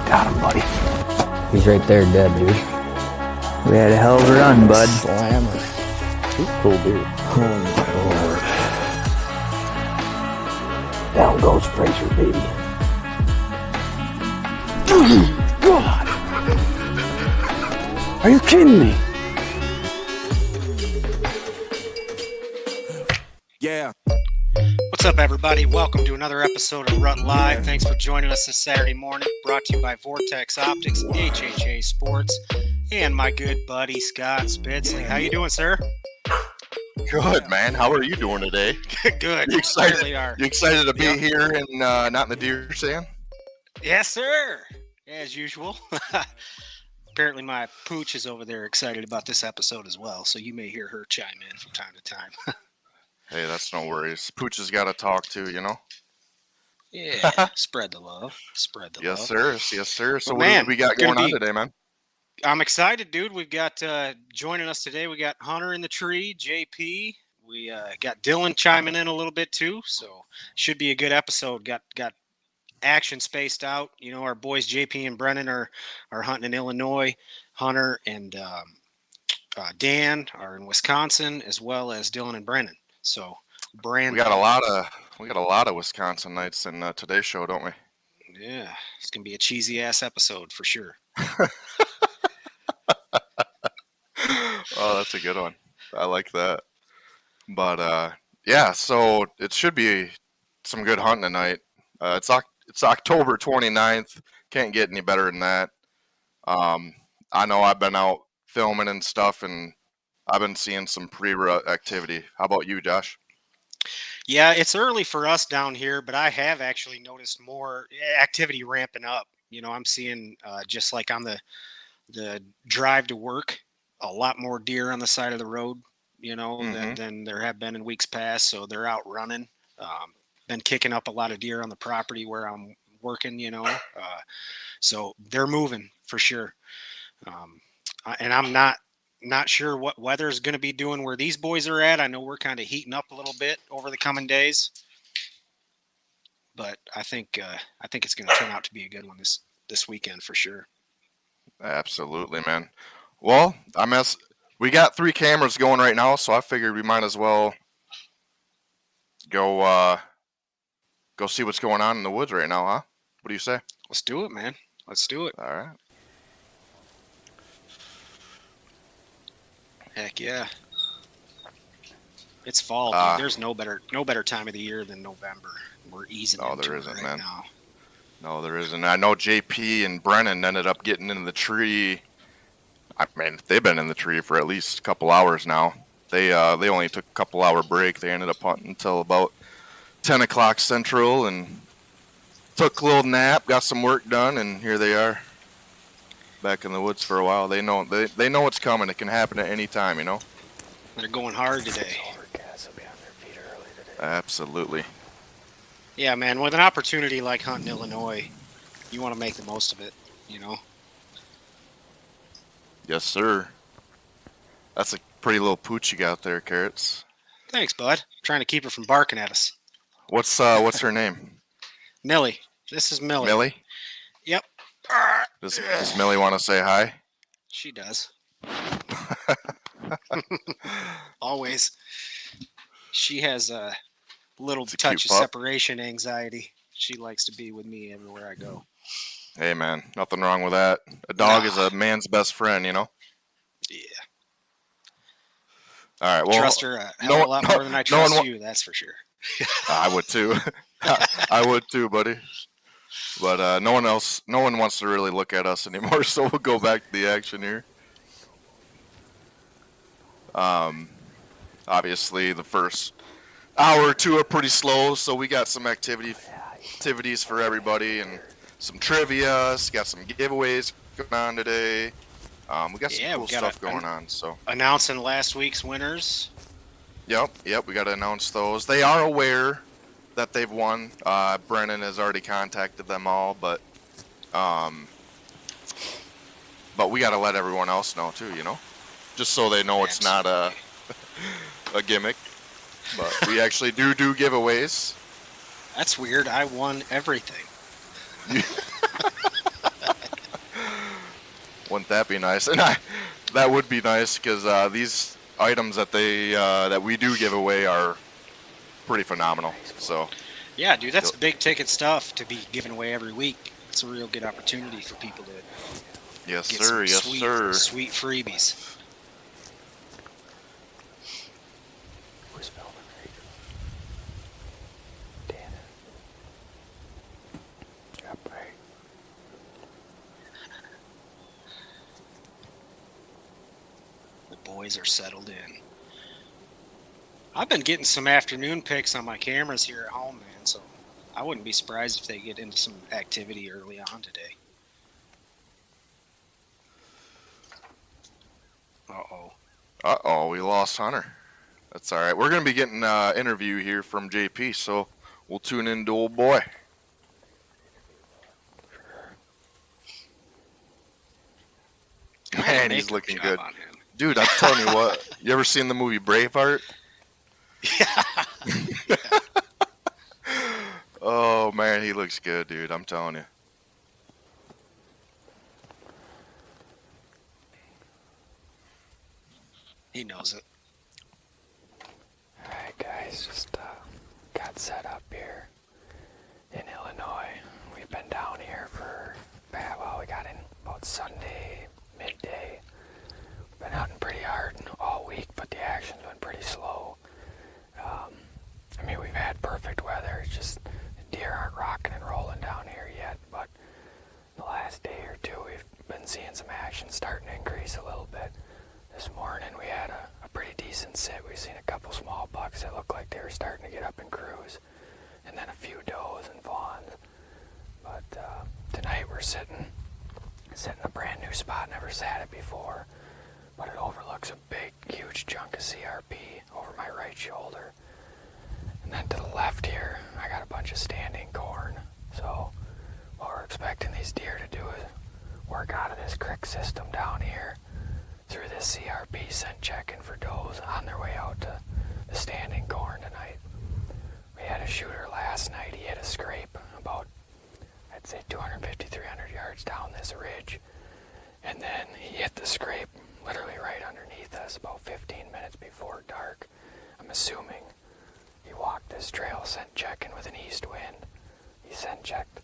Got him, buddy. He's right there dead, dude. We had a hell of a run, bud. Slammer. He's a cool dude. Oh my lord. Down goes Fraser, baby. God! Are you kidding me? Yeah. What's up, everybody? Welcome to another episode of Rut Live. Thanks for joining us this Saturday morning. Brought to you by Vortex Optics, HHA Sports, and my good buddy Scott Spitzley. How you doing, sir? Good, man. How are you doing today? Good. You excited? Really are. You excited to be here and not in the deer stand? Yes, sir. As usual. Apparently, my pooch is over there excited about this episode as well, so you may hear her chime in from time to time. Hey, that's no worries. Pooch has got to talk too, you know? Yeah. Spread the love. Spread the love. Yes, sir. Yes, sir. So Well, what do we got going on today, man? I'm excited, dude. We've got joining us today. We got Hunter in the tree, JP. We got Dylan chiming in a little bit too, so should be a good episode. Got action spaced out. You know, our boys JP and Brennan are hunting in Illinois. Hunter and Dan are in Wisconsin, as well as Dylan and Brennan. So Brandon, We got a lot of Wisconsin nights in today's show, don't we? Yeah, it's gonna be a cheesy ass episode for sure. Oh, that's a good one. I like that. But yeah, so it should be some good hunting tonight. It's October 29th. Can't get any better than that. I know I've been out filming and stuff, and I've been seeing some pre-rut activity. How about you, Josh? Yeah, it's early for us down here, but I have actually noticed more activity ramping up. You know, I'm seeing just like on the drive to work, a lot more deer on the side of the road, you know, than there have been in weeks past. So they're out running. Been kicking up a lot of deer on the property where I'm working, you know. So they're moving for sure. And I'm not sure what weather is going to be doing where these boys are at. I know we're kind of heating up a little bit over the coming days. but I think it's going to turn out to be a good one this weekend for sure. Absolutely, man. Well, we got 3 cameras going right now, so I figured we might as well go see what's going on in the woods right now, huh? What do you say? Let's do it, man. Let's do it. All right. Heck yeah. It's fall, dude. There's no better time of the year than November. We're easing into it right man. now. No, there isn't. I know JP and Brennan ended up getting into the tree. I mean, they've been in the tree for at least a couple hours now. They only took a couple hour break. They ended up hunting until about 10 o'clock Central and took a little nap, got some work done, and here they are back in the woods for a while. They know what's coming. It can happen at any time, you know. They're going hard today. Absolutely. Yeah, man. With an opportunity like hunting Illinois, you want to make the most of it, you know. Yes, sir. That's a pretty little pooch you got there, Carrots. Thanks, bud. Trying to keep her from barking at us. What's her name? Millie. This is Millie. Millie? Yep. Does Millie want to say hi? She does. Always. She has a little touch of separation anxiety. She likes to be with me everywhere I go. Hey, man. Nothing wrong with that. A dog is a man's best friend, you know? Yeah. All right. Well, trust her a hell of a lot more than I trust you, that's for sure. I would too. I would too, buddy. But no one wants to really look at us anymore, so we'll go back to the action here. Obviously the first hour or two are pretty slow, so we got some activities for everybody and some trivia, got some giveaways going on today. We got some cool stuff going on. So announcing last week's winners. Yep, we got to announce those. They are aware that they've won. Brennan has already contacted them all, but we got to let everyone else know too, you know, just so they know it's not a gimmick. But we actually do giveaways. That's weird. I won everything. Wouldn't that be nice? And that would be nice because these items that we do give away are pretty phenomenal. So yeah, dude, that's big ticket stuff to be given away every week. It's a real good opportunity for people to yes, get sir. Yes, sir. Sweet freebies. Who's filming right? Dan. Yep, right. The boys are settled in. I've been getting some afternoon pics on my cameras here at home, man, so I wouldn't be surprised if they get into some activity early on today. Uh-oh, we lost Hunter. That's all right. We're going to be getting an interview here from JP, so we'll tune in to old boy. Man, he's looking good. Dude, I'm telling you what. You ever seen the movie Braveheart? Yeah. Oh, man, he looks good, dude. I'm telling you. He knows it. Alright, guys, just got set up here in Illinois. We've been down here we got in about Sunday, midday. We've been hunting pretty hard all week, but the action's been pretty slow. I mean, we've had perfect weather. It's just the deer aren't rocking and rolling down here yet, but the last day or two we've been seeing some action starting to increase a little bit. This morning we had a pretty decent sit. We've seen a couple small bucks that looked like they were starting to get up and cruise, and then a few does and fawns. But tonight we're sitting a brand new spot, never sat it before, but it overlooks a big, huge chunk of CRP over my right shoulder. And then to the left here, I got a bunch of standing corn. So what we're expecting these deer to do is work out of this creek system down here through this CRP, scent checking for does on their way out to the standing corn tonight. We had a shooter last night. He hit a scrape about, I'd say 250, 300 yards down this ridge. And then he hit the scrape literally right underneath us about 15 minutes before dark. I'm assuming he walked this trail, scent checking with an east wind. He scent checked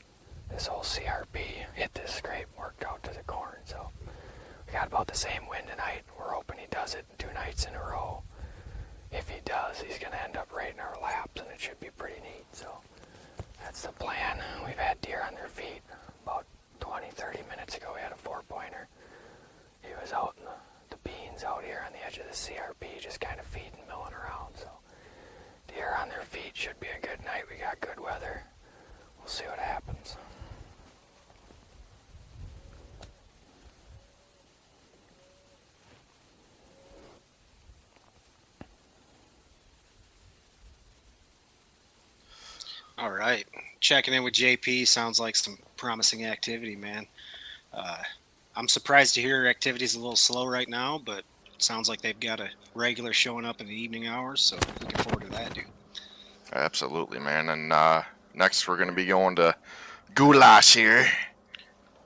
this whole CRP, hit this scrape, worked out to the corn. So we got about the same wind tonight. We're hoping he does it 2 nights in a row. If he does, he's going to end up right in our laps, and it should be pretty neat. So that's the plan. We've had deer on their feet. About 20, 30 minutes ago, we had a 4-pointer. He was out in the beans out here on the edge of the CRP, just kind of feeding, milling around. So deer on their feet should be a good night. We got good weather. We'll see what happens. All right. Checking in with JP. Sounds like some promising activity, man. I'm surprised to hear activity's a little slow right now, but it sounds like they've got a regular showing up in the evening hours, so looking forward to that, dude. Absolutely, man. And next we're going to be going to Guelig here.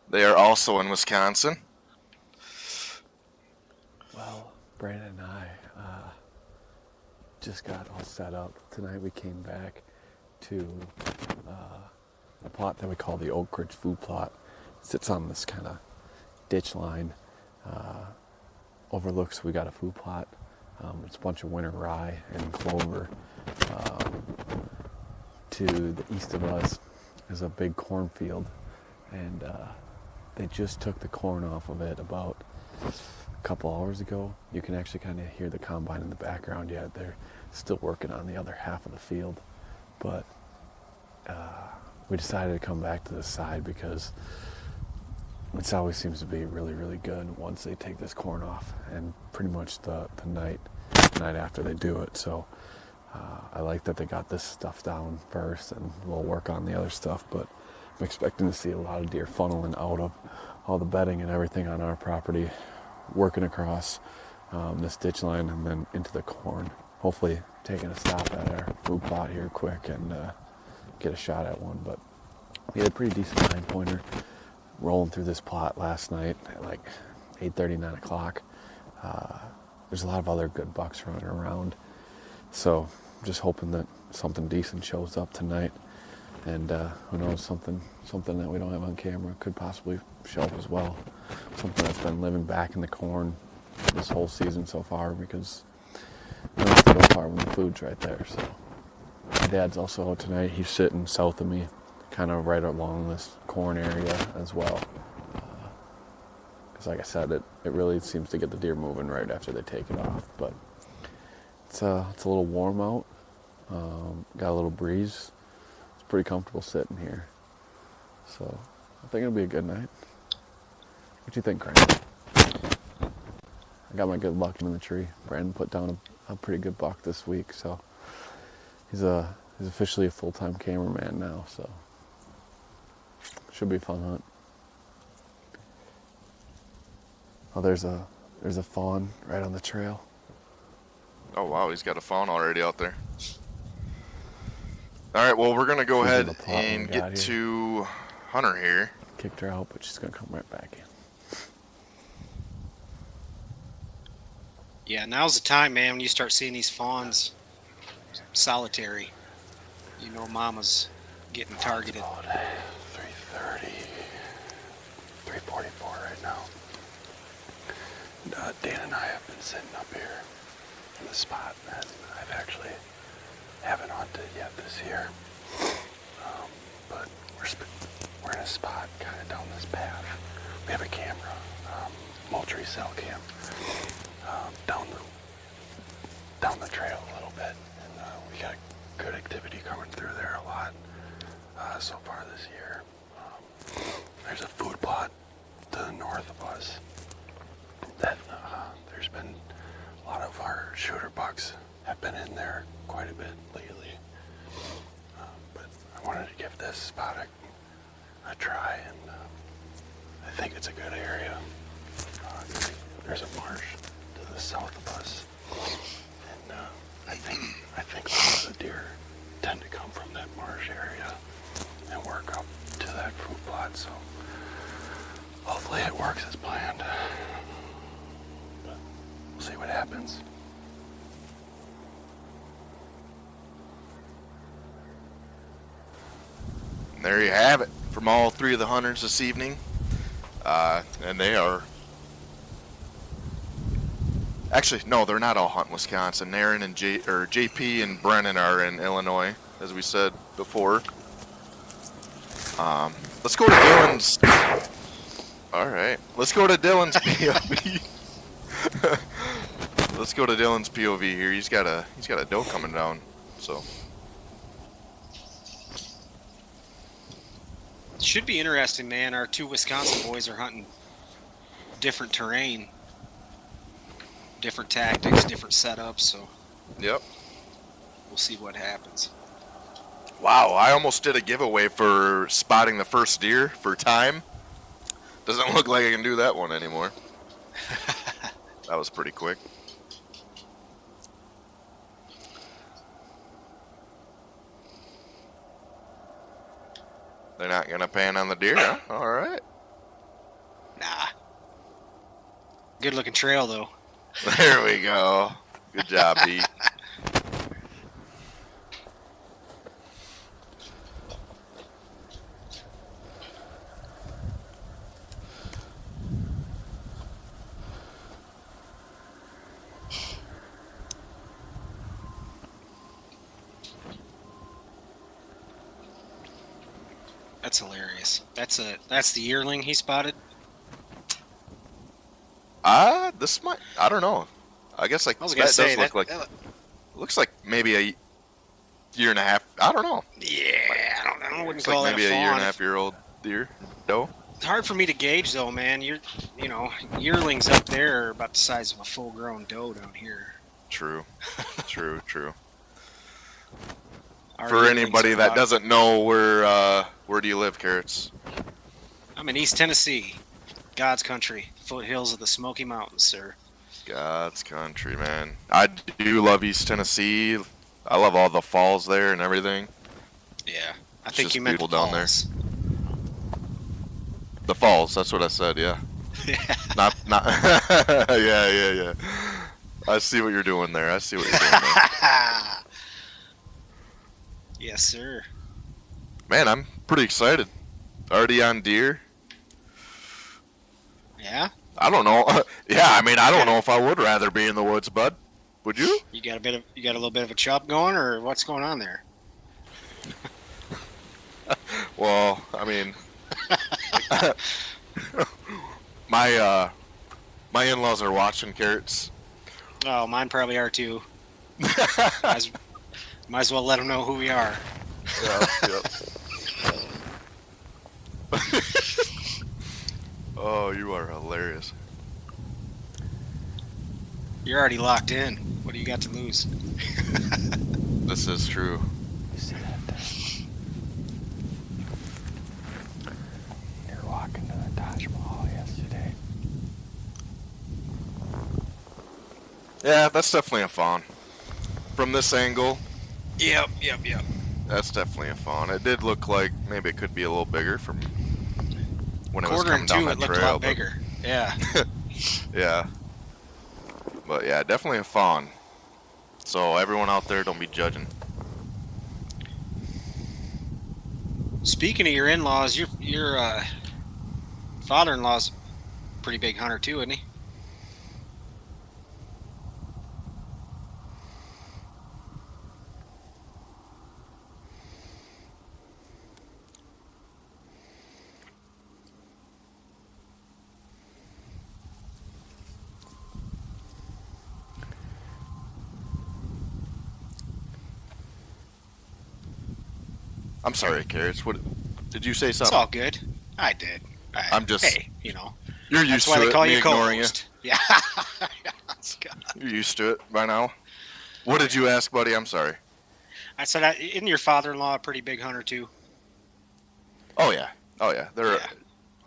They are also in Wisconsin. Well, Brandon and I just got all set up. Tonight we came back to a plot that we call the Oak Ridge Food Plot. It sits on this kind of ditch line. Overlooks, we got a food plot. It's a bunch of winter rye and clover. To the east of us is a big cornfield, and they just took the corn off of it about a couple hours ago. You can actually kind of hear the combine in the background yet. They're still working on the other half of the field, but we decided to come back to the side because it always seems to be really, really good once they take this corn off, and pretty much the night after they do it. So I like that they got this stuff down first, and we'll work on the other stuff, but I'm expecting to see a lot of deer funneling out of all the bedding and everything on our property, working across this ditch line and then into the corn. Hopefully taking a stop at our food plot here quick and get a shot at one. But we had a pretty decent 9-pointer rolling through this plot last night at like 8:30, 9 o'clock. There's a lot of other good bucks running around. So I'm just hoping that something decent shows up tonight. And who knows, something that we don't have on camera could possibly show up as well. Something that's been living back in the corn this whole season so far, because you don't have to go far when the food's right there. So my dad's also out tonight. He's sitting south of me, kind of right along this corn area as well. Because like I said, it really seems to get the deer moving right after they take it off. But it's a little warm out. Got a little breeze. It's pretty comfortable sitting here. So I think it'll be a good night. What do you think, Grant? I got my good luck in the tree. Brandon put down a pretty good buck this week, so he's officially a full-time cameraman now, so should be a fun hunt. Oh, there's a fawn right on the trail. Oh, wow, he's got a fawn already out there. All right, well, we're going to go She's in ahead the plot and we got get here. to Hunter here. Kicked her out, but she's going to come right back in. Yeah, now's the time, man, when you start seeing these fawns solitary. You know mama's getting targeted. All day, 3:30, 3:44 right now. And, Dan and I have been sitting up here in the spot that I've actually haven't hunted yet this year. But we're in a spot kind of down this path. We have a camera, Moultrie cell cam, down the trail a little bit, and we got good activity coming through there a lot so far this year. There's a food plot to the north of us that there's been a lot of our shooter bucks have been in there quite a bit lately. But I wanted to give this spot a try, and I think it's a good area. There's a marsh to the south of us, and I think a lot of the deer tend to come see what happens. And there you have it from all three of the hunters this evening. And they are... Actually, no, they're not all hunting Wisconsin. Aaron and JP and Brennan are in Illinois, as we said before. Let's go to Dylan's. All right, let's go to Dylan's POV. Let's go to Dylan's POV here. He's got a doe coming down. So Should be interesting, man. Our two Wisconsin boys are hunting different terrain, different tactics, different setups. So yep. we'll see what happens. Wow, I almost did a giveaway for spotting the first deer for time. Doesn't look like I can do that one anymore. That was pretty quick. They're not gonna pan on the deer, huh? All right. Nah. Good looking trail though. There we go. Good job, Pete. That's hilarious. That's the yearling he spotted. This might, I don't know. I guess like I was that gonna does say look like looks like maybe a year and a half. I don't know. Yeah, I don't know. I wouldn't Looks call like that maybe a year and a fawn. half year old deer doe. It's hard for me to gauge though, man. You know, yearlings up there are about the size of a full-grown doe down here. True, true. Our For yearlings anybody are that about- doesn't know, where do you live, Carrots? I'm in East Tennessee, God's country, foothills of the Smoky Mountains, sir. God's country, man. I do love East Tennessee. I love all the falls there and everything. Yeah, I It's think just you meant people down there. falls. The falls, that's what I said, yeah. Not yeah. I see what you're doing there. Yes, sir. Man, I'm pretty excited. Already on deer. Yeah, I don't know. Yeah, I mean, I don't know if I would rather be in the woods, bud. Would you? you got a little bit of a chub going, or what's going on there? Well, I mean, my in-laws are watching, Carrots. Oh, mine probably are too. might as well let them know who we are. Yep. Oh, you are hilarious. You're already locked in. What do you got to lose? This is true. You see that? You're walking to the Taj Mahal yesterday. Yeah, that's definitely a fawn. From this angle, Yep. that's definitely a fawn. It did look like maybe it could be a little bigger from when it was Quarter coming and down two, that it looked trail. a lot but- bigger. Yeah. Yeah. But yeah, definitely a fawn. So everyone out there, don't be judging. Speaking of your in-laws, your father-in-law's a pretty big hunter too, isn't he? I'm sorry, Carrots. What did you say It's something? all good. I did. I'm just- Hey, you know. You're That's used why to they it, call me you ignoring you. co-host. Yeah. Scott. You're used to it by now. What did you ask, buddy? I'm sorry. I said, isn't your father-in-law a pretty big hunter too? Oh yeah. They're Yeah.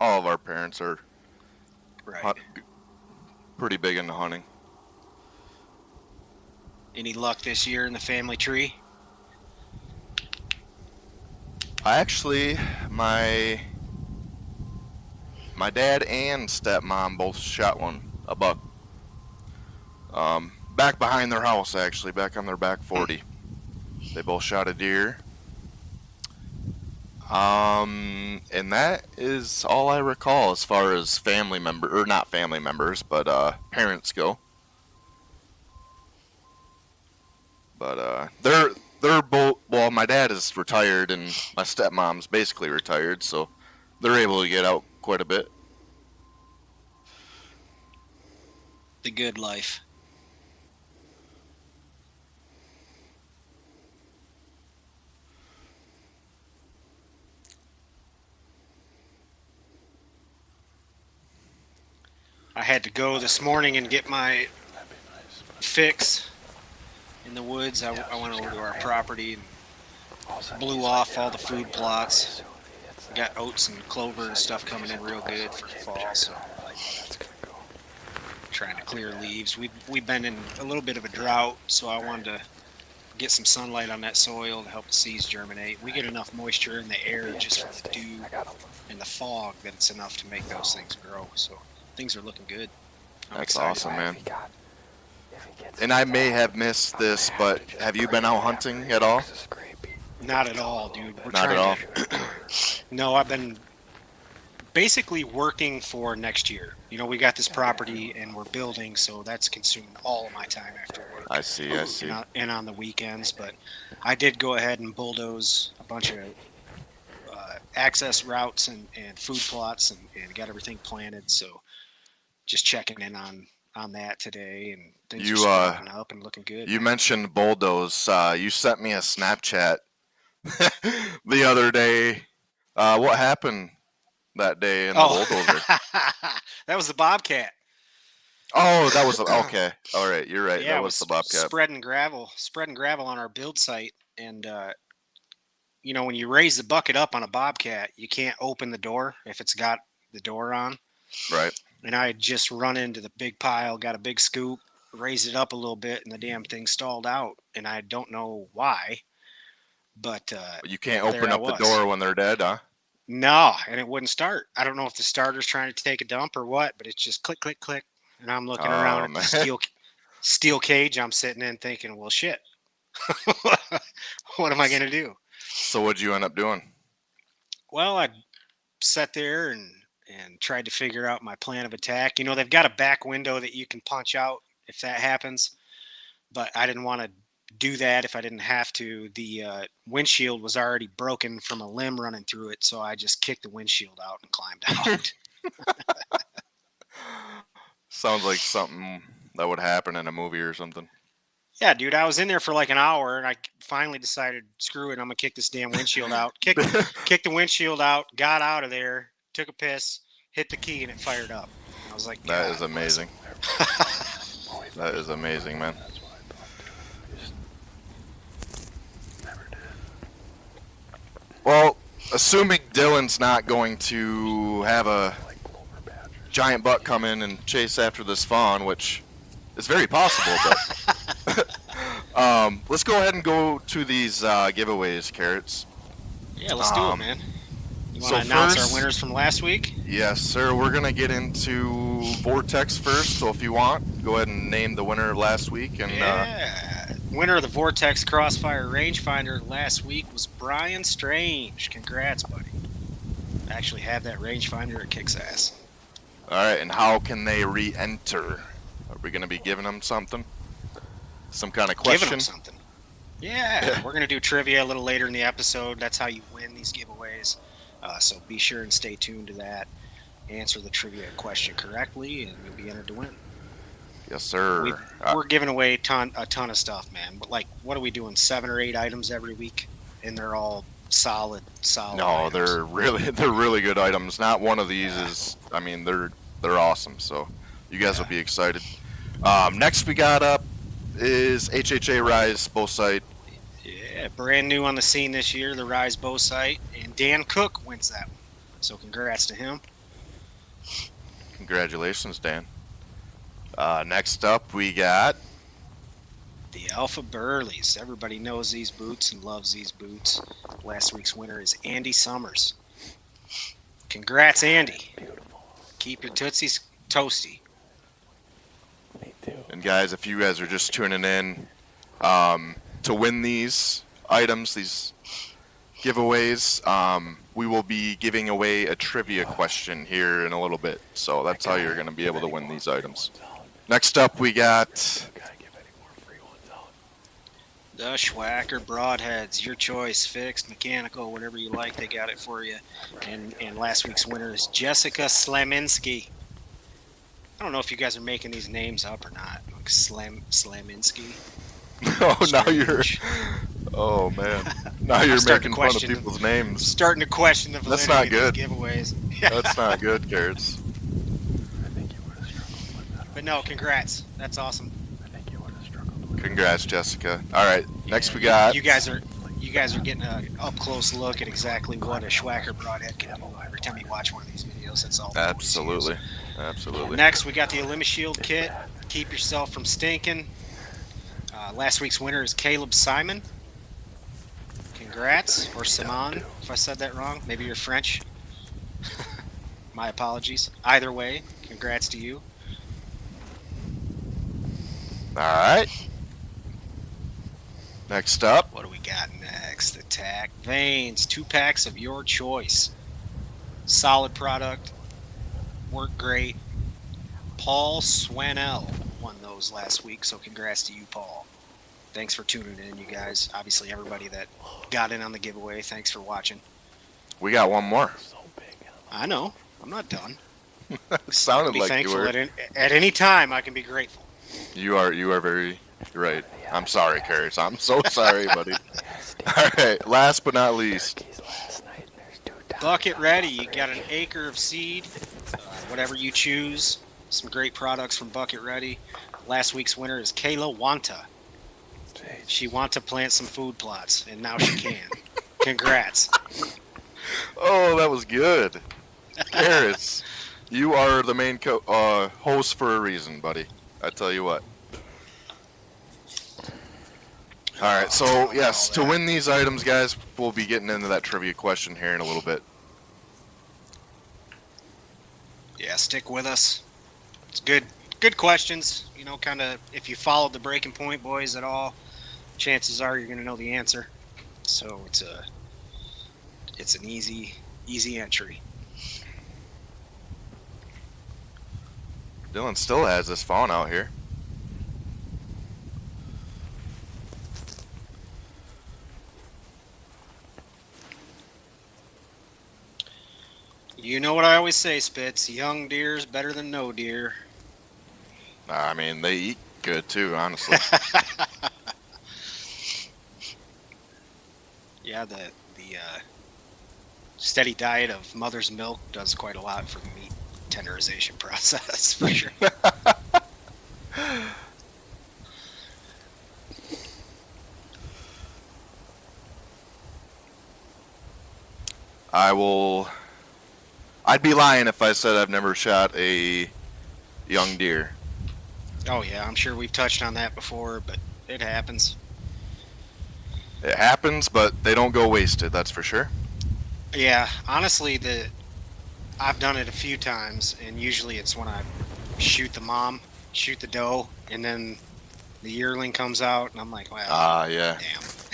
all of our parents are Right. pretty big into hunting. Any luck this year in the family tree? Actually, my dad and stepmom both shot a buck. Back behind their house, actually, back on their back 40. They both shot a deer. And that is all I recall as far as not family members, but parents go. But they're both, well, my dad is retired and my stepmom's basically retired, so they're able to get out quite a bit. The good life. I had to go this morning and get my fix in the woods. I went over to our property and blew off all the food plots. Got oats and clover and stuff coming in real good for fall, so trying to clear leaves. We've been in a little bit of a drought, so I wanted to get some sunlight on that soil to help the seeds germinate. We get enough moisture in the air just from the dew and the fog that it's enough to make those things grow. So things are looking good. That's awesome, man. And I may have missed this, but have you been out hunting at all? Not at all, dude. Not at all. No, I've been basically working for next year. You know, we got this property and we're building, so that's consuming all of my time after work. I see. And on the weekends, but I did go ahead and bulldoze a bunch of access routes and food plots and got everything planted. So just checking in on that today, and things are starting up and looking good. You mentioned bulldoze. You sent me a Snapchat the other day. What happened that day in the bulldozer? That was the Bobcat. Oh, that was okay. All right, you're right. Yeah, that was the Bobcat. Spreading gravel on our build site, and you know, when you raise the bucket up on a Bobcat, you can't open the door if it's got the door on. Right. And I had just run into the big pile, got a big scoop, raised it up a little bit, and the damn thing stalled out. And I don't know why, but you can't open up the door when they're dead, huh? No, and it wouldn't start. I don't know if the starter's trying to take a dump or what, but it's just click, click, click. And I'm looking around at the steel cage I'm sitting in thinking, well, shit, what am I going to do? So what'd you end up doing? Well, I sat there and tried to figure out my plan of attack. You know, they've got a back window that you can punch out if that happens, but I didn't want to do that if I didn't have to. The windshield was already broken from a limb running through it, so I just kicked the windshield out and climbed out. Sounds like something that would happen in a movie or something. Yeah, dude, I was in there for like an hour, and I finally decided, screw it, I'm gonna kick this damn windshield out. Kicked the windshield out, got out of there, took a piss, hit the key, and it fired up. I was like, that is amazing. That is amazing, man. Well, assuming Dylan's not going to have a giant buck come in and chase after this fawn, which is very possible, but let's go ahead and go to these giveaways, Carrots. Yeah, let's do it, man. You want to announce our winners from last week? Yes, sir. We're going to get into Vortex first, so if you want, go ahead and name the winner of last week. And winner of the Vortex Crossfire Rangefinder last week was Brian Strange. Congrats, buddy. I actually have that rangefinder. It kicks ass. All right, and how can they re-enter? Are we going to be giving them something? Some kind of question? Giving them something. Yeah, we're going to do trivia a little later in the episode. That's how you win these giveaways. So be sure and stay tuned to that. Answer the trivia question correctly, and you'll be entered to win. Yes, sir. We're giving away a ton of stuff, man. But like, what are we doing? 7 or 8 items every week, and they're all solid. No, items. they're really good items. Not one of these is. I mean, they're awesome. So you guys will be excited. Next we got up is HHA Rise bow sight. Yeah, brand new on the scene this year, the Rise bow sight, and Dan Cook wins that one. So congrats to him. Congratulations, Dan. Next up, we got the Alpha Burleys. Everybody knows these boots and loves these boots. Last week's winner is Andy Summers. Congrats, Andy. Beautiful. Keep your Tootsies toasty. Me too. And And guys, if you guys are just tuning in, to win these items, these giveaways, we will be giving away a trivia question here in a little bit. So that's how you're going to be able to win these items. Next up, we got the Schwacker Broadheads, your choice, fixed, mechanical, whatever you like, they got it for you. And last week's winner is Jessica Slaminski. I don't know if you guys are making these names up or not. Like Slaminski. Oh, now you're. Oh man, now you're making fun of people's names. Starting to question the validity That's not good. of these giveaways. That's not good, Carrots. But no, congrats. That's awesome. Congrats, Jessica. All right, next we got. You guys are getting a up close look at exactly what a Schwacker Broadhead can do every time you watch one of these videos. That's all. Absolutely, absolutely. Next, we got the Shield kit. Keep yourself from stinking. Last week's winner is Caleb Simon. Congrats, or Simon, if I said that wrong. Maybe you're French. My apologies. Either way, congrats to you. All right. Next up. What do we got next? Attack Veins. 2 packs of your choice. Solid product. Worked great. Paul Swanell won those last week, so congrats to you, Paul. Thanks for tuning in, you guys. Obviously, everybody that got in on the giveaway, thanks for watching. We got one more. I know. I'm not done. It sounded like thankful you were. at any time, I can be grateful. You are very right. I'm sorry, Carrots. I'm so sorry, buddy. All right, last but not least. Bucket ready. You got an acre of seed, whatever you choose. Some great products from Bucket Ready. Last week's winner is Kayla Wanta. She wants to plant some food plots, and now she can. Congrats. Oh, that was good. Carrots, you are the main host for a reason, buddy. I tell you what. All right, so yes, to win these items, guys, we'll be getting into that trivia question here in a little bit. Yeah, stick with us. It's good questions. You know, kind of, if you followed the Breaking Point boys at all, chances are you're going to know the answer. So it's an easy entry. Dylan still has this phone out here. You know what I always say, Spitz. Young deer's better than no deer. I mean, they eat good too, honestly. Yeah, the steady diet of mother's milk does quite a lot for the meat tenderization process, for sure. I'd be lying if I said I've never shot a young deer. Oh yeah, I'm sure we've touched on that before, but it happens. It happens, but they don't go wasted, that's for sure. Yeah, honestly, I've done it a few times, and usually it's when I shoot the doe, and then the yearling comes out, and I'm like, well, yeah.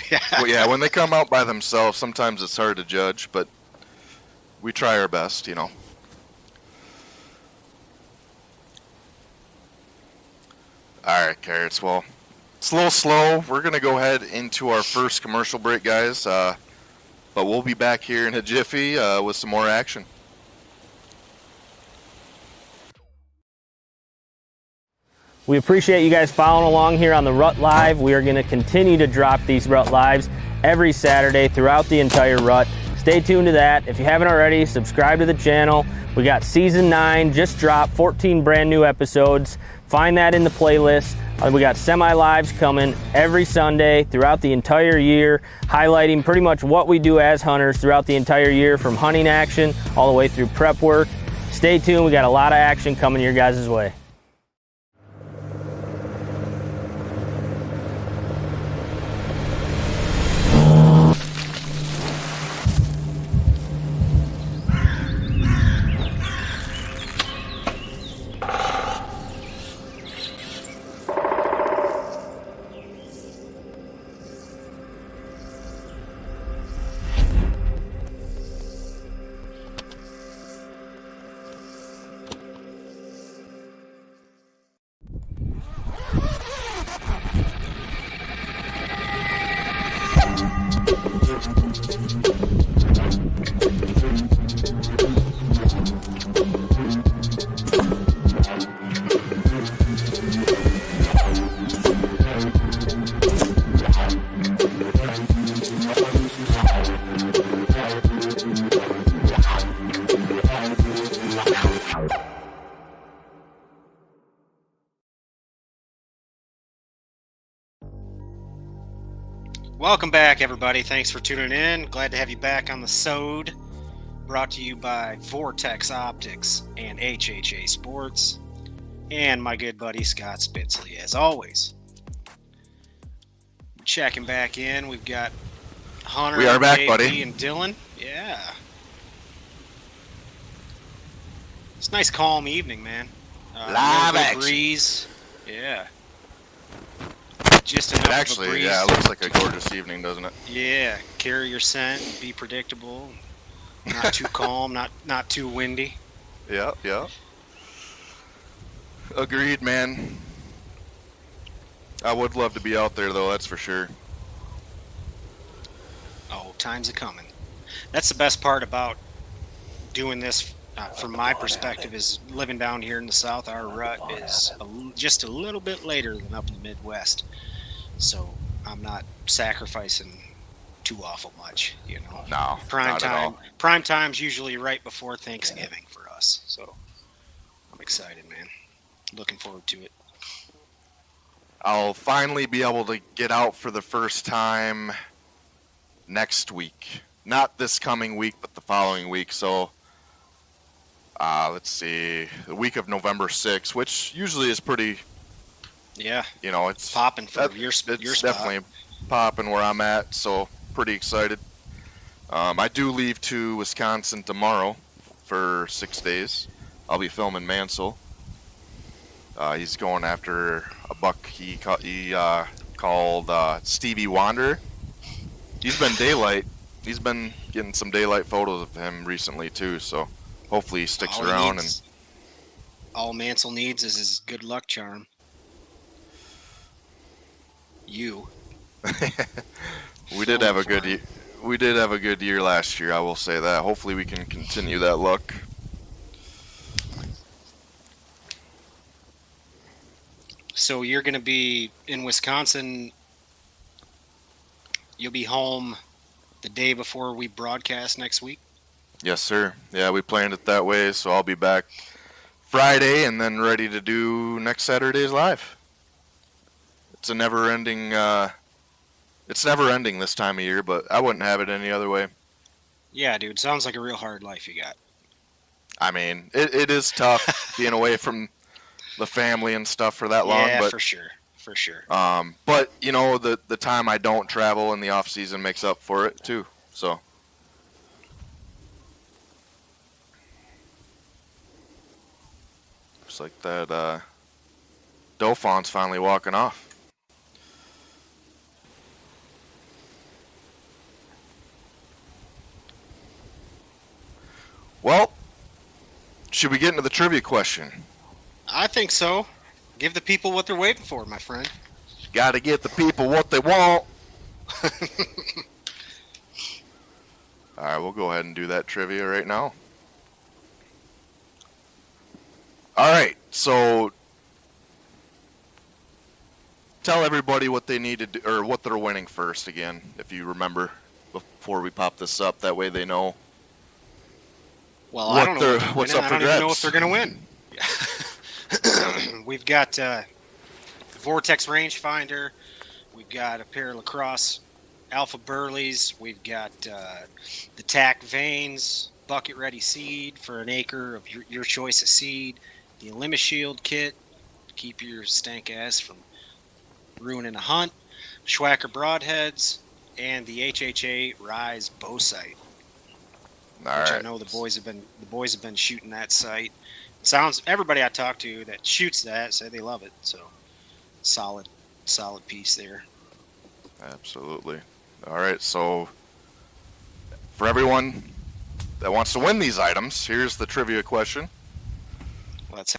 damn. Well, yeah, when they come out by themselves, sometimes it's hard to judge, but we try our best, you know. All right, Carrots. Well, it's a little slow. We're going to go ahead into our first commercial break, guys. But we'll be back here in a jiffy with some more action. We appreciate you guys following along here on the Rut Live. We are going to continue to drop these Rut Lives every Saturday throughout the entire rut. Stay tuned to that. If you haven't already, subscribe to the channel. We got season 9 just dropped, 14 brand new episodes. Find that in the playlist. We got semi-lives coming every Sunday throughout the entire year, highlighting pretty much what we do as hunters throughout the entire year, from hunting action all the way through prep work. Stay tuned. We got a lot of action coming your guys' way. Welcome back, everybody. Thanks for tuning in. Glad to have you back on the SOD. Brought to you by Vortex Optics and HHA Sports. And my good buddy Scott Spitzley, as always. Checking back in. We've got Hunter, We are back, JP, buddy. and Dylan. Yeah. It's a nice, calm evening, man. Live Little action. breeze. Yeah. Just enough It of a actually, breeze. yeah, it looks like a gorgeous evening, doesn't it? Yeah, carry your scent, be predictable, not too calm, not too windy. Yeah, yeah. Agreed, man. I would love to be out there, though, that's for sure. Oh, time's a coming. That's the best part about doing this, from my perspective, is living down here in the South. Our rut is just a little bit later than up in the Midwest, so I'm not sacrificing too awful much, you know. No, Prime not at time. all. Prime time's usually right before Thanksgiving for us, so I'm excited, man. Looking forward to it. I'll finally be able to get out for the first time next week. Not this coming week, but the following week. So, let's see, the week of November 6th, which usually is pretty, Yeah, you know, it's popping for your it's spot. definitely popping where I'm at. So, pretty excited. I do leave to Wisconsin tomorrow for 6 days. I'll be filming Mansell. He's going after a buck he called Stevie Wander. He's been daylight. He's been getting some daylight photos of him recently too. So hopefully he sticks around. And All Mansell needs is his good luck charm. You. we did have a good year. We did have a good year last year. I will say that. Hopefully we can continue that luck. So you're going to be in Wisconsin. You'll be home the day before we broadcast next week. Yes, sir. Yeah, we planned it that way. So I'll be back Friday and then ready to do next Saturday's live. It's a never-ending. It's never-ending this time of year, but I wouldn't have it any other way. Yeah, dude. Sounds like a real hard life you got. I mean, it is tough being away from the family and stuff for that long. Yeah, But for sure. For sure. but you know, the time I don't travel in the off season makes up for it too. So looks like that Dauphin's finally walking off. Well, should we get into the trivia question? I think so. Give the people what they're waiting for, my friend. Got to get the people what they want. All right, we'll go ahead and do that trivia right now. All right, so tell everybody what they need to do, or what they're winning first again, if you remember, before we pop this up. That way they know. Well, What I don't know. they're- What they're what's winning. up I for don't even know grabs? if they're going to win. We've got the Vortex rangefinder. We've got a pair of lacrosse alpha burleys. We've got the tack vanes, bucket ready seed for an acre of your choice of seed. The Shield kit to keep your stank ass from ruining a hunt. Schwacker broadheads and the HHA Rise bow sight. All Which right. I know the boys have been shooting that sight. Sounds everybody I talk to that shoots that say they love it. So solid piece there. Absolutely. All right, so for everyone that wants to win these items, here's the trivia question. Let's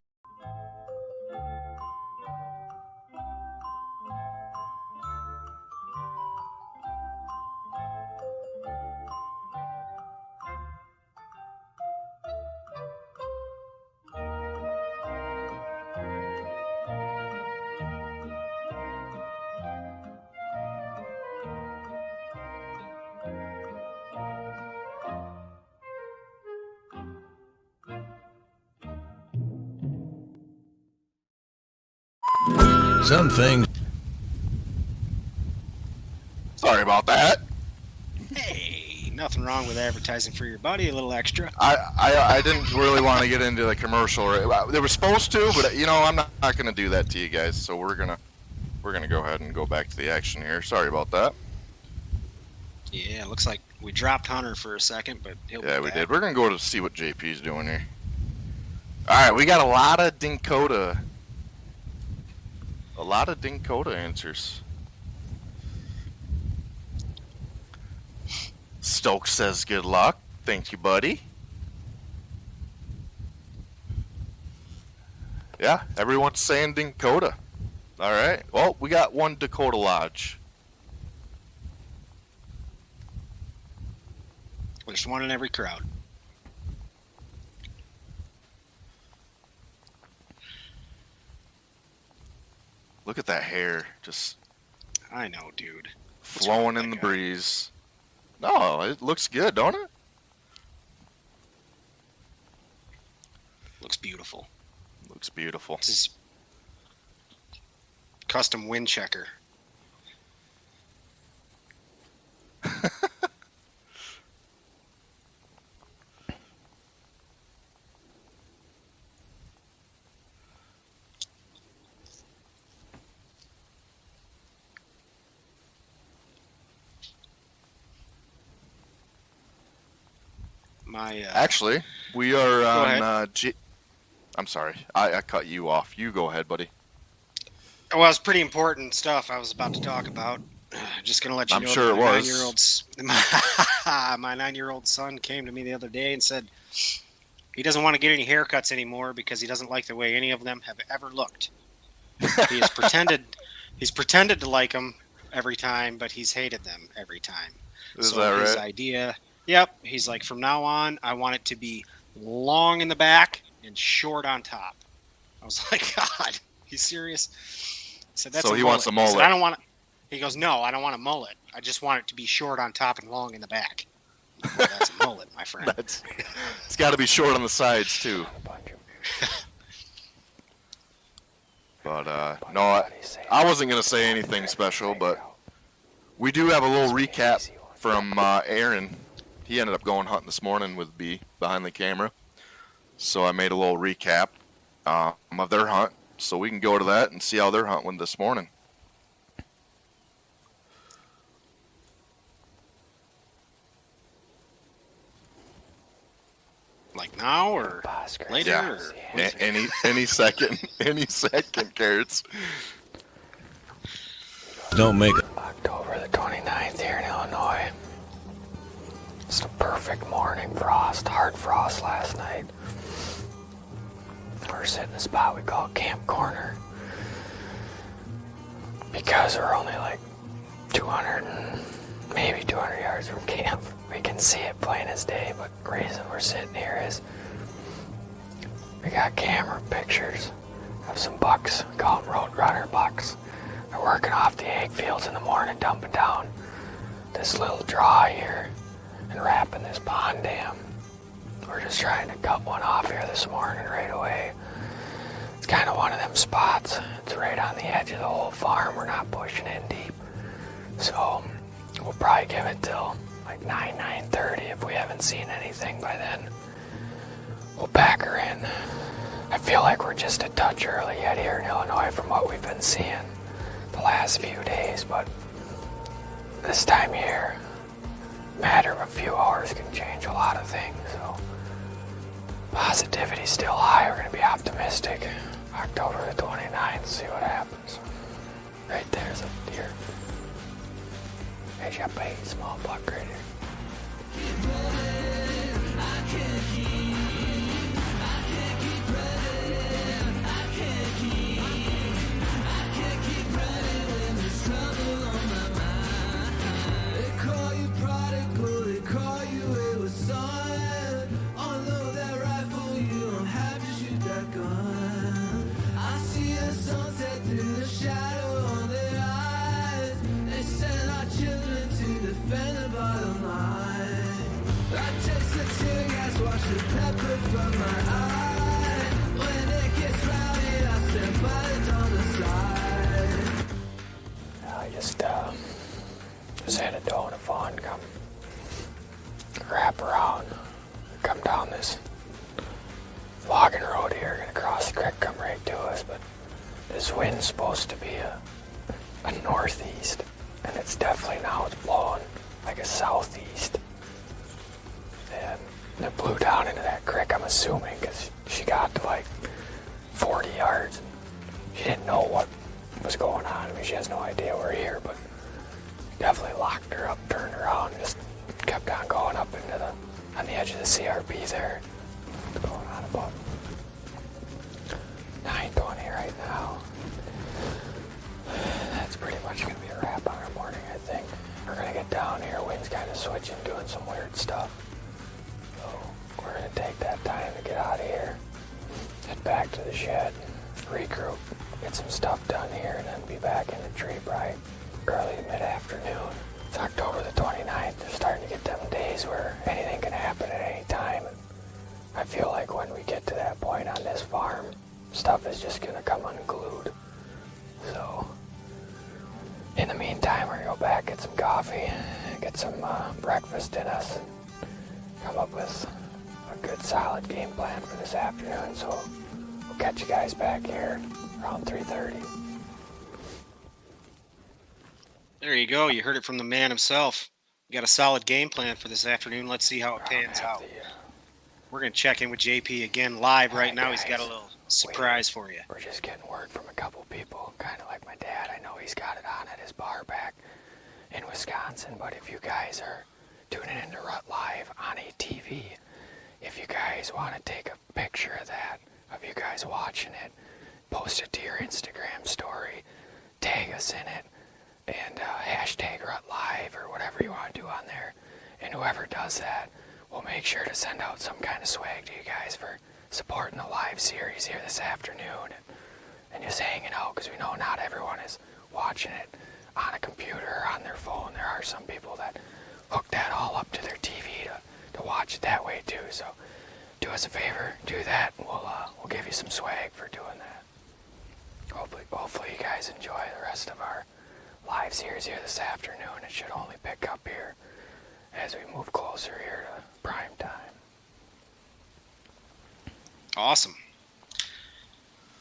Some things. Sorry about that. Hey, nothing wrong with advertising for your buddy. A little extra. I didn't really want to get into the commercial. They were supposed to, but I'm not going to do that to you guys. So we're gonna go ahead and go back to the action here. Sorry about that. Yeah, looks like we dropped Hunter for a second, but he'll be Yeah, we back. did. We're gonna go to see what JP's doing here. All right, we got a lot of Dakota answers. Stokes says good luck. Thank you, buddy. Yeah, everyone's saying Dakota. All right. Well, we got one Dakota Lodge. There's one in every crowd. Look at that hair, just I know, dude. flowing in the breeze. No, it looks good, don't it? Looks beautiful. Looks beautiful. This is custom wind checker. Actually, we are on. I'm sorry, I cut you off. You go ahead, buddy. Well, it's pretty important stuff I was about to talk about. Just gonna let you I'm know. sure that it my was. 9-year-old son came to me the other day and said he doesn't want to get any haircuts anymore because he doesn't like the way any of them have ever looked. He has pretended. He's pretended to like them every time, but he's hated them every time. Is that his right? idea, yep. He's like, from now on, I want it to be long in the back and short on top. I was like, God, you serious? I said, that's So a he mullet. wants a I mullet. said, I don't want it. He goes, no, I don't want a mullet. I just want it to be short on top and long in the back. Well, that's a mullet, my friend. It's got to be short on the sides too. But no, I wasn't gonna say anything special, but we do have a little recap from Aaron. He ended up going hunting this morning with B behind the camera, so I made a little recap of their hunt, so we can go to that and see how their hunt went this morning. Like now or later? Yeah. Or Any second, any second, Carrots. Don't make it. October the 29th here in Illinois. It's a perfect morning frost, hard frost last night. We're sitting in a spot we call Camp Corner. Because we're only like 200 yards from camp. We can see it plain as day, but the reason we're sitting here is we got camera pictures of some bucks, we call them roadrunner bucks. They're working off the egg fields in the morning, dumping down this little draw here and wrapping this pond dam. We're just trying to cut one off here this morning right away. It's kind of one of them spots. It's right on the edge of the whole farm. We're not pushing in deep. So we'll probably give it till like 9:30 if we haven't seen anything by then. We'll pack her in. I feel like we're just a touch early yet here in Illinois from what we've been seeing the last few days, but this time of year, a matter of a few hours can change a lot of things, so positivity's still high. We're going to be optimistic. October the 29th, see what happens. Right there's a deer. There's your big small buck right here. just headed to Onifon, come wrap around, come down this logging road here, gonna cross the creek, come right to us, but this wind's supposed to be a northeast, and it's definitely now it's blowing like a southeast. And it blew down into that creek, I'm assuming, because she got to like 40 yards. She didn't know what was going on. I mean, she has no idea we're here, but definitely locked her up, turned around, and just kept on going up into on the edge of the CRP there. Going on about 9:20 right now. That's pretty much going to be a wrap on our morning, I think. We're going to get down here. Wind's kind of switching, doing some weird stuff. So we're going to take that time to get out of here, head back to the shed, regroup, get some stuff done here, and then be back in the tree probably early mid-afternoon. It's October the 29th. They're starting to get them days where anything can happen at any time. And I feel like when we get to that point on this farm, stuff is just going to come unglued. So in the meantime, we're going to go back, get some coffee, get some breakfast in us, and come up with a good solid game plan for this afternoon. So we'll catch you guys back here around 3:30. There you go. You heard it from the man himself. We got a solid game plan for this afternoon. Let's see how it pans out. We're going to check in with JP again live right now. He's got a little surprise for you. We're just getting word from a couple people, kind of like my dad. I know he's got it on at his bar back in Wisconsin, but if you guys are tuning into Rut Live on a TV, if you guys want to take a picture of that, of you guys watching it, post it to your Instagram story, tag us in it, and hashtag Rut Live or whatever you want to do on there. And whoever does that, we'll make sure to send out some kind of swag to you guys for supporting the live series here this afternoon and just hanging out, because we know not everyone is watching it on a computer or on their phone. There are some people that hook that all up to their TV to watch it that way too. So do us a favor, do that, and we'll give you some swag for doing that. Hopefully you guys enjoy the rest of our live series here this afternoon. It should only pick up here as we move closer here to prime time. Awesome.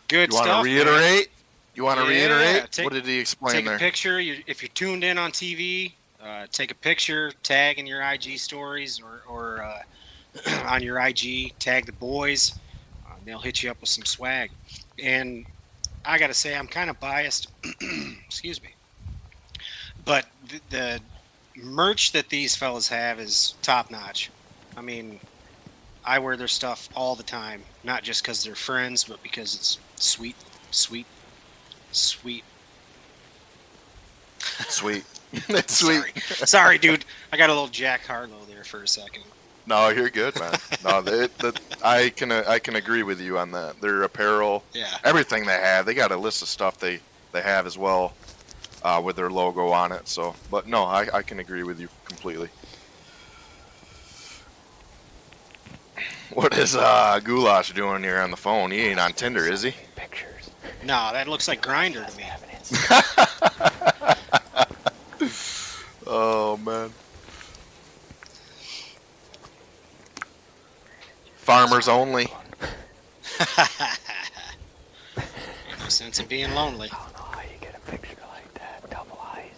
Good You stuff. want to reiterate? You want to reiterate? Take, what did he explain take there? a picture. If you're tuned in on TV, take a picture, tag in your IG stories or on your IG, tag the boys. They'll hit you up with some swag. And I got to say, I'm kind of biased. Excuse me. But the merch that these fellas have is top notch. I mean, I wear their stuff all the time, not just because they're friends, but because it's sweet. It's sweet. It's sweet. Sorry, dude. I got a little Jack Harlow there for a second. No, you're good, man. No, I can agree with you on that. Their apparel, everything they have, they got a list of stuff they have as well, with their logo on it. So, but no, I can agree with you completely. What is Goulash doing here on the phone? He ain't on Tinder, is he? Pictures. No, that looks like Grinder to me. Oh man. Farmers only. No sense of being lonely. I don't know how you get a picture like that. Double eyes.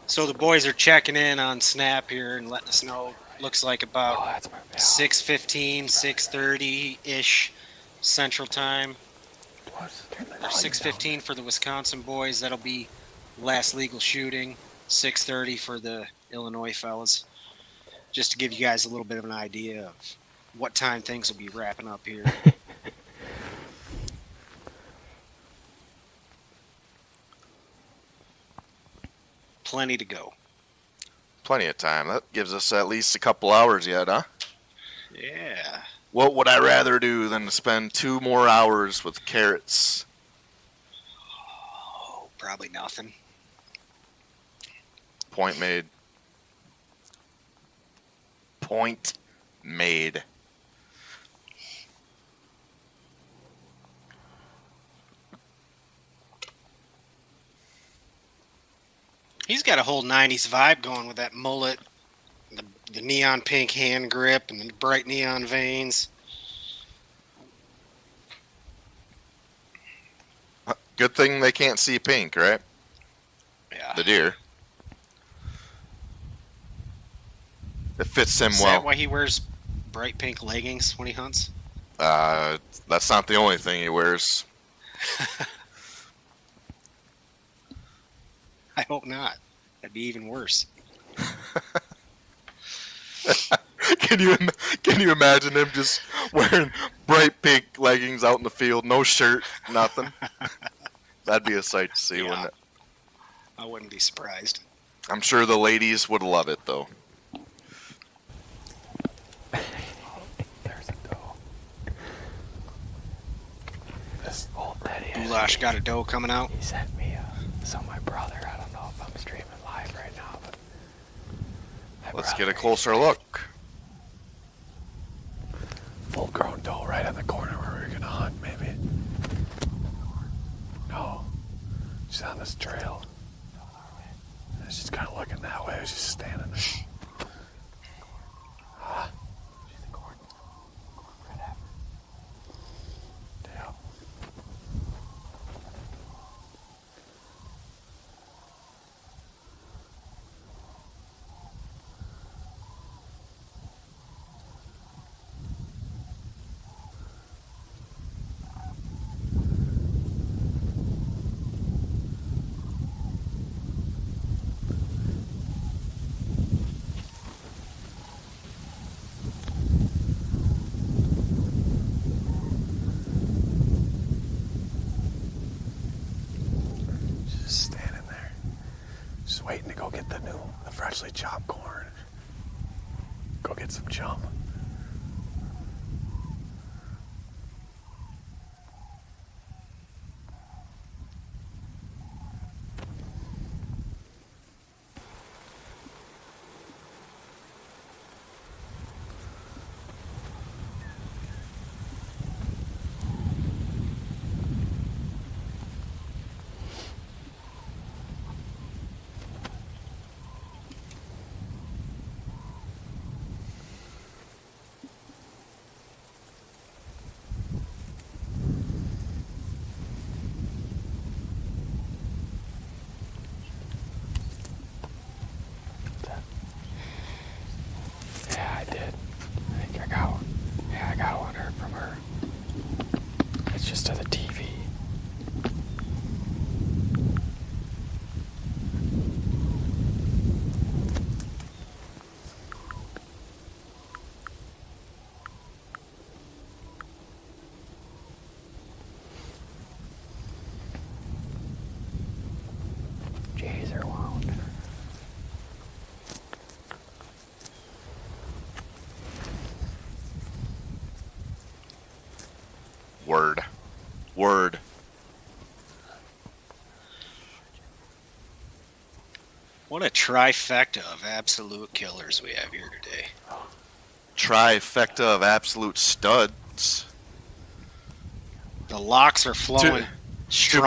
So the boys are checking in on Snap here and letting us know. Looks like about that's my pal. 6:15, 6:30-ish Central Time. Or 6:15 for the Wisconsin boys. That'll be last legal shooting. 6:30 for the Illinois fellas. Just to give you guys a little bit of an idea of what time things will be wrapping up here. Plenty to go. Plenty of time. That gives us at least a couple hours yet, huh? Yeah. What would I rather do than to spend 2 more hours with carrots? Oh, probably nothing. Point made. Point made. He's got a whole 90s vibe going with that mullet, the neon pink hand grip, and the bright neon veins. Good thing they can't see pink, right? Yeah. The deer. It fits him Is well. that why he wears bright pink leggings when he hunts? That's not the only thing he wears. I hope not. That'd be even worse. Can you imagine him just wearing bright pink leggings out in the field, no shirt, nothing? That'd be a sight to see, wouldn't it? I wouldn't be surprised. I'm sure the ladies would love it, though. There's a doe. This old Teddy. Goulash got a doe coming out. He sent me so my brother. I don't know if I'm streaming live right now, but Let's get a closer look. Full-grown doe right on the corner where we were gonna hunt, maybe. No, she's on this trail. She's kind of looking that way. She's standing there. She's a corn right after. Damn. Just standing there. Just waiting to go get the freshly chopped corn. Go get some chum. Yeah, I did. I think I got one. Yeah, I got one from her. It's just to the TV. Jays are wound. Word. What a trifecta of absolute killers we have here today. Trifecta of absolute studs. The locks are flowing Too strong.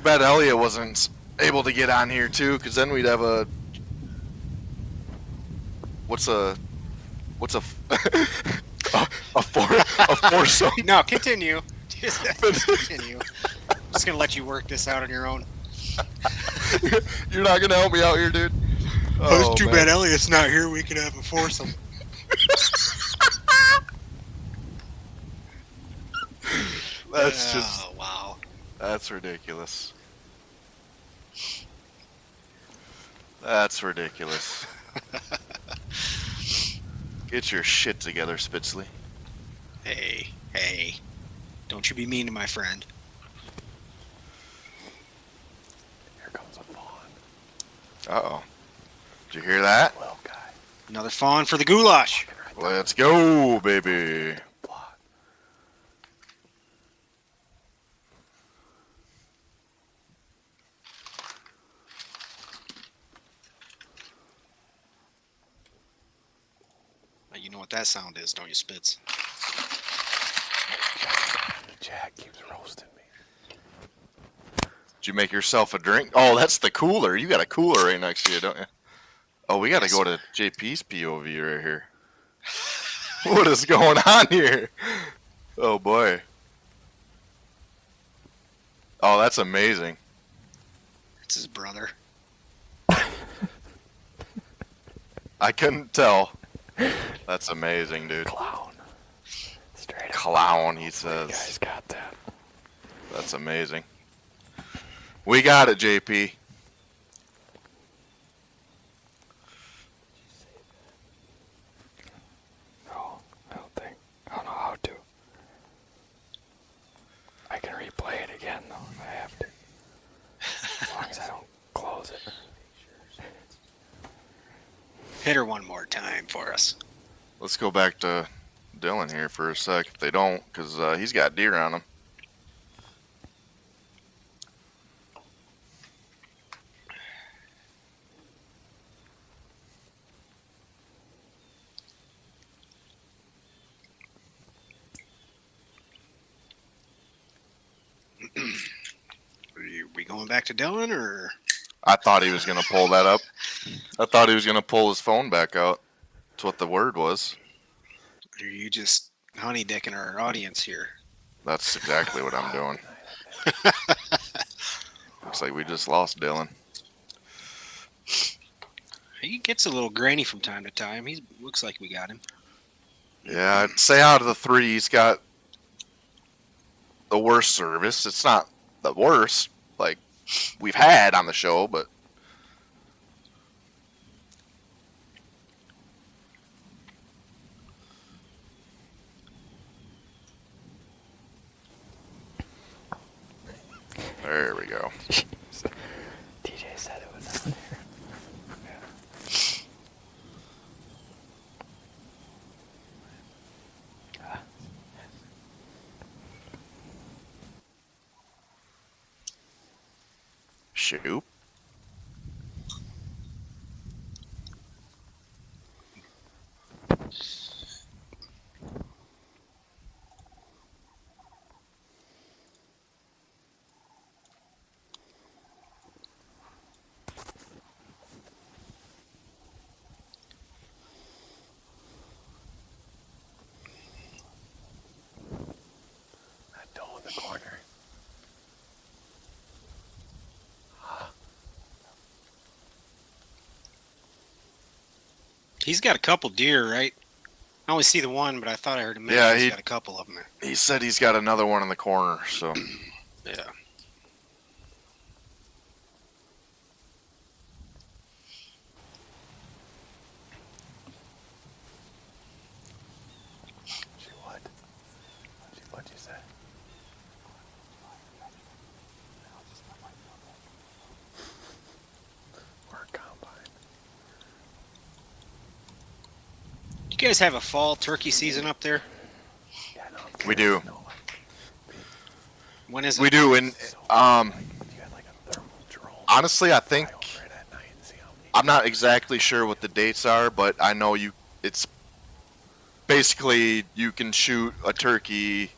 bad Elliott wasn't able to get on here too, because then we'd have a what's a a foursome. No, continue. Just continue. I'm just gonna let you work this out on your own. You're not gonna help me out here, dude. Oh, it's too man. bad Elliott's not here. We could have a foursome. That's just Oh, wow. that's ridiculous. That's ridiculous. Get your shit together, Spitzley. Hey. Don't you be mean to my friend. Here comes a fawn. Uh-oh. Did you hear that? Well, guy. Another fawn for the goulash. Let's go, baby. Block. You know what that sound is, don't you, Spitz? Jack keeps roasting me. Did you make yourself a drink? Oh, that's the cooler. You got a cooler right next to you, don't you? Oh, we got to go to JP's POV right here. What is going on here? Oh, boy. Oh, that's amazing. It's his brother. I couldn't tell. That's amazing, dude. Clown. Straight up. Clown, he You says. guys got that. That's amazing. We got it, JP. No, I don't know how to. I can replay it again, though, if I have to. As long as I don't close it. Hit her one more time for us. Let's go back to Dylan here for a sec. If they don't, because he's got deer on him. Are we going back to Dylan, or? I thought he was going to pull that up. I thought he was going to pull his phone back out. That's what the word was. Are you just honeydicking our audience here? That's exactly what I'm doing. Looks like we just lost Dylan. He gets a little grainy from time to time. He looks like we got him. Yeah, I'd say out of the three, he's got the worst service. It's not the worst, like we've had on the show, but there we go. DJ said it was on here. Shoot. That doe in the corner. He's got a couple deer, right? I only see the one, but I thought I heard him mention Yeah, he's got a couple of them. He said he's got another one in the corner, so Yeah. She what? What'd you say? Or a combine. Do you guys have a fall turkey season up there? Yeah, no, I'm We curious do. to know, like, When is it? we do. And you had like a thermal drone. honestly, I think Fly over it at night and see how many- I'm not exactly sure what the dates are, but I know it's basically you can shoot a turkey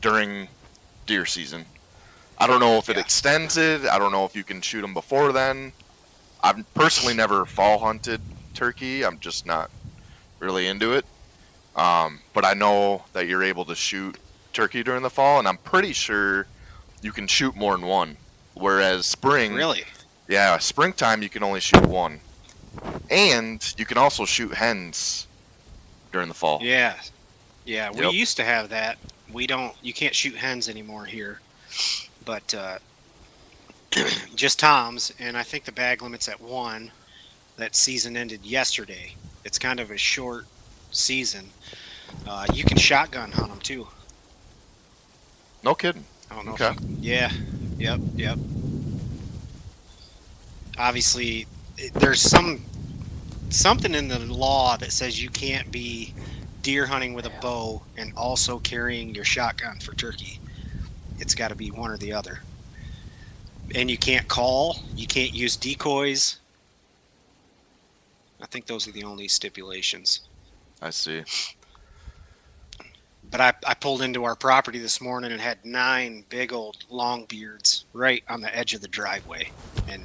during deer season. I don't know if it Yeah. extends it. I don't know if you can shoot them before then. I've personally never fall hunted turkey. I'm just not really into it. But I know that you're able to shoot turkey during the fall, and I'm pretty sure you can shoot more than one. Whereas spring, Really? yeah, springtime you can only shoot one. And you can also shoot hens during the fall. Yeah. Yeah, we Yep. used to have that. We don't. You can't shoot hens anymore here, but just toms. And I think the bag limit's at 1. That season ended yesterday. It's kind of a short season. You can shotgun hunt them too. No kidding. I don't know. Okay. Yeah. Yep. Obviously, there's something in the law that says you can't be deer hunting with a bow and also carrying your shotgun for turkey. It's got to be one or the other. And you can't call. You can't use decoys. I think those are the only stipulations. I see. But I pulled into our property this morning and had 9 big old long beards right on the edge of the driveway, and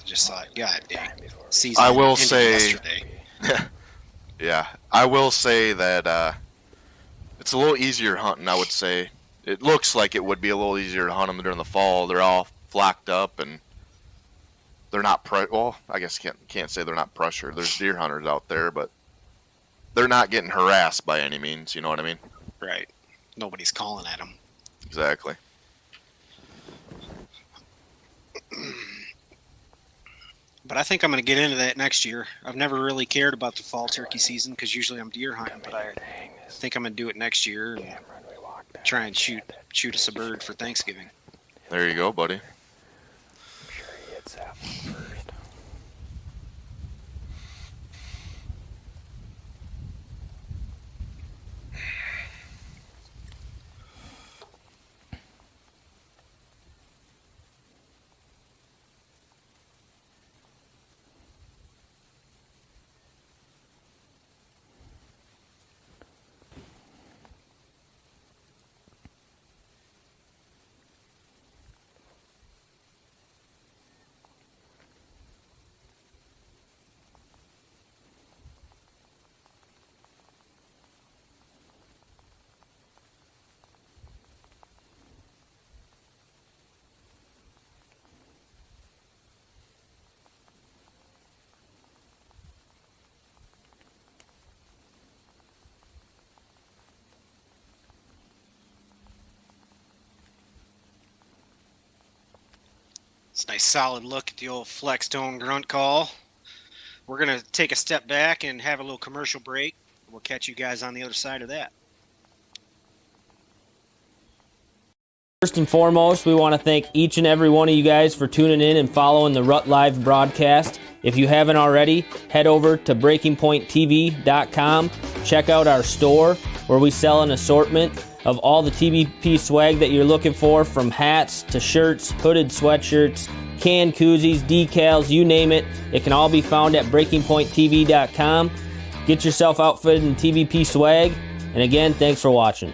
just thought, God dang, season I will ended say, yesterday. yeah, I will say that it's a little easier hunting. I would say it looks like it would be a little easier to hunt them during the fall. They're all flocked up and they're not well, I guess can't say they're not pressured. There's deer hunters out there, but they're not getting harassed by any means. You know what I mean? Right. Nobody's calling at them. Exactly. But I think I'm going to get into that next year. I've never really cared about the fall turkey season because usually I'm deer hunting, but I think I'm going to do it next year and try and shoot us a bird for Thanksgiving. There you go, buddy. I'm sure he hits that one first. It's a nice solid look at the old flex tone grunt call. We're going to take a step back and have a little commercial break. We'll catch you guys on the other side of that. First and foremost, we want to thank each and every one of you guys for tuning in and following the Rut Live broadcast. If you haven't already, head over to breakingpointtv.com. Check out our store where we sell an assortment of all the TBP swag that you're looking for, from hats to shirts, hooded sweatshirts, canned koozies, decals, you name it. It can all be found at breakingpointtv.com. Get yourself outfitted in TBP swag. And again, thanks for watching.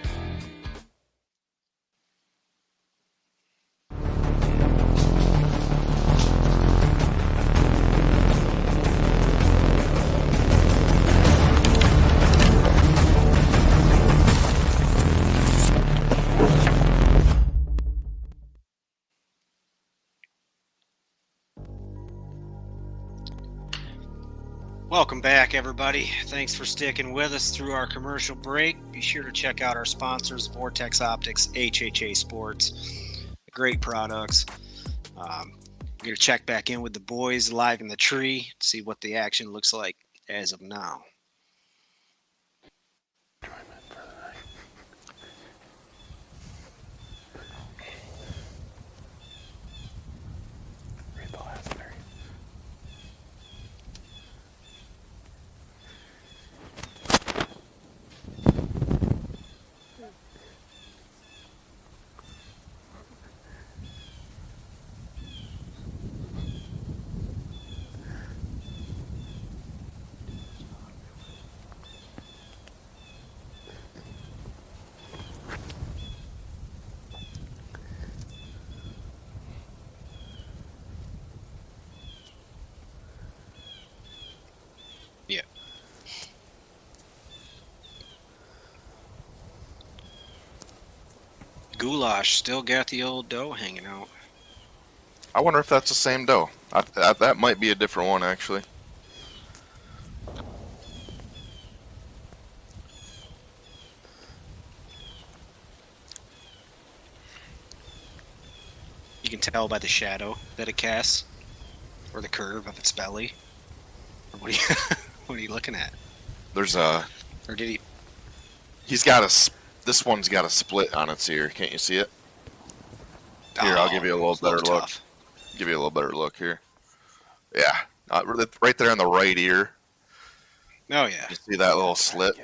Welcome back, everybody. Thanks for sticking with us through our commercial break. Be sure to check out our sponsors, Vortex Optics, HHA Sports. Great products. I'm going to check back in with the boys live in the tree, see what the action looks like as of now. Read the last three. Yeah. Goulash still got the old doe hanging out. I wonder if that's the same doe. That might be a different one, actually. You can tell by the shadow that it casts, or the curve of its belly. Or what are you, what are you looking at? There's a. Or did he? He's got a. This one's got a split on its ear. Can't you see it? Here, I'll give you a little better look. Tough. Give you a little better look here. Yeah, right there on the right ear. Oh yeah. You see that little slit?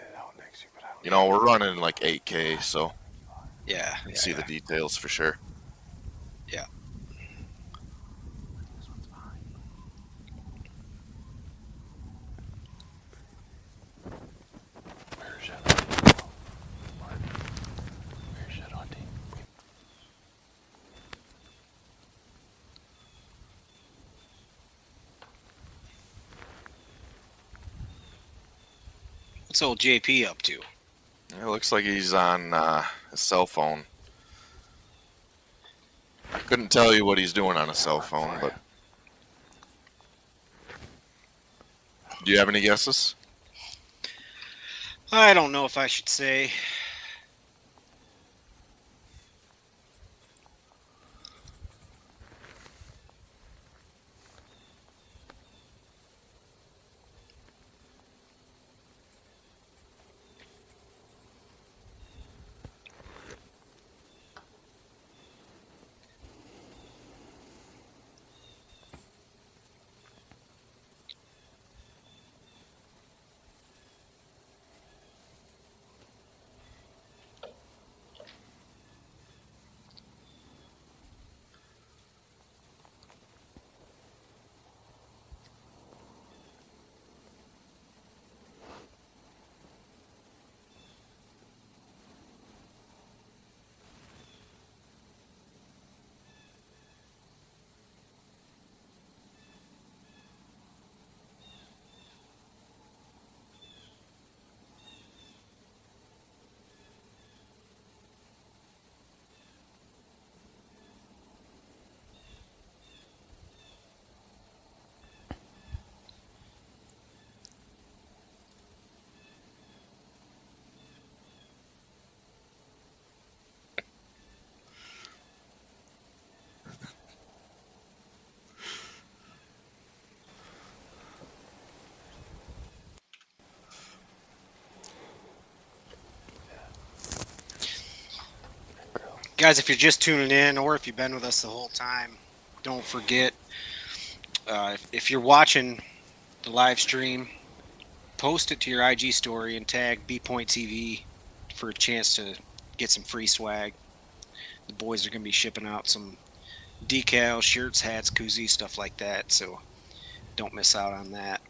You know, we're running like 8K, so Yeah. you can see the details for sure. Yeah. What's old JP up to? It looks like he's on his cell phone. I couldn't tell you what he's doing on a cell phone, but do you have any guesses? I don't know if I should say. Guys, if you're just tuning in or if you've been with us the whole time, don't forget, if you're watching the live stream, post it to your IG story and tag BPointTV for a chance to get some free swag. The boys are going to be shipping out some decals, shirts, hats, koozies, stuff like that, so don't miss out on that.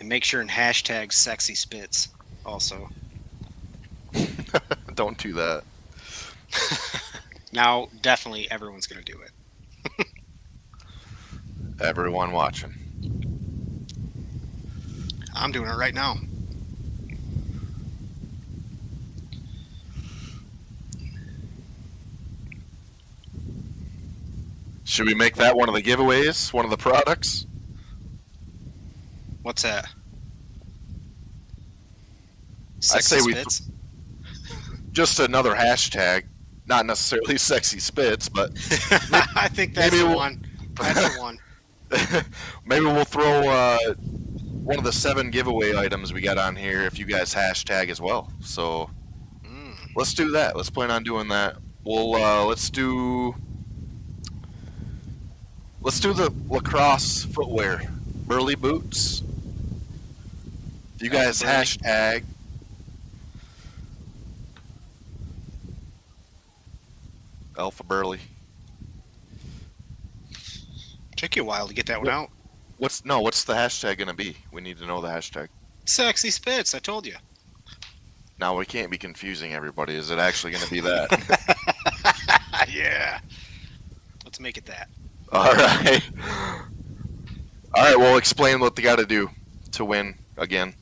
And make sure and hashtag sexy spits also. Don't do that. Now, definitely everyone's going to do it. Everyone watching. I'm doing it right now. Should we make that one of the giveaways? One of the products? What's that? I say Sexy we spits? just another hashtag, not necessarily sexy spits, but I think that's maybe the we'll- one. That's the one. maybe we'll throw one of the 7 giveaway items we got on here if you guys hashtag as well. So let's do that. Let's plan on doing that. We'll let's do the lacrosse footwear, burly boots. If you guys Burly. hashtag Alpha Burley. Took you a while to get that one out. What's the hashtag gonna be? We need to know the hashtag. Sexy spits, I told you. Now we can't be confusing everybody. Is it actually gonna be that? Yeah. Let's make it that. All right. All right. Well, explain what they got to do to win again.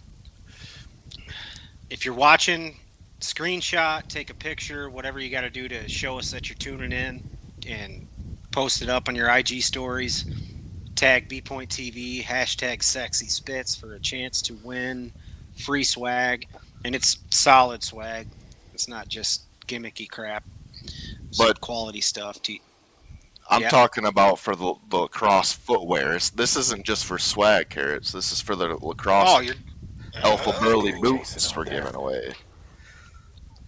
If you're watching, screenshot, take a picture, whatever you got to do to show us that you're tuning in, and post it up on your IG stories. Tag BPointTV, hashtag sexy spits for a chance to win free swag. And it's solid swag. It's not just gimmicky crap. It's But- quality stuff. I'm Yeah. talking about for the lacrosse footwear. This isn't just for swag carrots. This is for the lacrosse Oh, you're. Alpha Burley Jason boots over we're there. giving away.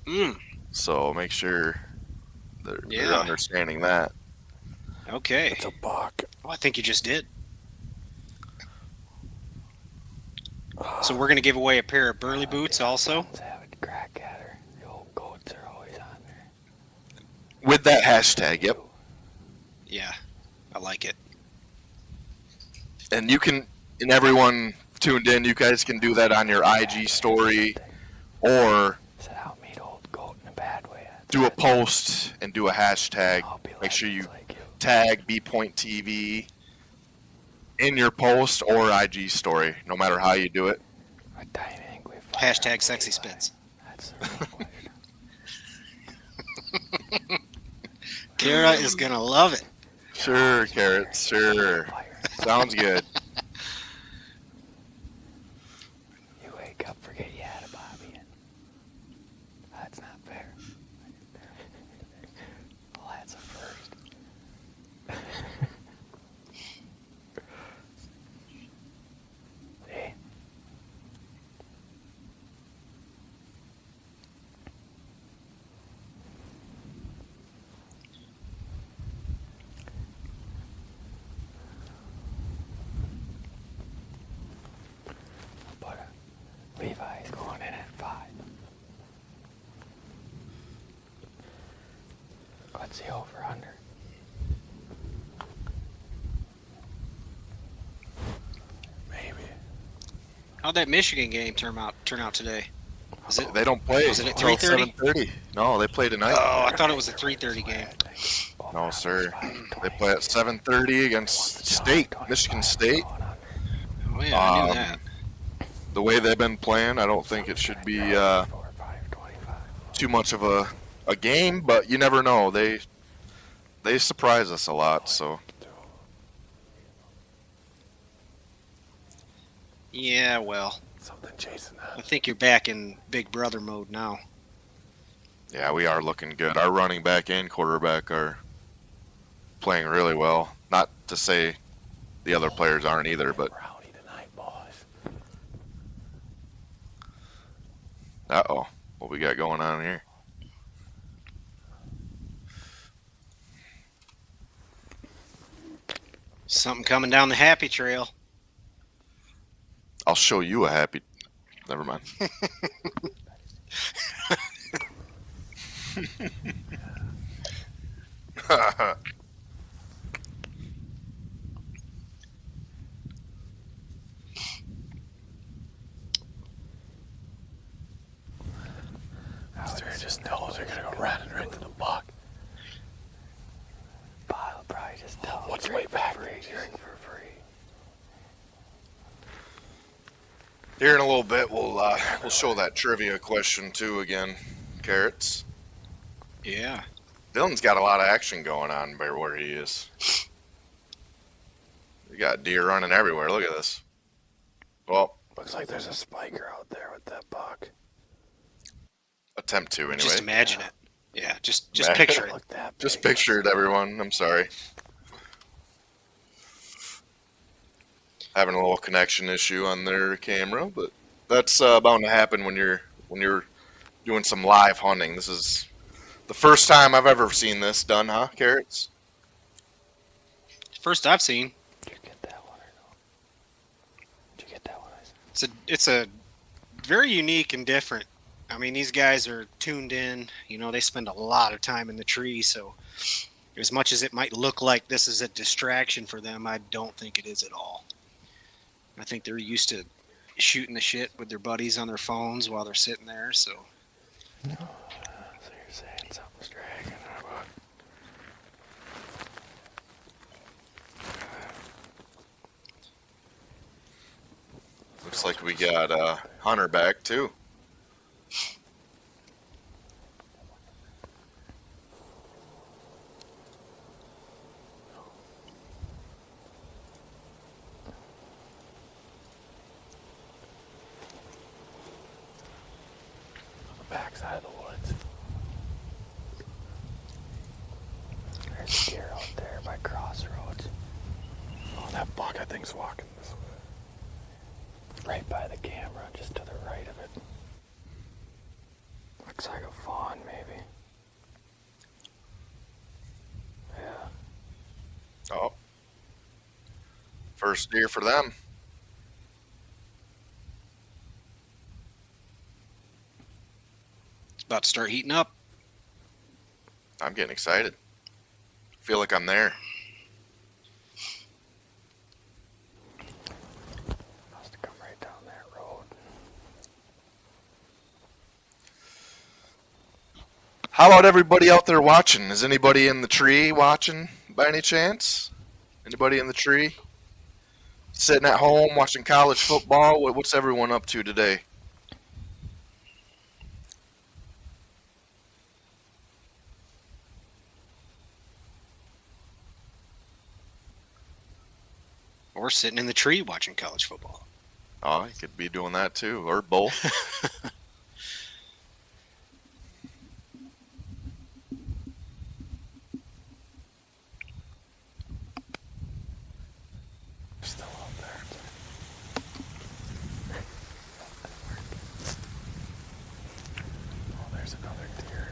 Mm, So make sure they're Yeah. understanding that. okay. It's a buck. Oh, I think you just did. So we're going to give away a pair of burly boots also. Let's have a crack at her. The old goats are always on there. With that hashtag, yep. Yeah, I like it. And you can, and everyone tuned in, you guys can do that on your IG story or Said I'll meet old goat in a bad way. do a post and do a hashtag. I'll be Make sure you like you. tag BPointTV in your post or IG story, no matter how you do it. Hashtag sexy spits. Kara is going to love it. Sure, Carrots, sure. Sounds good. You wake up, forget you had a Bobby. That's not fair. Well, that's a first. See? But Levi's going in at 5. What's the over under? Maybe. How'd that Michigan game turn out today? Is it? They don't play. Was it at until 3:30? 7:30. No, they play tonight. Oh, I thought it was a 3:30 game. No, sir. They play at 7:30 against State, Michigan State. Oh yeah, I knew that. The way they've been playing, I don't think it should be too much of a game, but you never know. They surprise us a lot, so. Yeah, well, Something chasing I that. think you're back in Big Brother mode now. Yeah, we are looking good. Our running back and quarterback are playing really well. Not to say the other players aren't either, but Rowdy tonight, boys. uh-oh, what we got going on here? Something coming down the happy trail. I'll show you a happy. Never mind. There just knows they're gonna go running right to the buck. I'll probably just tell What's him way back? drink for free. Here in a little bit, we'll show that trivia question too again, Carrots. Yeah. Dylan's got a lot of action going on by where he is. We got deer running everywhere. Look at this. Well, Looks like there's a spiker out there with that buck. attempt to anyway. Just imagine it. Yeah, just Imagine picture it. it. Look that Just big. picture it, everyone. I'm sorry. Having a little connection issue on their camera, but that's bound to happen when you're doing some live hunting. This is the first time I've ever seen this done, huh, Carrots? First I've seen. Did you get that one or no? Did you get that one? It's a very unique and different. I mean, these guys are tuned in. You know, they spend a lot of time in the tree, so as much as it might look like this is a distraction for them, I don't think it is at all. I think they're used to shooting the shit with their buddies on their phones while they're sitting there, so. So you're saying something's dragging our buck. Looks like we got Hunter back too. Backside of the woods. There's a deer out there by Crossroads. Oh, that buck I think's walking this way. Right by the camera, just to the right of it. Looks like a fawn, maybe. Yeah. Oh, first deer for them. It's about to start heating up. I'm getting excited. Feel like I'm there. Must have come right down that road. How about everybody out there watching? Is anybody in the tree watching by any chance? Anybody in the tree? Sitting at home watching college football. What's everyone up to today? Or sitting in the tree watching college football. Oh, you could be doing that too, or both. Still out there. Oh, there's another deer.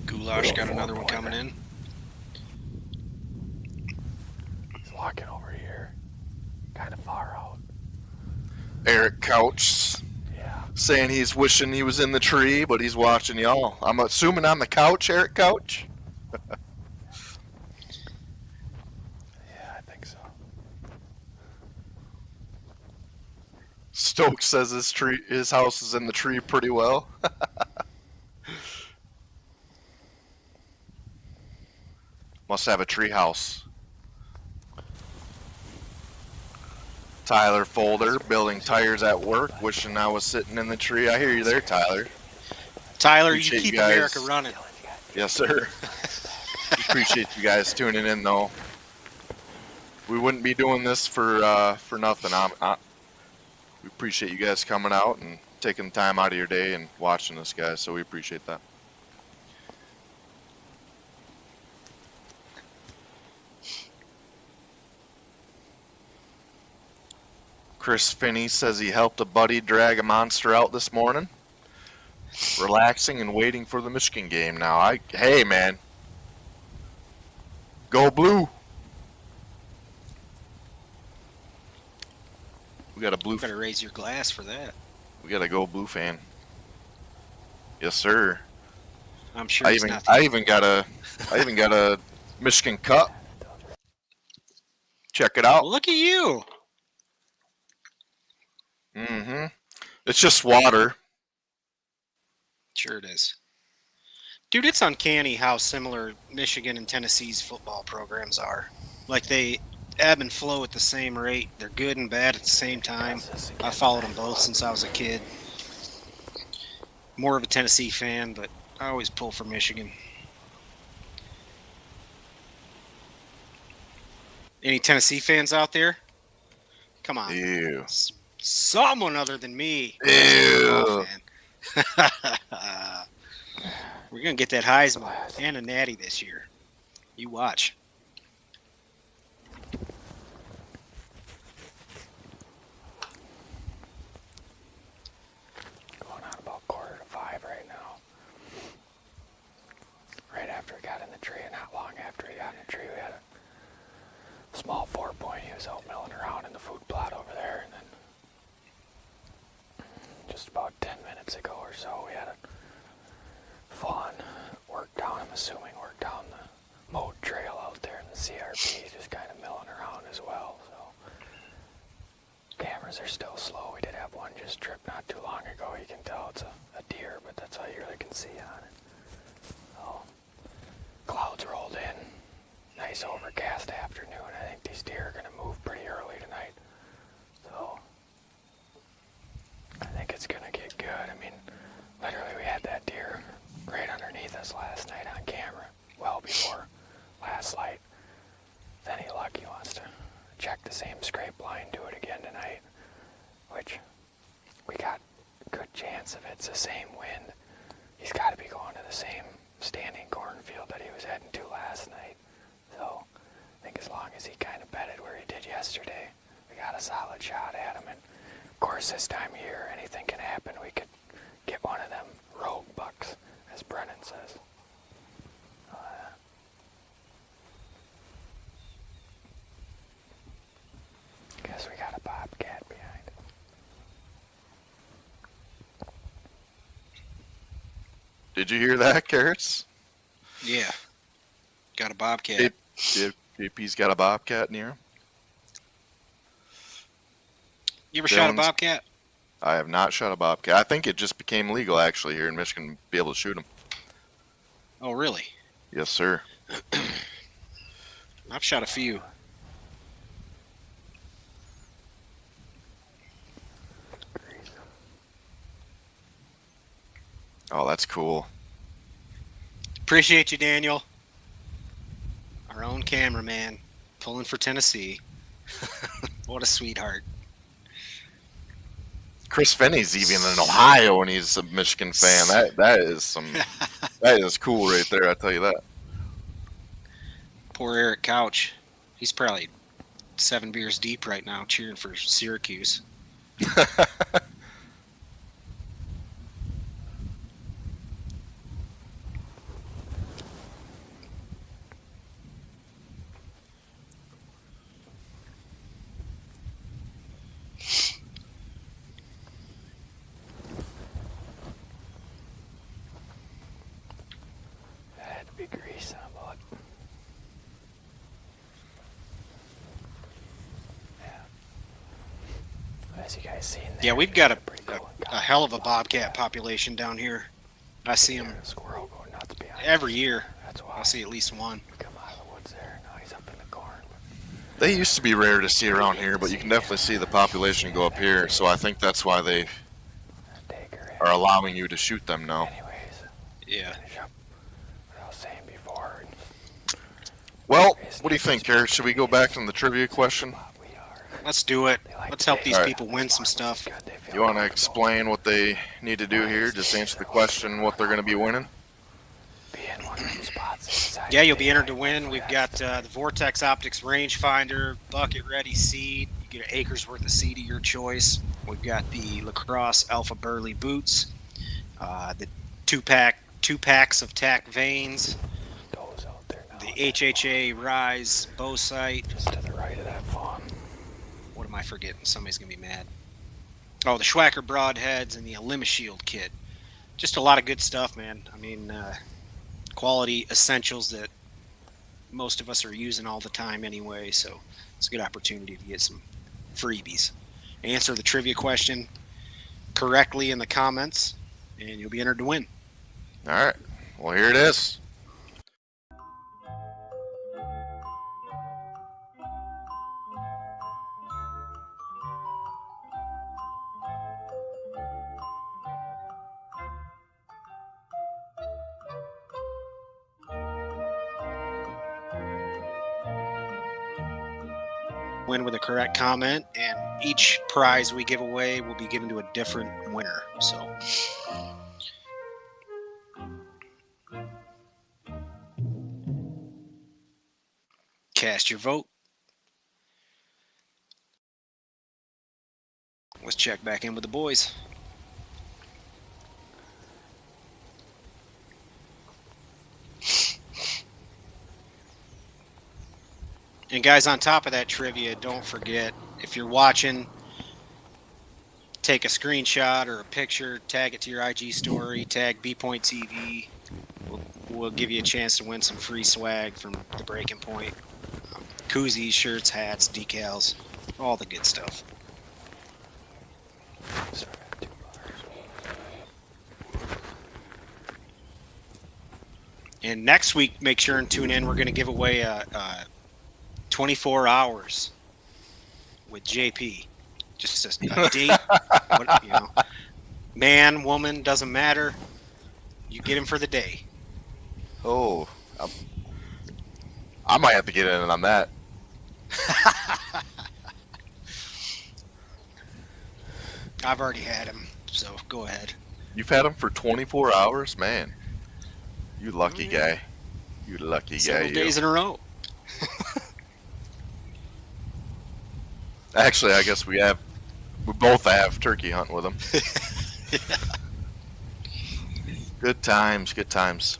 Goulash got another one coming in. He's walking over here. Kind of far out. Eric Couch Yeah. saying he's wishing he was in the tree, but he's watching y'all. I'm assuming on the couch, Eric Couch. Yeah, I think so. Stokes says his house is in the tree pretty well. Must have a tree house. Tyler Folder, building tires at work, wishing I was sitting in the tree. I hear you there, Tyler. Tyler, Appreciate you keep you guys. America running. Yes, sir. Appreciate you guys tuning in, though. We wouldn't be doing this for nothing. We appreciate you guys coming out and taking the time out of your day and watching us, guys. So we appreciate that. Chris Finney says he helped a buddy drag a monster out this morning. Relaxing and waiting for the Michigan game now. Hey, man. Go blue. We got a blue. Better raise your glass for that. We got a go blue fan. Yes, sir. I'm sure I he's even not. I even got a Michigan cup. Check it out. Look at you. Mm-hmm. It's just water. Sure it is. Dude, it's uncanny how similar Michigan and Tennessee's football programs are. Like, they ebb and flow at the same rate. They're good and bad at the same time. I followed them both since I was a kid. More of a Tennessee fan, but I always pull for Michigan. Any Tennessee fans out there? Come on. Ew. Someone other than me. Ew. Oh, man. We're going to get that Heisman and a Natty this year. You watch. Going on about 4:45 right now. Right after he got in the tree, and not long after he got in the tree, we had a small 4-point. He was out milling around in the food plot over there, and then just about 10 minutes ago or so, we had a fawn work down, I'm assuming work down the mowed trail out there in the CRP, just kind of milling around as well. So cameras are still slow. We did have one just trip not too long ago. You can tell it's a deer, but that's all you really can see on it. So clouds rolled in. Nice overcast afternoon. I think these deer are going to move pretty early tonight. So I think it's going to get good. I mean, literally we had that deer right underneath us last night on camera, well before last light. Then he wants to check the same scrape line, do it again tonight, which we got a good chance if it's the same wind. He's got to be going to the same standing cornfield that he was heading to last night. So I think as long as he kind of bedded where he did yesterday, we got a solid shot at him. And of course, this time of year, anything can happen. We could get one of them rogue bucks, as Brennan says. Guess we got a bobcat behind. Did you hear that, Carrots? Yeah. Got a bobcat. JP's got a bobcat near him. You ever shot a Dylan's- bobcat? I have not shot a bobcat. I think it just became legal actually here in Michigan to be able to shoot them. Oh, really? Yes, sir. I've shot a few. Oh, that's cool. Appreciate you, Daniel. Our own cameraman, pulling for Tennessee. What a sweetheart. Chris Finney's even in Ohio, and he's a Michigan fan. That is cool right there. I tell you that. Poor Eric Couch. He's probably 7 beers deep right now, cheering for Syracuse. Had to be grease on a butt. Yeah. As you guys seen there, Yeah, we've got pretty cool. a hell of a bobcat population down here. I see them Squirrel going nuts behind every us. year. That's why I see at least one. come out of the woods there. Now he's up in the corn. They used to be rare to see around here, but you can definitely see the population go up here. So I think that's why they Take her in. are allowing you to shoot them now. Anyways, Yeah. finish up what I was saying before. Well, what do you think, Eric? Should we go back to the trivia question? We are. Let's do it. Let's help these All right. people win some stuff. Good, they feel You want to comfortable explain what they need to do here? Just answer the question, what they're going to be winning? being one of those spots inside Yeah, you'll the be entered to daylight. win. We've got the Vortex Optics rangefinder, bucket ready seed. You get an acre's worth of seed of your choice. We've got the Lacrosse Alpha Burley boots, the two packs of tack veins, Those out there now. the HHA Rise bow sight. Just to the right of that fawn. What am I forgetting? Somebody's gonna be mad. Oh, the Schwacker broadheads and the Alima Shield kit. Just a lot of good stuff, man. I mean, quality essentials that most of us are using all the time anyway. So it's a good opportunity to get some freebies. Answer the trivia question correctly in the comments, and you'll be entered to win. All right. Well, here it is. Win with a correct comment, and each prize we give away will be given to a different winner. So cast your vote. Let's check back in with the boys. And guys, on top of that trivia, don't forget, if you're watching, take a screenshot or a picture, tag it to your IG story, tag B-Point TV. We'll give you a chance to win some free swag from the Breaking Point. Koozies, shirts, hats, decals, all the good stuff. Sorry, $2. And next week, make sure and tune in. We're going to give away a 24 hours with JP. Just a date. What, you know, man, woman, doesn't matter. You get him for the day. Oh, I might have to get in on that. I've already had him, so go ahead. You've had them for 24 hours? Man, you lucky guy. You lucky guy. Several You. days in a row. Actually, I guess we both have turkey hunting with them. Good times, good times.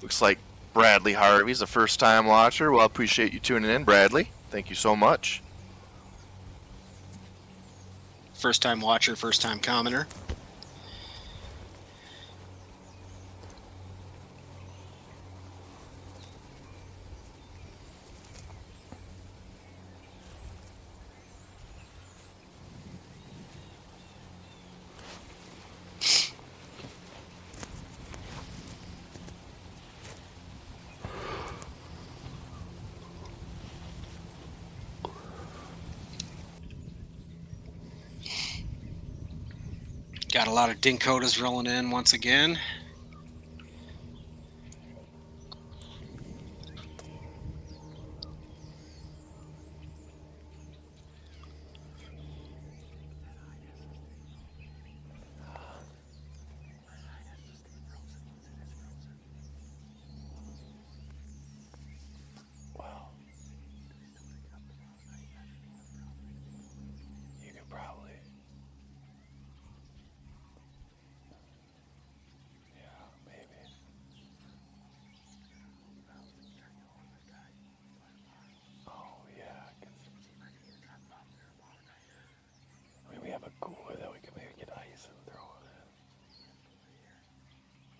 Looks like Bradley Harvey's a first-time watcher. Well, I appreciate you tuning in, Bradley. Thank you so much. First time watcher, first time commenter. Got a lot of dinkotas rolling in once again. Well, you could probably. Yeah, maybe. Oh, yeah. I mean, we have a cooler that we can maybe get ice and throw it in.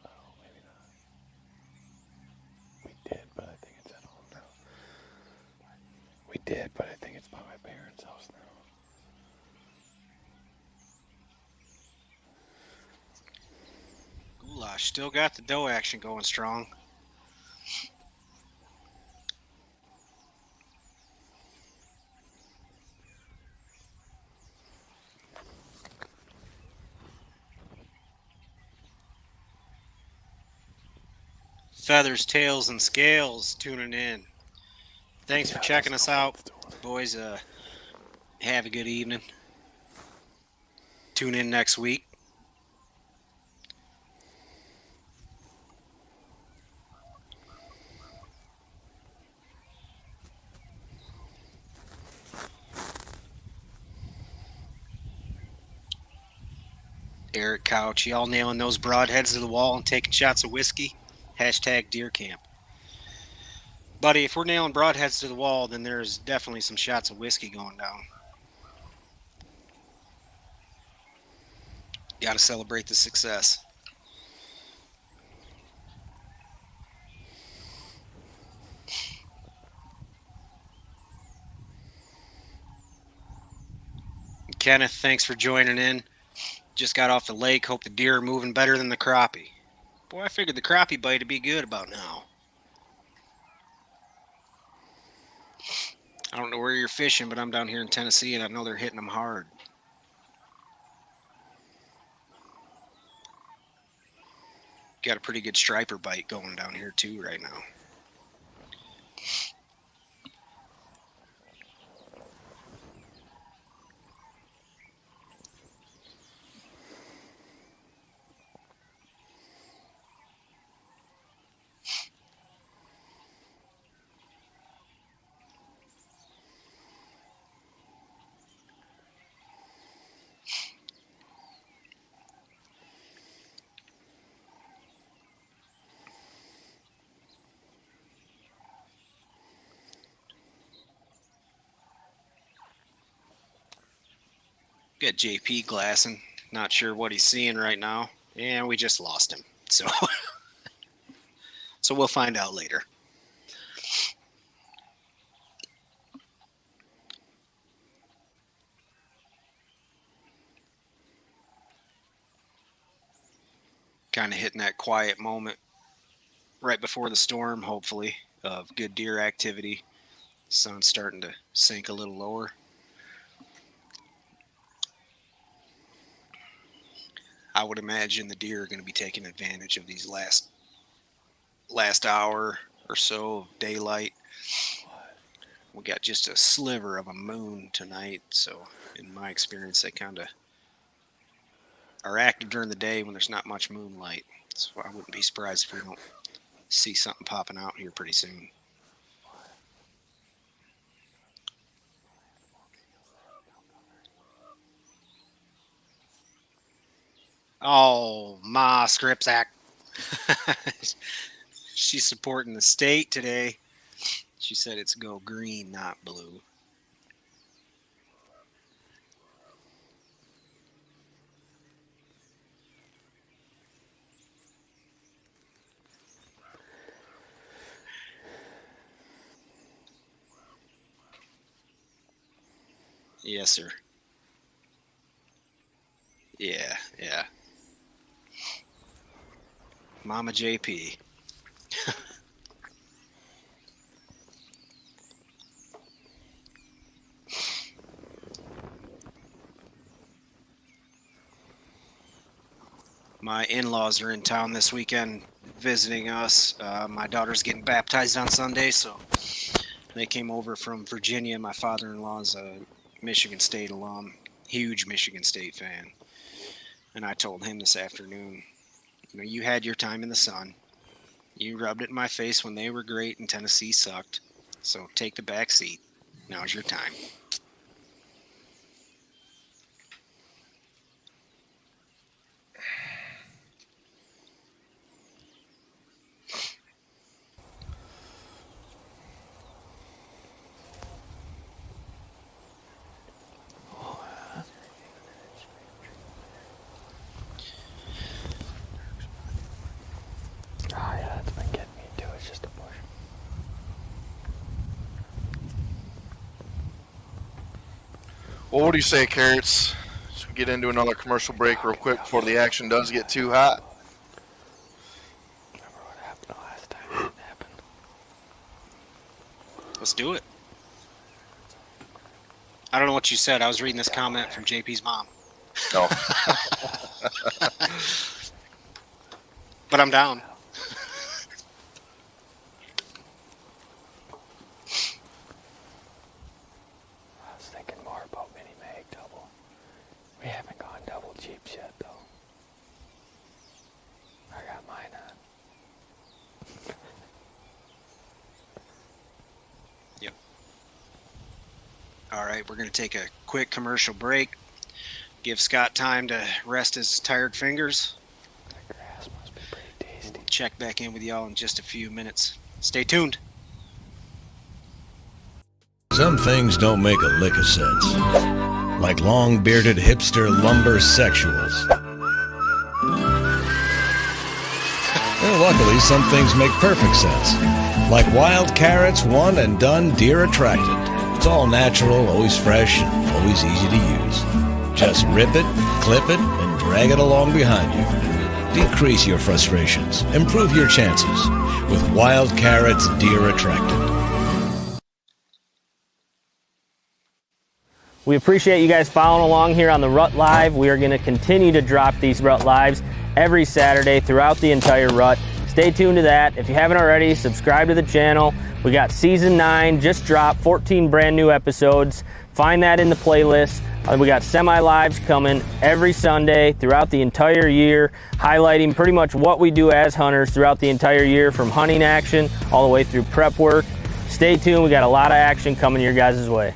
Oh, maybe not. We did, but I think it's at home now. We did, but I think it's by my parents' house now. Goulash still got the dough action going strong. Feathers, Tails, and Scales tuning in. Thanks for checking us out, boys. Have a good evening. Tune in next week. Eric Couch, y'all nailing those broadheads to the wall and taking shots of whiskey. Hashtag deer camp. Buddy, if we're nailing broadheads to the wall, then there's definitely some shots of whiskey going down. Got to celebrate the success. Kenneth, thanks for joining in. Just got off the lake. Hope the deer are moving better than the crappie. Boy, I figured the crappie bite would be good about now. I don't know where you're fishing, but I'm down here in Tennessee, and I know they're hitting them hard. Got a pretty good striper bite going down here, too, right now. Got JP glassing. Not sure what he's seeing right now. And we just lost him. So, so we'll find out later. Kind of hitting that quiet moment right before the storm, hopefully, of good deer activity. Sun's starting to sink a little lower. I would imagine the deer are going to be taking advantage of these last hour or so of daylight. We got just a sliver of a moon tonight, so in my experience, they kind of are active during the day when there's not much moonlight. So I wouldn't be surprised if we don't see something popping out here pretty soon. Oh, Ma Skrzypczak. She's supporting the state today. She said it's go green, not blue. Yes, sir. Yeah, yeah. Mama JP. My in-laws are in town this weekend visiting us. My daughter's getting baptized on Sunday, so they came over from Virginia. My father-in-law's a Michigan State alum, huge Michigan State fan. And I told him this afternoon, you had your time in the sun. You rubbed it in my face when they were great and Tennessee sucked. So take the back seat. Now's your time. Oh yeah, that's been getting me too. It's just a bush. Well, what do you say, Carrots? Should we get into another commercial break real quick before the action does get too hot? Remember what happened the last time it didn't happen? Let's do it. I don't know what you said. I was reading this comment from JP's mom. No. But I'm down. I was thinking more about Mini Mag double. We haven't gone double Jeeps yet though. I got mine on. Yep. All right, we're going to take a quick commercial break. Give Scott time to rest his tired fingers. The grass must be pretty tasty. We'll check back in with y'all in just a few minutes. Stay tuned. Some things don't make a lick of sense. Like long-bearded hipster lumber sexuals. Well, luckily, some things make perfect sense. Like wild carrots, one and done, deer attractant. It's all natural, always fresh, and always easy to use. Just rip it, clip it, and drag it along behind you. Decrease your frustrations. Improve your chances with Wild Carrots Deer Attractant. We appreciate you guys following along here on the Rut Live. We are going to continue to drop these Rut Lives every Saturday throughout the entire rut. Stay tuned to that. If you haven't already, subscribe to the channel. We got season 9 just dropped, 14 brand new episodes. Find that in the playlist. We got semi-lives coming every Sunday throughout the entire year, highlighting pretty much what we do as hunters throughout the entire year, from hunting action all the way through prep work. Stay tuned. We got a lot of action coming your guys' way.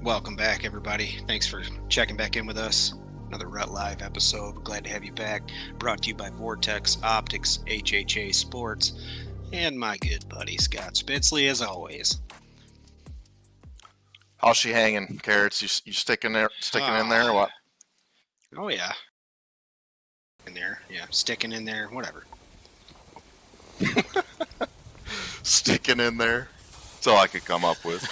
Welcome back, everybody. Thanks for checking back in with us. Another Rut Live episode. We're glad to have you back. Brought to you by Vortex Optics, HHA Sports, and my good buddy Scott Spitzley, as always. How's she hanging, Carrots? You sticking in there or what? Oh, yeah. In there. Yeah, sticking in there. Whatever. Sticking in there. That's all I could come up with.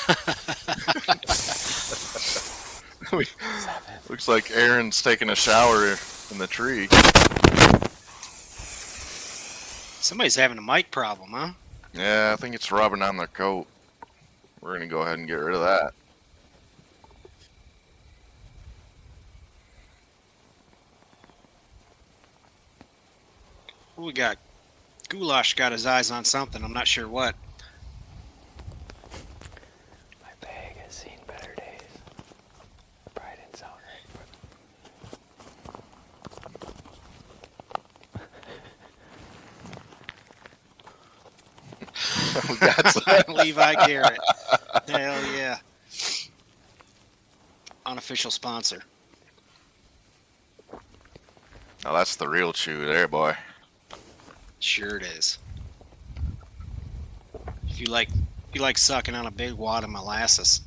Looks like Aaron's taking a shower in the tree. Somebody's having a mic problem, huh? Yeah, I think it's rubbing on their coat. We're going to go ahead and get rid of that. We got Goulash got his eyes on something. I'm not sure what. My bag has seen better days. Probably didn't sound right. We got some. Levi Garrett. Hell yeah. Unofficial sponsor. Now that's the real chew there, boy. Sure it is. If you like sucking on a big wad of molasses.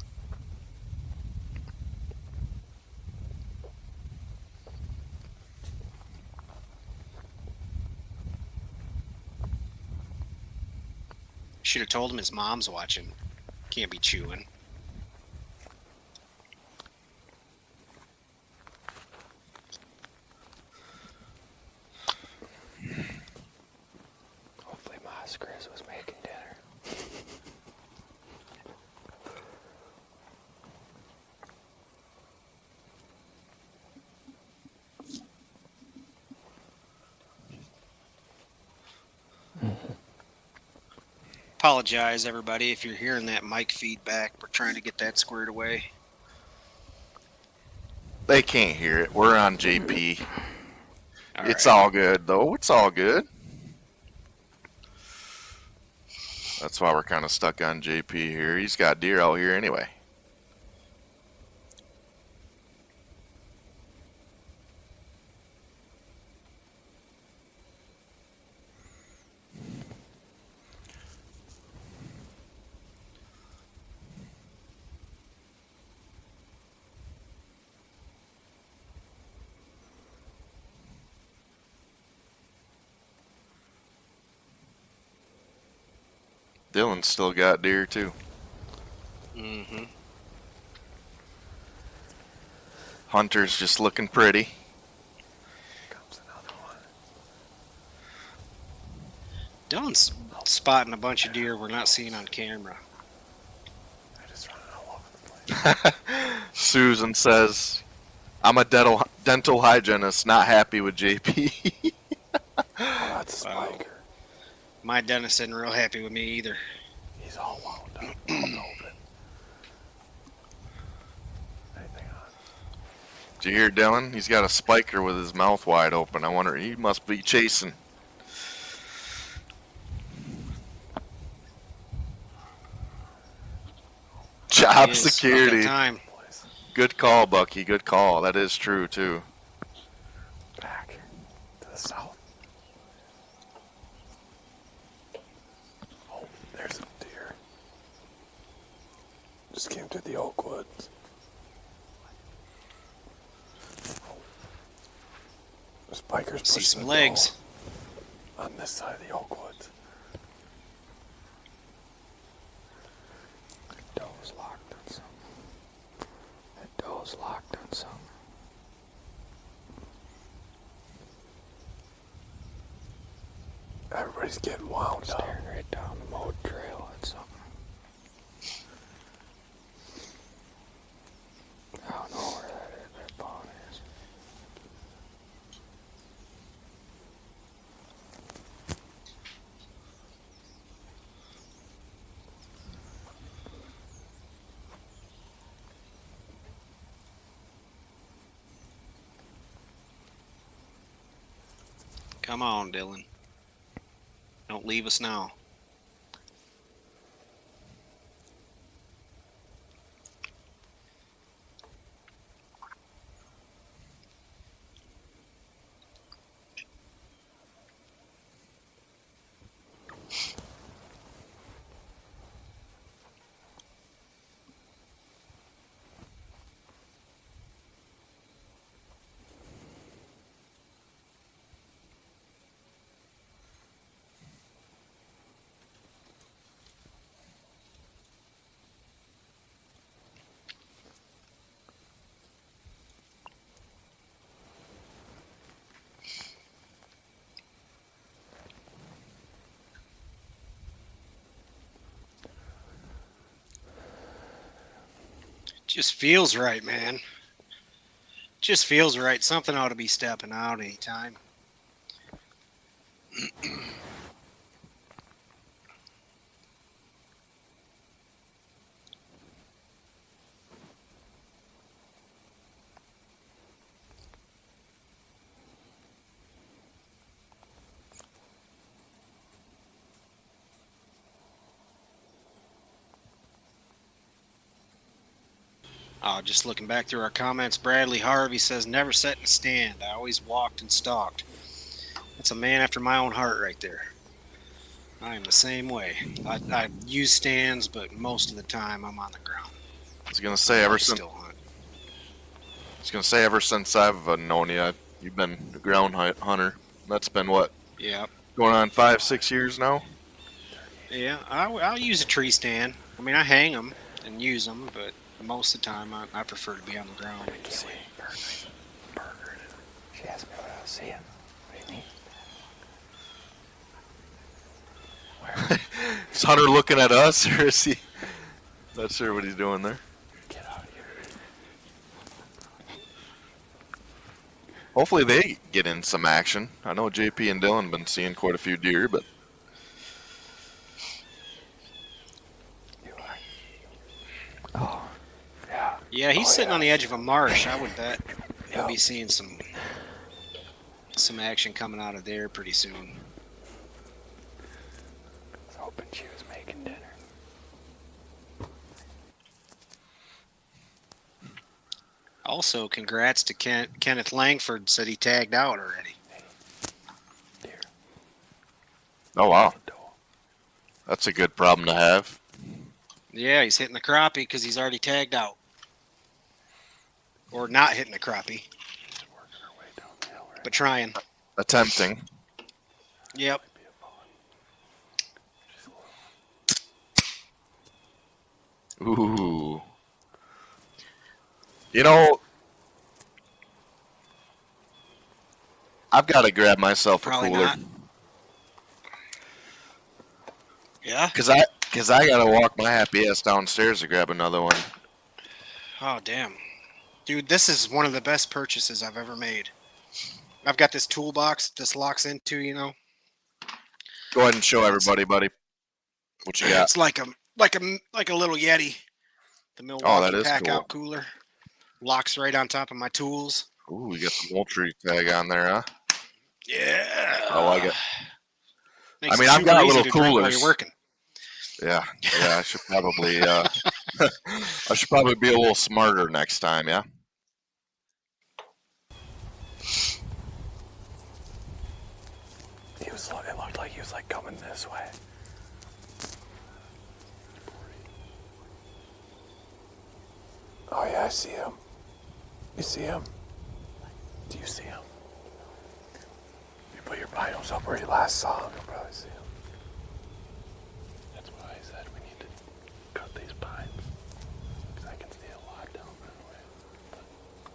Should have told him his mom's watching. Can't be chewing. Hopefully Moss Chris was making dinner. Apologize, everybody, if you're hearing that mic feedback. We're trying to get that squared away. They can't hear it. We're on JP. It's right. all good, though. It's all good. That's why we're kind of stuck on JP here. He's got deer out here anyway. Dylan's still got deer, too. Mm-hmm. Hunter's just looking pretty. Comes another one. Dylan's spotting a bunch of deer we're not seeing on camera. I just run all over the place. Susan says, I'm a dental hygienist, not happy with JP. Oh, that's a Wow. spiker. My dentist isn't real happy with me either. He's all wound up. Open. Anything on? Did you hear Dylan? He's got a spiker with his mouth wide open. I wonder, he must be chasing. Job It is fucking security. time. Place. Good call, Bucky. Good call. That is true, too. Back to the south. Oh, there's a deer. Just came through the oak woods. Oh. The spiker's See pushing some the legs. doe on this side of the oak woods. Doe's locked on something. That doe's locked on something. Everybody's getting wound up. Staring right down the mowed trail at something. I don't know where that pawn is. Come on, Dylan. Don't leave us now. Just feels right, man. Just feels right. Something ought to be stepping out anytime. Just looking back through our comments, Bradley Harvey says, never sat in a stand. I always walked and stalked. That's a man after my own heart right there. I am the same way. I use stands, but most of the time I'm on the ground. I was gonna say ever since I've known you, you've been a ground hunter. That's been what? Yeah. Going on 5-6 years now. Yeah, I'll use a tree stand. I mean, I hang them and use them, but most of the time I prefer to be on the ground. See, burger. She asked me what I was seeing. What do you mean? Where? Is Hunter looking at us, or is he? Not sure what he's doing there. Get out of here. Hopefully they get in some action. I know JP and Dylan been seeing quite a few deer, but Oh, yeah. Yeah, he's sitting on the edge of a marsh. I would bet he'll be seeing some action coming out of there pretty soon. I was hoping she was making dinner. Also, congrats to Kenneth Langford. Said he tagged out already. Deer. oh wow, that's a good problem to have. Yeah, he's hitting the crappie because he's already tagged out. Or not hitting the crappie, She's working her way down the hill, right? but trying. Attempting. Yep. Ooh. You know, I've got to grab myself a Probably cooler not. Yeah? because I got to walk my happy ass downstairs to grab another one. Oh, damn. Dude, this is one of the best purchases I've ever made. I've got this toolbox this locks into, you know. Go ahead and show everybody, buddy, what you got. It's like a little Yeti. The Milwaukee is pack cool. out cooler. Locks right on top of my tools. Ooh, you got the Moultrie tag on there, huh? Yeah. I like it. Makes I mean, it I've super got easy little to drink while coolers. you're working. Yeah, I should probably I should probably be a little smarter next time, yeah. It looked like he was like coming this way. Oh yeah, I see him. You see him? Do you see him? If you put your binos up where you last saw him, you'll probably see him. That's why I said we need to cut these pines. Because I can see a lot down that way. But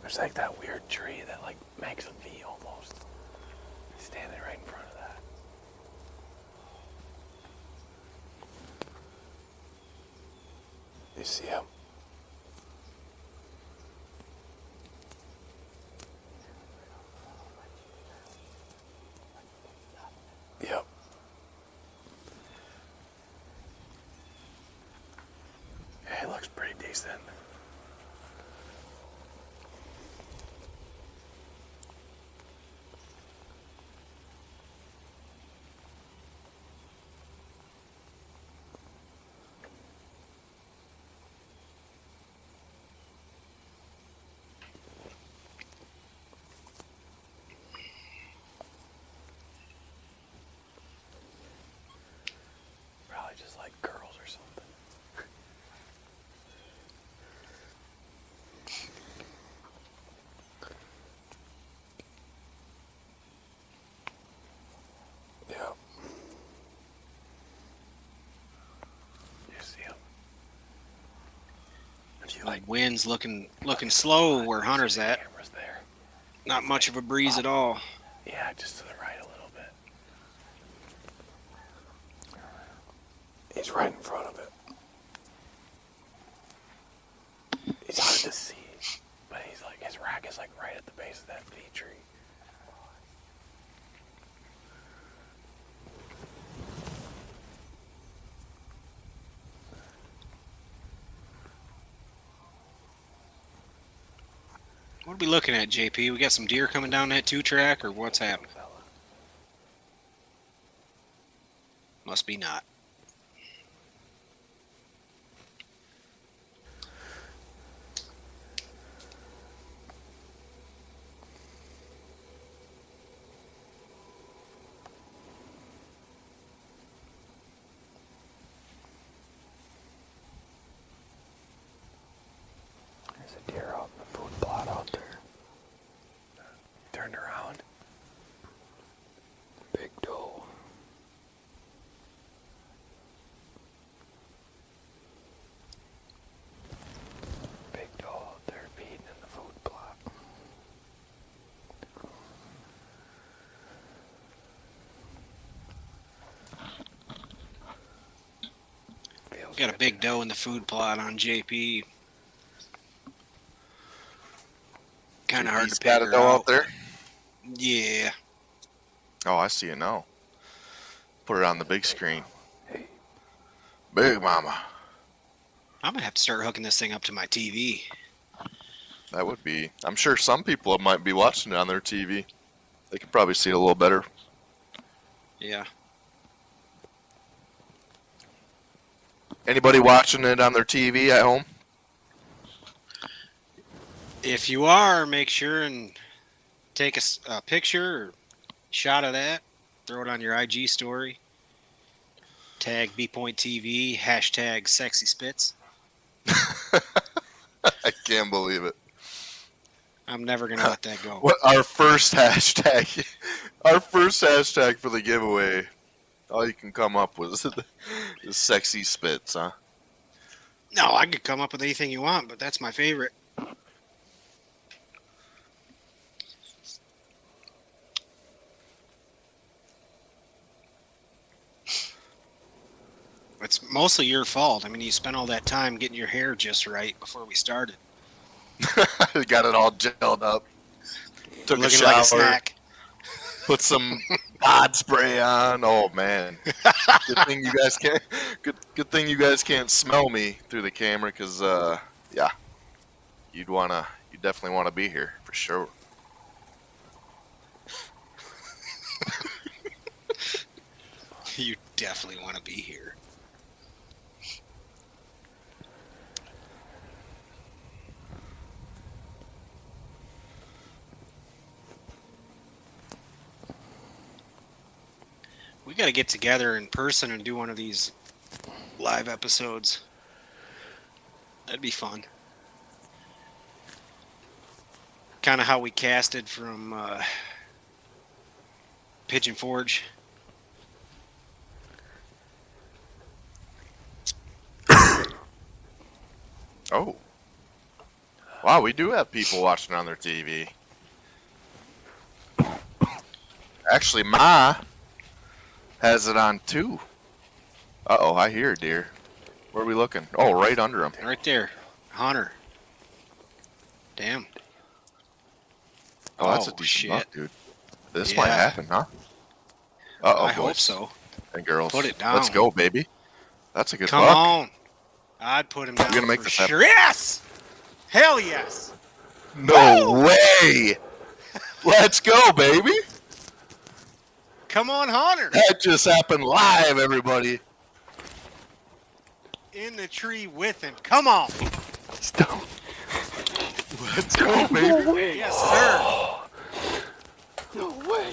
there's like that weird tree that like makes a V almost. He's standing right in front of that. You see him? Yep. Yeah, he looks pretty decent. Probably just like girls or something. Yeah. You see him? If you like Wind's looking slow where Hunter's at. cameras there. Not much of a breeze at all. Yeah, just to the right a little bit. He's right in front of it. It's hard to see, but he's like his rack is like right at the base of that V tree. What are we looking at, JP? We got some deer coming down that 2-track, or what's happening? Must be not. Got a big doe in the food plot on JP. Kind of hard to pick got a her doe out out there. Yeah. Oh, I see it now. Put it on the big screen. Big mama. I'm gonna have to start hooking this thing up to my TV. That would be. I'm sure some people might be watching it on their TV. They could probably see it a little better. Yeah. Anybody watching it on their TV at home? If you are, make sure and take a picture or shot of that. Throw it on your IG story. Tag BPointTV, hashtag Sexy Spitz. I can't believe it. I'm never gonna let that go. What our first hashtag? Our first hashtag for the giveaway. All you can come up with is Sexy Spitz, huh? No, I could come up with anything you want, but that's my favorite. It's mostly your fault. I mean, you spent all that time getting your hair just right before we started. Got it all gelled up. Took Looking a shower. like a snack. Put some bod spray on. Oh man! Good thing you guys can't. Good thing you guys can't smell me through the camera, because yeah, you definitely wanna be here for sure. You definitely want to be here. We got to get together in person and do one of these live episodes. That'd be fun. Kind of how we casted from Pigeon Forge. Oh, wow! We do have people watching on their TV. Actually, Ma has it on too. Uh-oh, I hear a deer. Where are we looking? Oh, right under him. Right there. Hunter. Damn. Oh, that's a Oh, decent shit. buck, dude. This Yeah. might happen, huh? Uh-oh, I hope boys so. and girls. Put it down. Let's go, baby. That's a good Come buck. on. I'd put him down gonna make for this happen. sure. Yes! Hell yes! No way! Let's go, baby! Come on, Hunter! That just happened live, everybody. In the tree with him. Come on! Stop. Let's go, baby. Yes, sir. No way.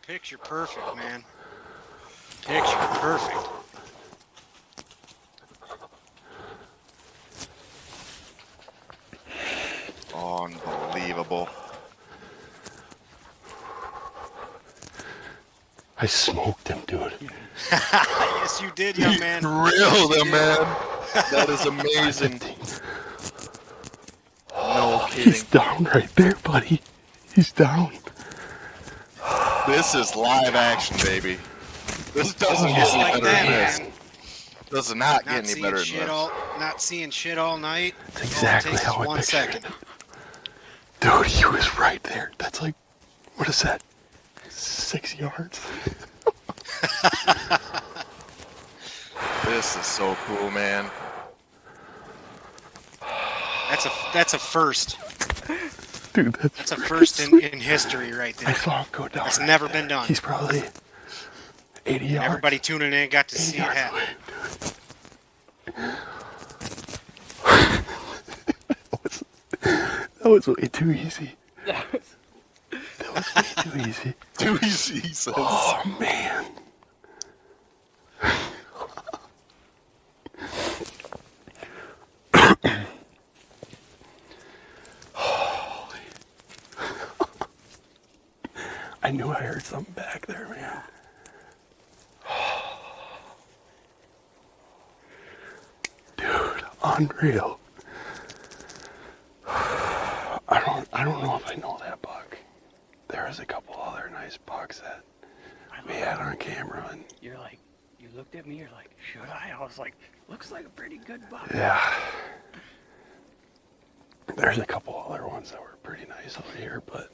Picture perfect, man. Picture perfect. Unbelievable. I smoked him, dude. Yes, you did, young man. Drilled him, man. That is amazing. No He's kidding. down right there, buddy. He's down. This is live action, baby. This doesn't get Just any like better that, than this. man. Does not get Not any seeing better than shit this. not seeing shit all night. That's exactly all it takes how is I 1 pictured second. it. Dude, he was right there. That's like, what is that? 6 yards? This is so cool, man. That's a first. Dude, That's a first in history right I there. saw him go down. That's right never there. been done. He's probably 80 yards. Everybody tuning in got to 80 see it yards happen. away, dude. That was way too easy. That was way too easy. Too easy, he says. Oh, man. Holy. I knew I heard something back there, man. Dude, unreal. I don't know if I know that buck. There is a couple other nice bucks that we had on camera. And You're like, you looked at me, you're like, should I? I was like, looks like a pretty good buck. yeah, there's a couple other ones that were pretty nice out here, but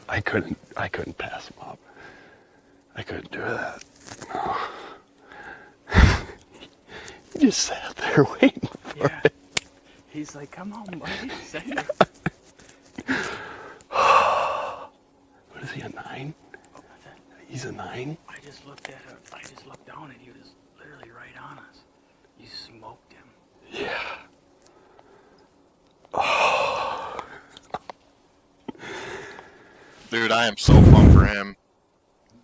I couldn't pass them up. I couldn't do that. No. He just sat there waiting for it. He's like, come on, buddy. Say it. What is he, a 9? He's a 9? I just looked down and he was literally right on us. You smoked him. Yeah. Dude, I am so pumped for him.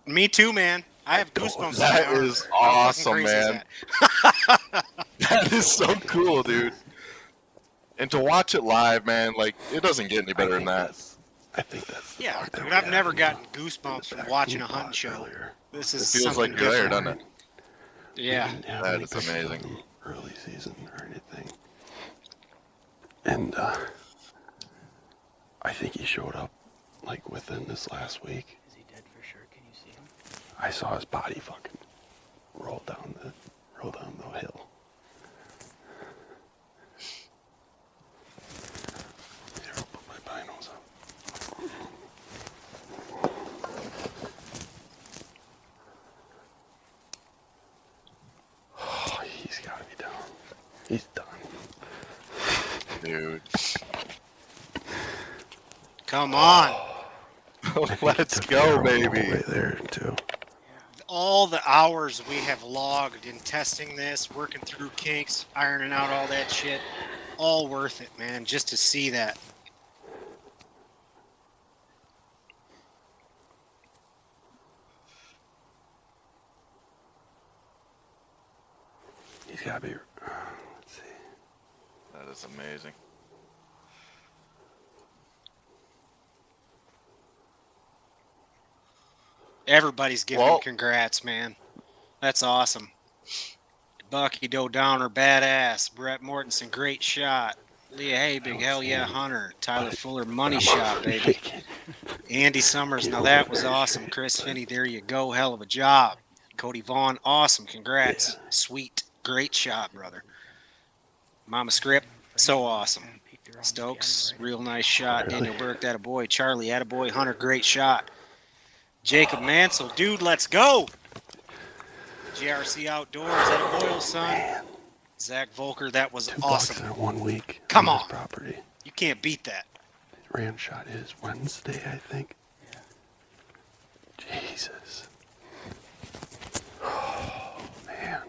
Me too, man. I have goosebumps. That on my is arms. How fucking awesome, crazy is man. that? That is so cool, dude. And to watch it live, man, like, it doesn't get any better than that. I think that's the Yeah, buck that dude, we I've had never in gotten the- goosebumps in the from watching a back hunting show. earlier. This It is feels something like you're there, different. doesn't it? Yeah. We didn't have That any is pictures of amazing. them early season or anything. And I think he showed up like within this last week. Is he dead for sure? Can you see him? I saw his body fucking roll down the hill. Here, I'll put my binos up. Oh, he's got to be down. He's done. Dude. Come on. Let's Took go, the arrow all the baby. way there too. All the hours we have logged in testing this, working through kinks, ironing out all that shit, all worth it, man, just to see that. He's got to be. Let's see. That is amazing. Everybody's giving Well- him congrats, man. That's awesome. Bucky Doe Downer, badass. Brett Mortensen, great shot. Leah Habig, hell yeah, Hunter. Tyler Fuller, money shot, baby. Andy Summers, now that was awesome. Chris Finney, there you go, hell of a job. Cody Vaughn, awesome, congrats. Sweet, great shot, brother. Mama Script, so awesome. Stokes, real nice shot. Daniel Burke, that a boy. Charlie, that a boy. Hunter, great shot. Jacob Mansell, dude, let's go. GRC Outdoors, that a boy, son. Zach Volker, that was 2 bucks awesome. in 1 week. Come on. on. This property. You can't beat that. Ran shot is Wednesday, I think. Jesus. Oh, man.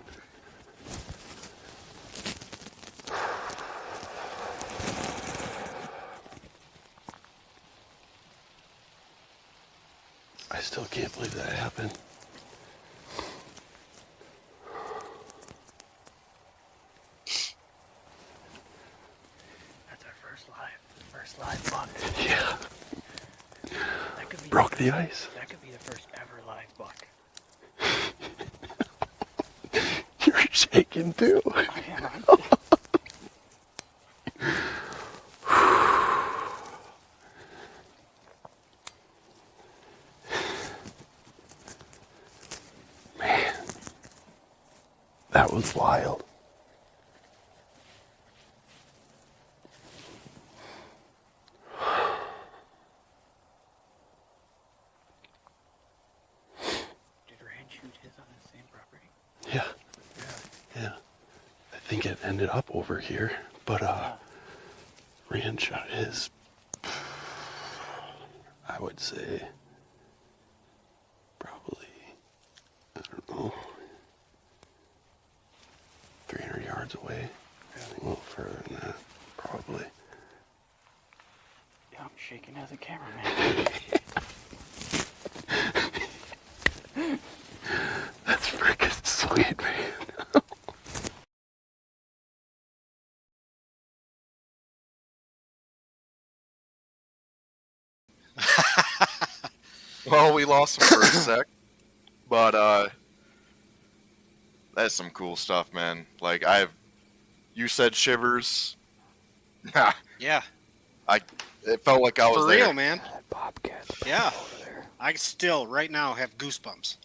I still can't believe that happened. That's our first live buck. Yeah. That could be Broke the ice. That could be the first ever live buck. You're shaking too. I am. Man. That was wild. Did Rand shoot his on the same property? Yeah. Yeah. I think it ended up over here, but Rand shot his, I would say, probably, I don't know, 300 yards away. A little further than that, probably. Yeah, I'm shaking as a cameraman. That's freaking sweet, man. Well, we lost him for a sec, but that's some cool stuff, man. Like you said shivers. Yeah, It felt like I was for there. real, man. That bobcat. Yeah. Over there. I still right now have goosebumps.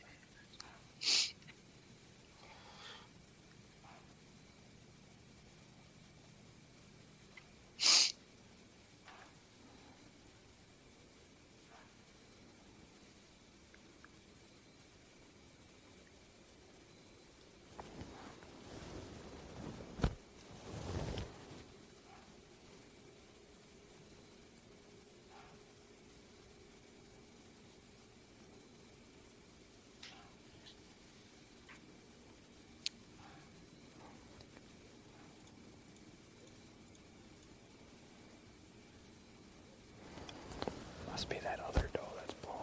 Must be that other doe that's blowing.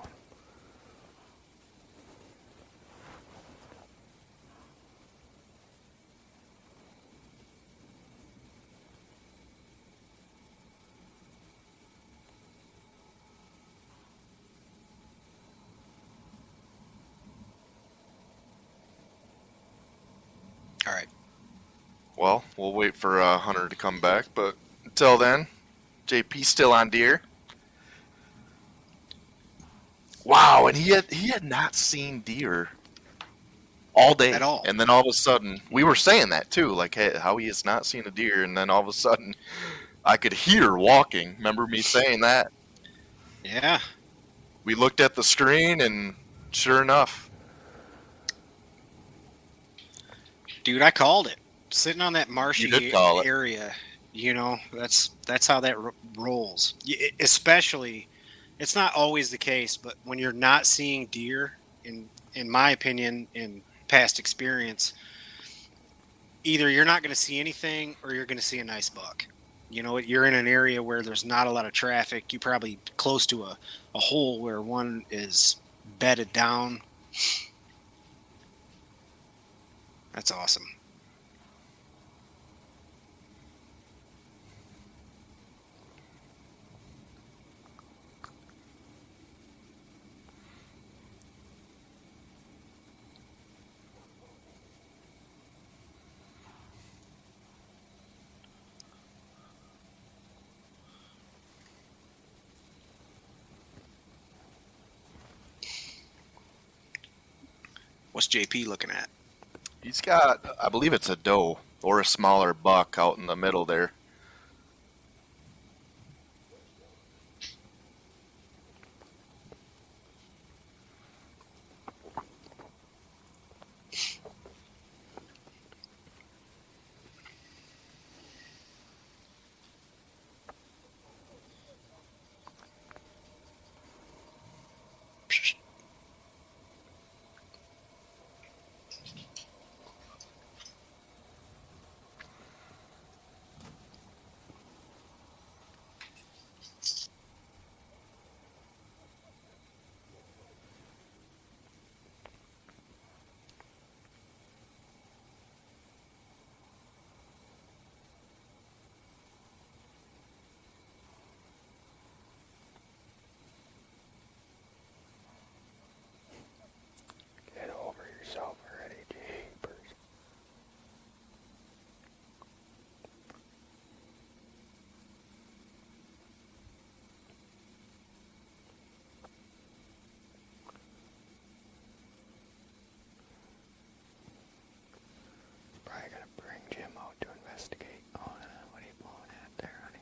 All right. Well, we'll wait for Hunter to come back, but until then, JP's still on deer. Wow, and he had not seen deer all day At all. and then all of a sudden, we were saying that too, like, hey, how he has not seen a deer, and then all of a sudden, I could hear walking. Remember me saying that? Yeah. We looked at the screen, and sure enough, Dude, I called it. Sitting on that you marshy did call it. area, that's how that rolls. Especially, it's not always the case, but when you're not seeing deer, in my opinion, in past experience, either you're not going to see anything or you're going to see a nice buck. You're in an area where there's not a lot of traffic. You're probably close to a hole where one is bedded down. That's awesome. What's JP looking at? He's got, I believe it's a doe or a smaller buck out in the middle there. Get over yourself already, jeepers. Probably gonna bring Jim out to investigate. Oh, what are you blowing at there, honey?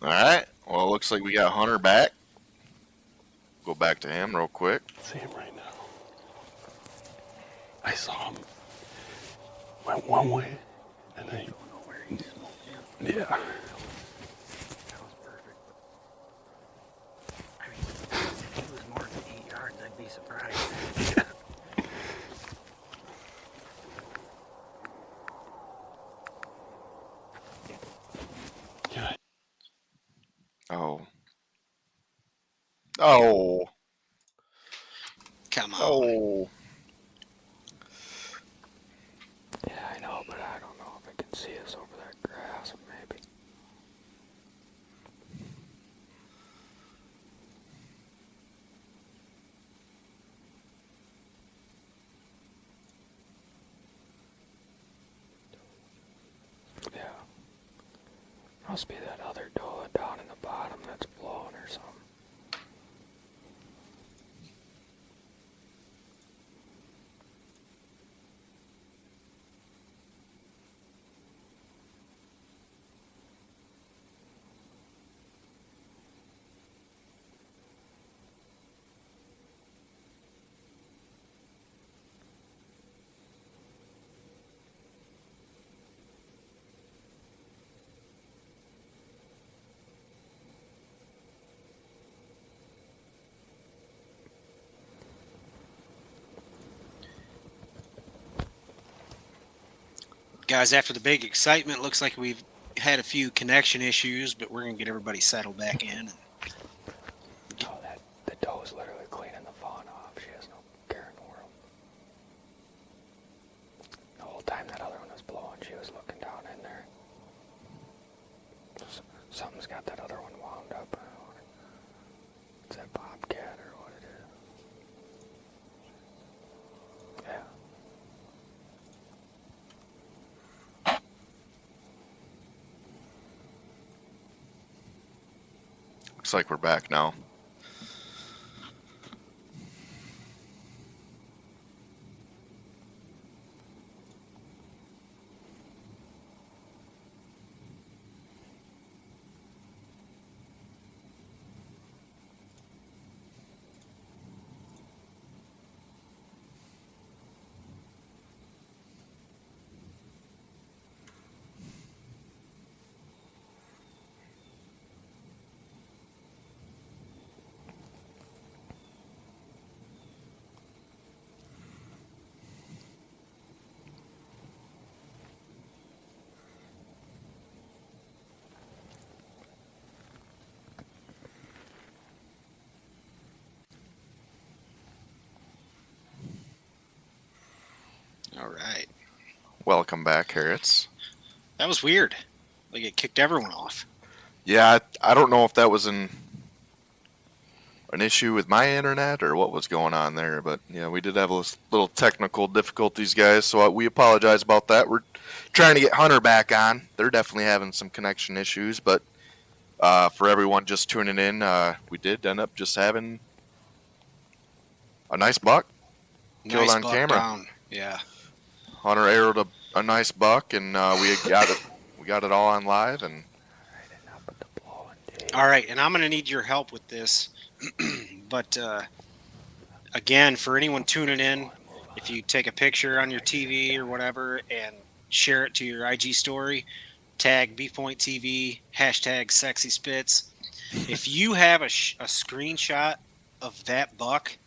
All right. Well, it looks like we got Hunter back. Go back to him real quick. See him right now. I saw him. Went one way, and then you don't know where he's going. Yeah. That was perfect. I mean, if he was more than 8 yards, I'd be surprised. Yeah. Oh. Oh. Come on. Oh. Yeah, I know, but I don't know if I can see us over that grass, maybe. Must be that other doe down in the bottom that's blowing or something. Guys, after the big excitement, looks like we've had a few connection issues, but we're going to get everybody settled back in. Oh, the doe's literally cleaning the fawn off. She has no care in the world. The whole time that other one was blowing, she was looking down in there. Something's got that other one wound up. It's that bobcat or what it is. Yeah. Looks like we're back now. All right. Welcome back, Carrots. That was weird. Like it kicked everyone off. Yeah, I don't know if that was an issue with my internet or what was going on there, but yeah, we did have a little technical difficulties, guys, so we apologize about that. We're trying to get Hunter back on. They're definitely having some connection issues, but for everyone just tuning in, we did end up just having a nice buck killed Nice on buck camera. down. Yeah. Hunter arrowed a nice buck, and we got it. We got it all on live, and All right, and I'm going to need your help with this. But again, for anyone tuning in, if you take a picture on your TV or whatever and share it to your IG story, tag BPointTV, hashtag Sexy Spits. If you have a screenshot of that buck,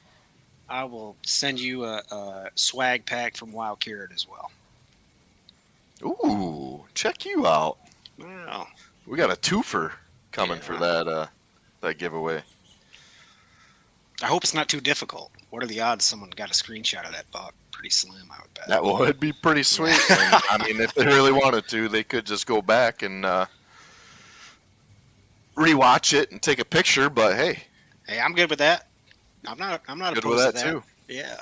I will send you a swag pack from Wild Carrot as well. ooh, check you out. Wow. We got a twofer coming Yeah. for that giveaway. I hope it's not too difficult. What are the odds someone got a screenshot of that buck? Pretty slim, I would bet. That would be pretty sweet. And, I mean, if they really wanted to, they could just go back and rewatch it and take a picture. But hey, Hey, I'm good with that. I'm not good opposed with to that too. Yeah.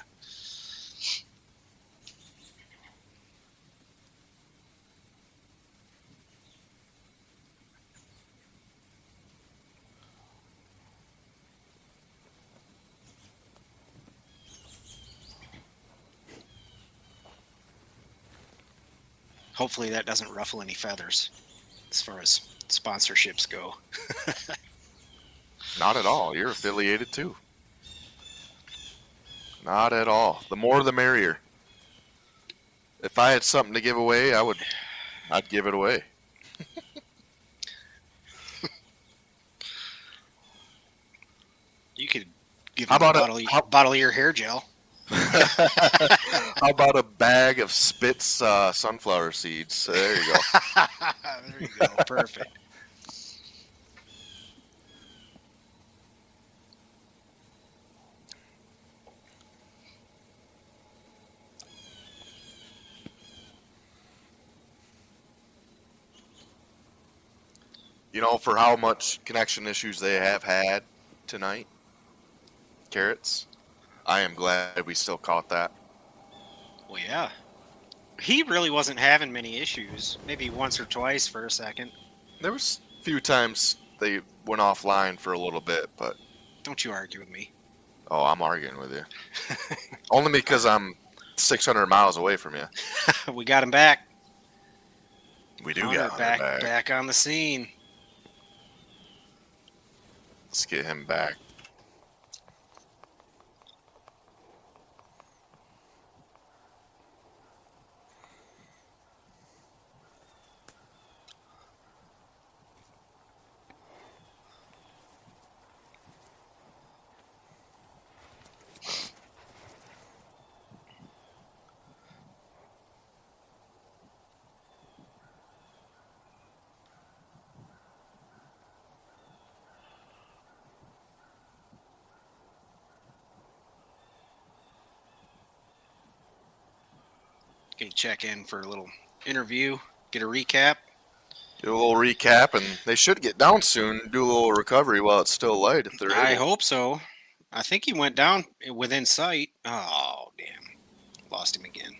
Hopefully that doesn't ruffle any feathers as far as sponsorships go. Not at all. You're affiliated too. Not at all. The more the merrier. If I had something to give away, I'd give it away. You could give How them a about bottle of your hair gel. How about a bag of Spitz sunflower seeds? There you go. There you go. Perfect. You know, for how much connection issues they have had tonight, Carrots, I am glad we still caught that. Well, yeah. He really wasn't having many issues. Maybe once or twice for a second. There was a few times they went offline for a little bit, but Don't you argue with me. oh, I'm arguing with you. Only because I'm 600 miles away from you. We got him back. We do Hunter got Hunter back. back on the scene. Let's get him back. Can you check in for a little interview, get a recap? Do a little recap, and they should get down soon. Do a little recovery while it's still light if they're I able. hope so. I think he went down within sight. Oh, damn. Lost him again.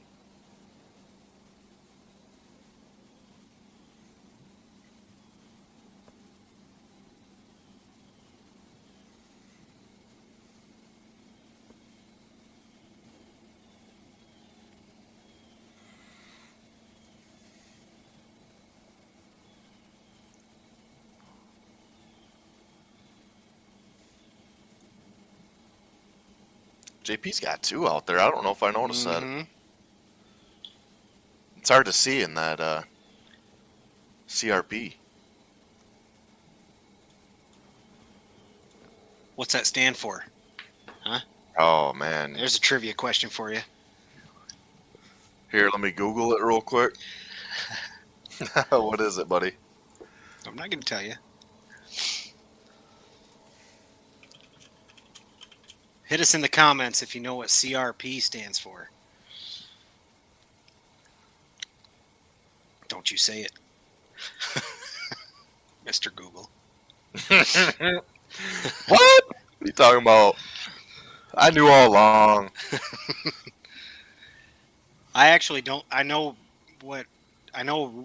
JP's got 2 out there. I don't know if I noticed that. Mhm. It's hard to see in that CRP. What's that stand for? Oh, man. There's a trivia question for you. Here, let me Google it real quick. What is it, buddy? I'm not going to tell you. Hit us in the comments if you know what CRP stands for. Don't you say it. Mr. Google. What? What are you talking about? I knew all along. I actually don't. I know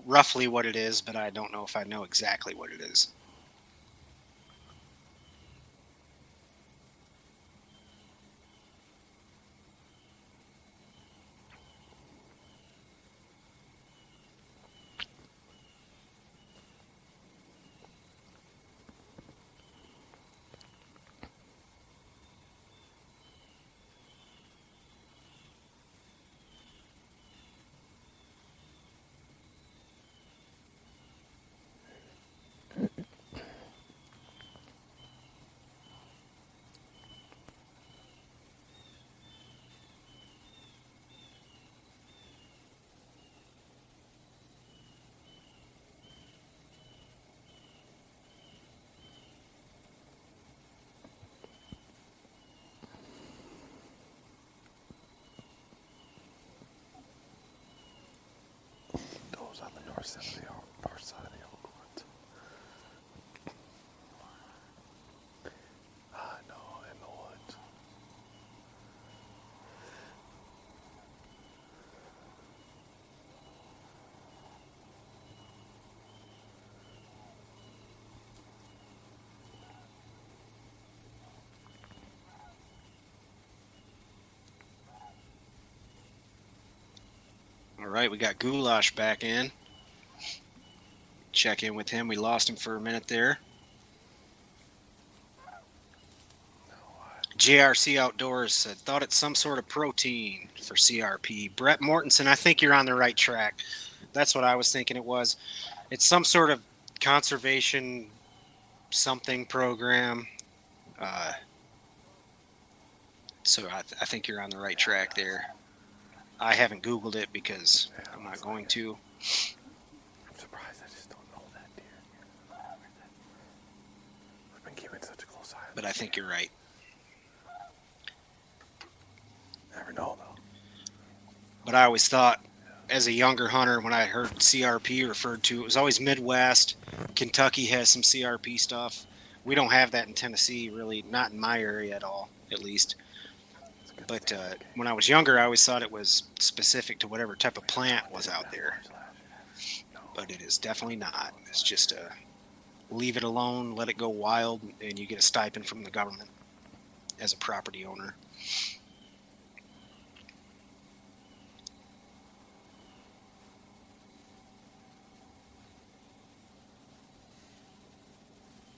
roughly what it is, but I don't know if I know exactly what it is. Those on the north side of the oak wood. No, in the woods. All right, we got Goulash back in. Check in with him. We lost him for a minute there. JRC Outdoors said, thought it's some sort of protein for CRP. Brett Mortensen, I think you're on the right track. That's what I was thinking it was. It's some sort of conservation something program. So I think you're on the right track there. I haven't Googled it because I'm not going to. I'm surprised I just don't know that deer. We've been keeping such a close eye on But I think you're right. Never know, though. But I always thought, as a younger hunter, when I heard CRP referred to, it was always Midwest. Kentucky has some CRP stuff. We don't have that in Tennessee, really, not in my area at all, at least. But when I was younger, I always thought it was specific to whatever type of plant was out there. But it is definitely not. It's just a leave it alone, let it go wild, and you get a stipend from the government as a property owner.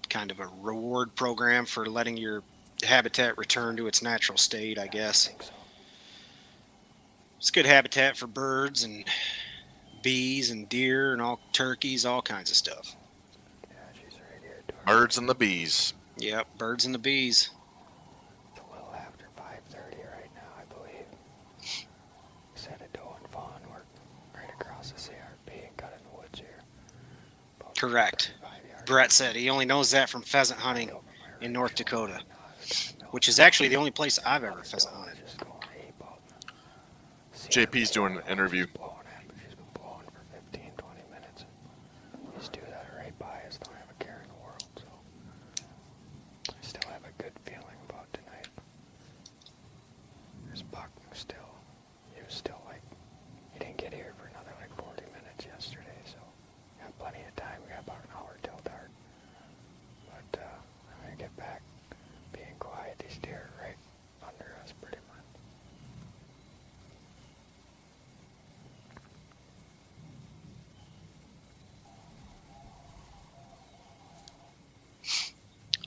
Kind of a reward program for letting your habitat return to its natural state, I guess. It's good habitat for birds and bees and deer and all turkeys, all kinds of stuff. Birds and the bees. Yep, birds and the bees. It's a little after 5:30 right now, I believe. Senator and Vaughn work right across the CRP and cut in the woods here. Correct. Brett said he only knows that from pheasant hunting in North Dakota, which is actually the only place I've ever pheasant hunted. JP's doing an interview. She's been blowing for 15, 20 minutes. These two that are right by us don't have a care in the world, so I still have a good feeling about tonight. There's Buck still. He was still like, he didn't get here for another like 40 minutes yesterday, so we got plenty of time. We got about an hour till dark. But I'm gonna get back being quiet. These deer are right under us pretty much.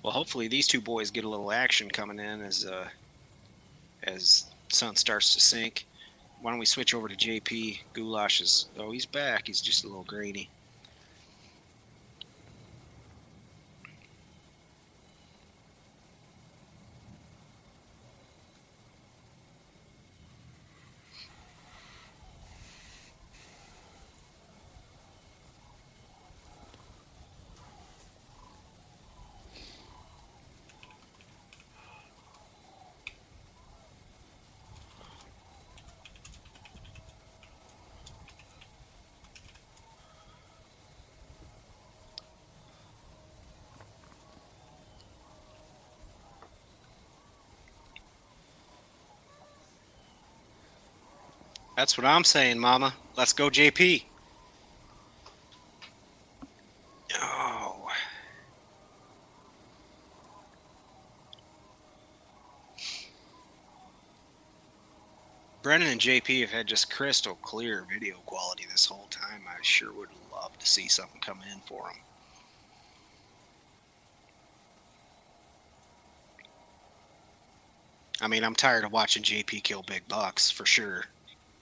Well, hopefully these two boys get a little action coming in as sun starts to sink. Why don't we switch over to JP? Goulash is, oh, he's back. He's just a little grainy. That's what I'm saying, Mama. Let's go, JP. Oh. Brennan and JP have had just crystal clear video quality this whole time. I sure would love to see something come in for them. I mean, I'm tired of watching JP kill big bucks, for sure.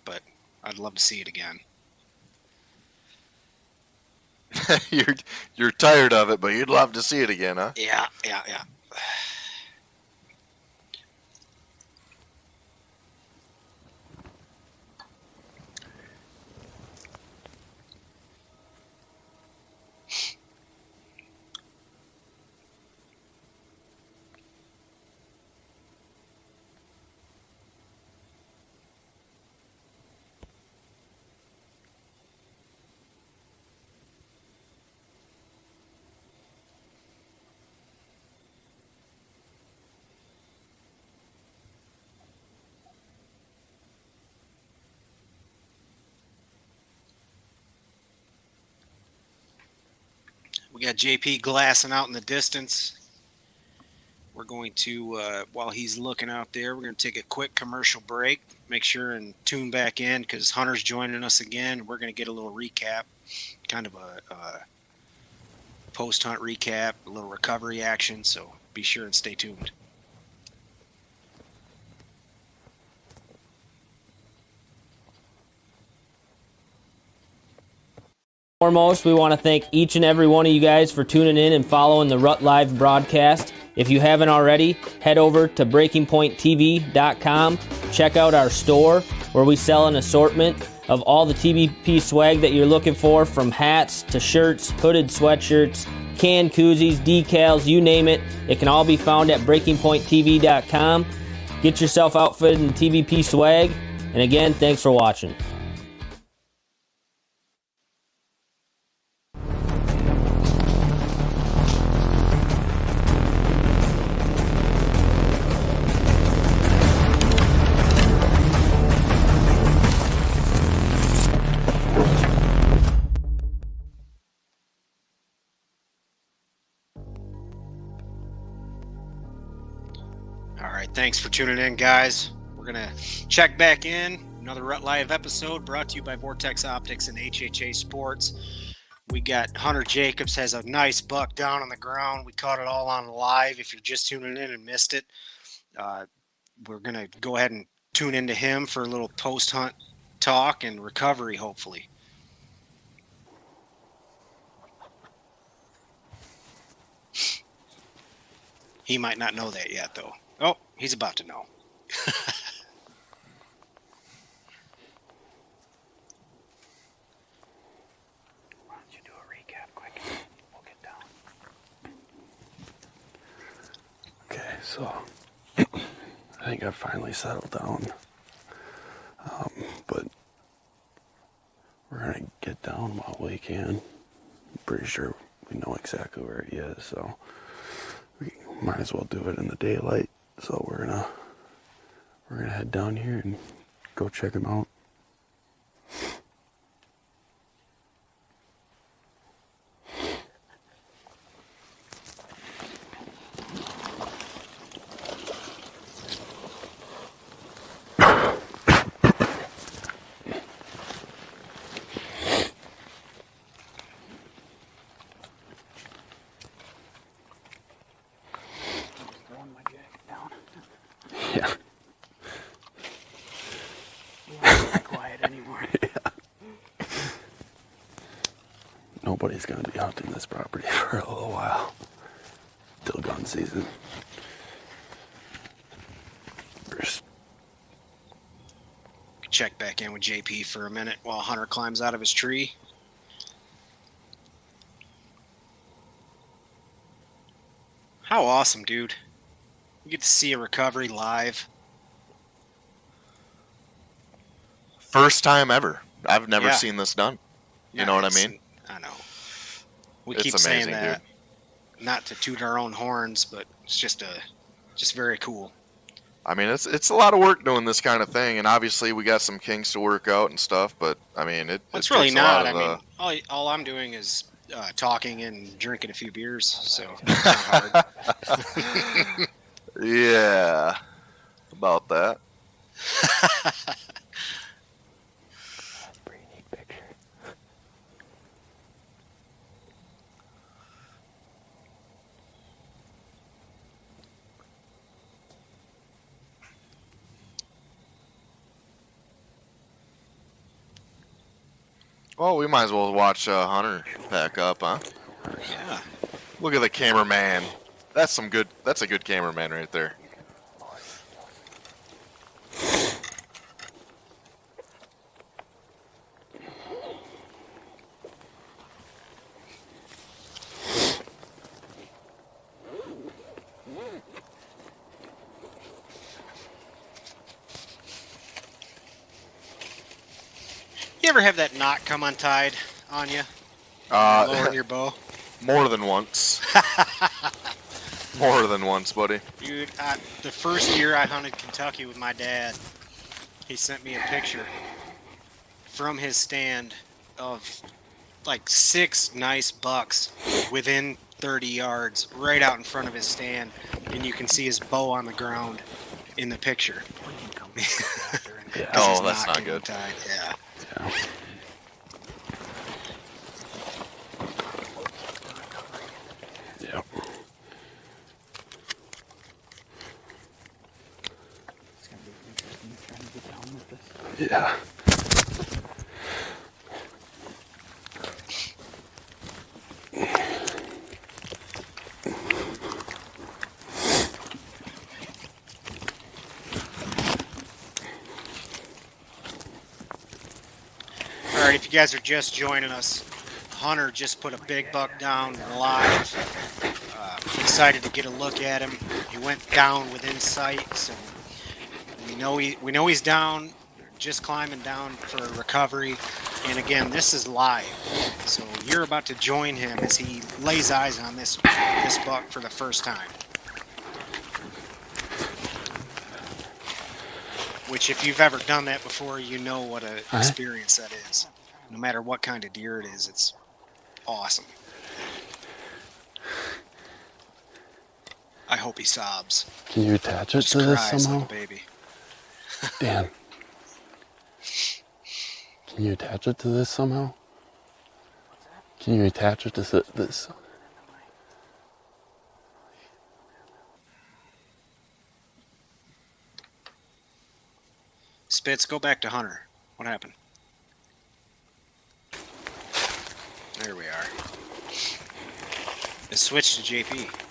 But I'd love to see it again. You're tired of it, but you'd love to see it again, huh? Yeah. We got JP glassing out in the distance. We're going to, while he's looking out there, we're going to take a quick commercial break. Make sure and tune back in because Hunter's joining us again. We're going to get a little recap, kind of a post-hunt recap, a little recovery action. So be sure and stay tuned. Foremost, we want to thank each and every one of you guys for tuning in and following the Rut Live broadcast. If you haven't already, head over to breakingpointtv.com. Check out our store where we sell an assortment of all the TBP swag that you're looking for, from hats to shirts, hooded sweatshirts, canned koozies, decals, you name it. It can all be found at breakingpointtv.com. Get yourself outfitted in TBP swag. And again, thanks for watching. right, thanks for tuning in, guys. We're gonna check back in. Another Rut Live episode brought to you by Vortex Optics and HHA Sports. We got Hunter Jacobs has a nice buck down on the ground. We caught it all on live. If you're just tuning in and missed it, we're gonna go ahead and tune into him for a little post-hunt talk and recovery, hopefully. He might not know that yet, though. Oh, he's about to know. Why don't you do a recap quick? We'll get down. Okay, so I think I finally settled down. But we're gonna get down while we can. I'm pretty sure we know exactly where he is, so we might as well do it in the daylight. So we're gonna head down here and go check him out. Yeah. Quiet anymore. Yeah. Nobody's gonna be hunting this property for a little while. Till gun season. Check back in with JP for a minute while Hunter climbs out of his tree. How awesome, dude. You get to see a recovery live. First time ever. I've never seen this done. You know what I mean? I know. We It's keep amazing, saying that, not to toot our own horns, but it's just very cool. I mean, it's a lot of work doing this kind of thing, and obviously we got some kinks to work out and stuff. But I mean, It's really not. I mean, mean, all I'm doing is talking and drinking a few beers, so it's not hard. yeah, about that. Pretty neat picture. Well, we might as well watch Hunter pack up, huh? Yeah. Look at the cameraman. That's a good cameraman right there. You ever have that knot come untied on you? Lowering your bow? More than once. More than once, buddy. Dude, the first year I hunted Kentucky with my dad, he sent me a picture from his stand of like 6 nice bucks within 30 yards right out in front of his stand, and you can see his bow on the ground in the picture. Yeah. Oh, that's not good. Untied. Yeah. Yeah. Yep. It's gonna be interesting trying to get down with this. Yeah. All right, if you guys are just joining us, Hunter just put a big buck down live. Excited to get a look at him. He went down within sight, so we know he's down, just climbing down for recovery. And again, this is live, so you're about to join him as he lays eyes on this buck for the first time. Which, if you've ever done that before, you know what an experience that is. No matter what kind of deer it is, it's awesome. I hope he sobs. Can you attach it Just to this cries somehow? like a baby. Dan. Can you attach it to this somehow? Can you attach it to this? Spitz, go back to Hunter. What happened? There we are. Let's switch to JP.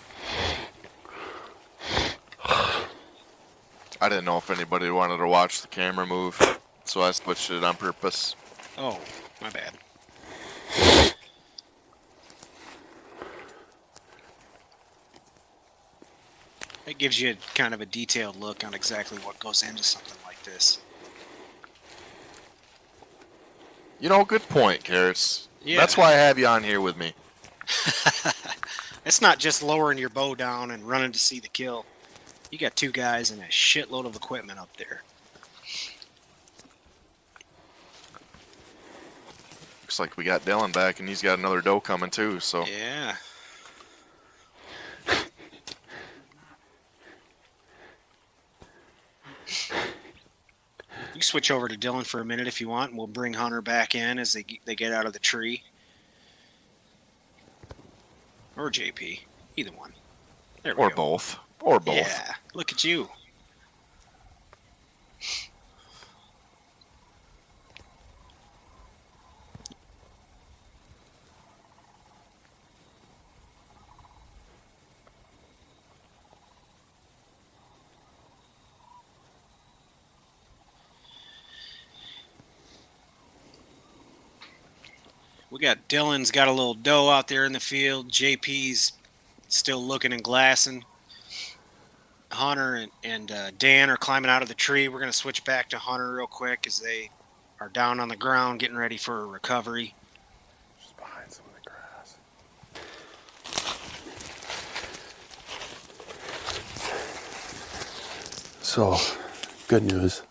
I didn't know if anybody wanted to watch the camera move, so I switched it on purpose. Oh, my bad. It gives you kind of a detailed look on exactly what goes into something like this. You know, good point, Carrots. Yeah. That's why I have you on here with me. It's not just lowering your bow down and running to see the kill. You got two guys and a shitload of equipment up there. Looks like we got Dylan back, and he's got another doe coming too. So Yeah. You switch over to Dylan for a minute if you want, and we'll bring Hunter back in as they get out of the tree. Or JP. Either one. There we or go. both, or both. Yeah. Look at you. We got Dylan's got a little doe out there in the field. JP's still looking and glassing. Hunter and Dan are climbing out of the tree. We're going to switch back to Hunter real quick as they are down on the ground getting ready for a recovery. Just behind some of the grass. So, good news.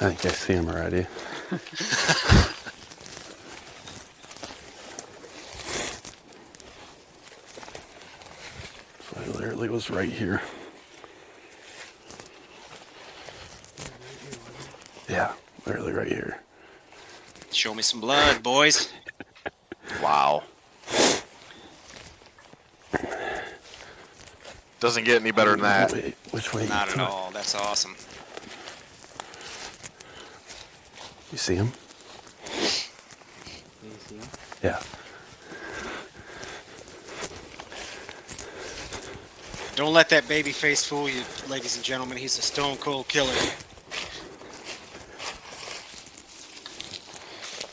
I think I see him already. So he literally was right here. Yeah, literally right here. Show me some blood, boys. Wow. Doesn't get any better than that. Wait, which way? Not at all. That's awesome. You see him? You see him? Yeah. Don't let that baby face fool you, ladies and gentlemen. He's a stone cold killer.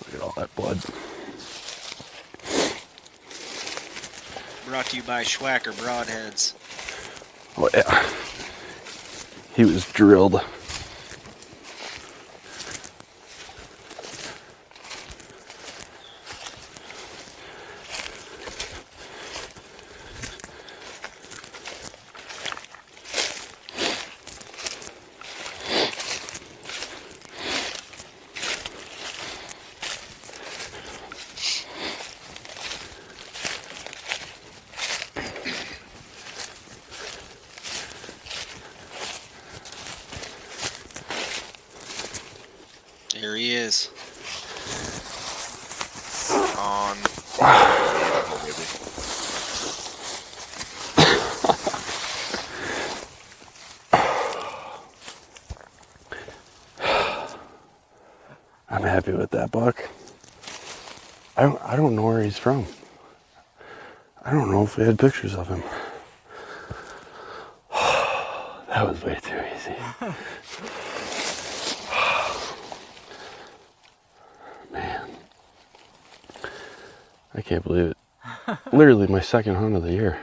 Look at all that blood. Brought to you by Schwacker Broadheads. Oh yeah. He was drilled. There he is. On. I'm happy with that buck. I don't know where he's from. I don't know if we had pictures of him. That was way too easy. Man. I can't believe it. Literally my second hunt of the year.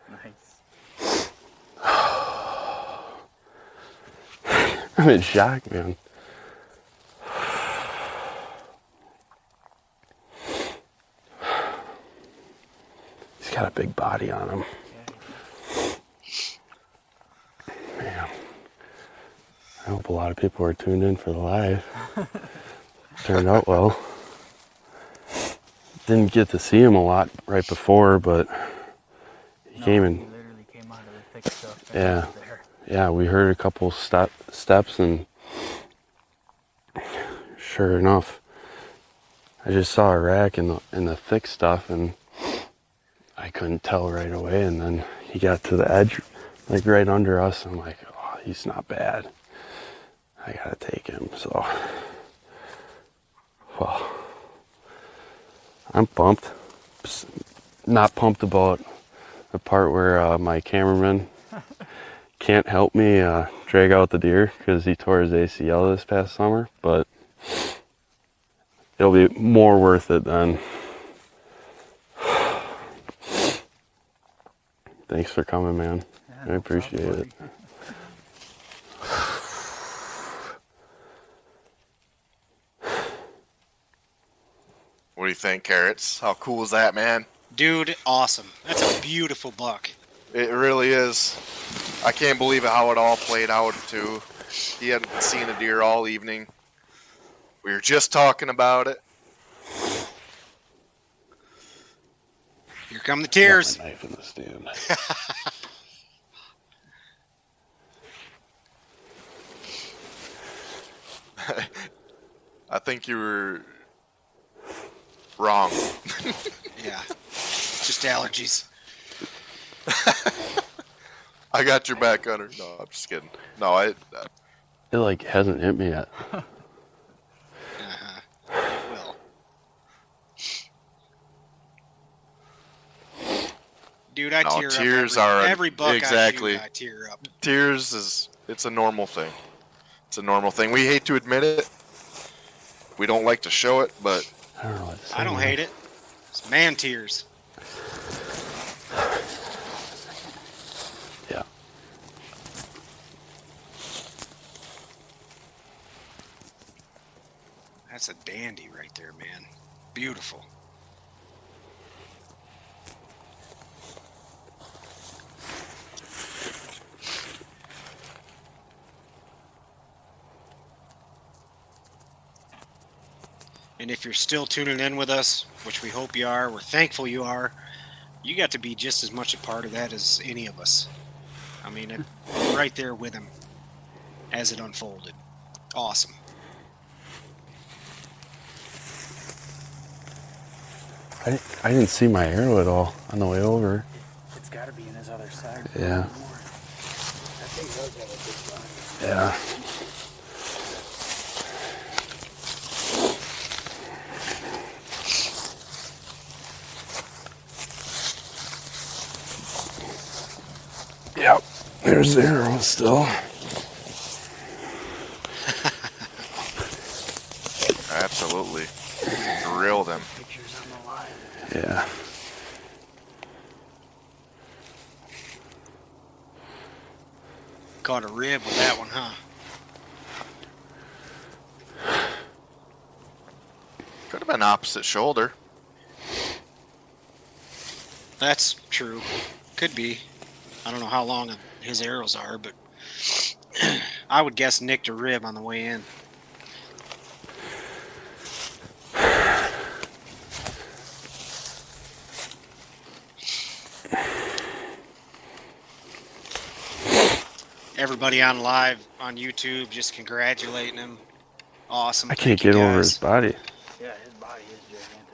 Nice. I'm in shock, man. He's got a big body on him. Man. I hope a lot of people are tuned in for the live. Turned out well. Didn't get to see him a lot right before, but he came in. He literally came Yeah. Yeah, we heard a couple steps, and sure enough, I just saw a rack in the thick stuff, and I couldn't tell right away. And then he got to the edge, like right under us. I'm like, oh, he's not bad. I gotta take him. So, well, I'm pumped. Not pumped about the part where my cameraman can't help me drag out the deer because he tore his ACL this past summer, but it'll be more worth it then. Thanks for coming, man. I appreciate it. What do you think, Carrots? How cool is that, man? Dude, awesome. That's a beautiful buck. It really is. I can't believe how it all played out, too. He hadn't seen a deer all evening. We were just talking about it. Here come the tears. Got my knife in the stand. I think you were wrong. Yeah. Just allergies. I got your back, Hunter. No, I'm just kidding. No, It like hasn't hit me yet. Well. Dude, I tear tears up. are Every buck exactly. I shoot, I tear up. Tears it's a normal thing. It's a normal thing. We hate to admit it. We don't like to show it, but I don't know what to say. I don't hate it. It's man tears. Yeah. That's a dandy right there, man. Beautiful. And if you're still tuning in with us, which we hope you are, we're thankful you are, you got to be just as much a part of that as any of us. I mean, right there with him as it unfolded. Awesome. I didn't see my arrow at all on the way over. It's got to be in his other side. Yeah. I think he does have a good shot. Yeah. Yep, there's the arrow still. absolutely drilled him. Pictures on the line. Yeah. Caught a rib with that one, huh? Could have been opposite shoulder. That's true. Could be. I don't know how long his arrows are, but I would guess nicked a rib on the way in. Everybody on live on YouTube just congratulating him. Awesome. I can't get over his body. Yeah, his body is gigantic.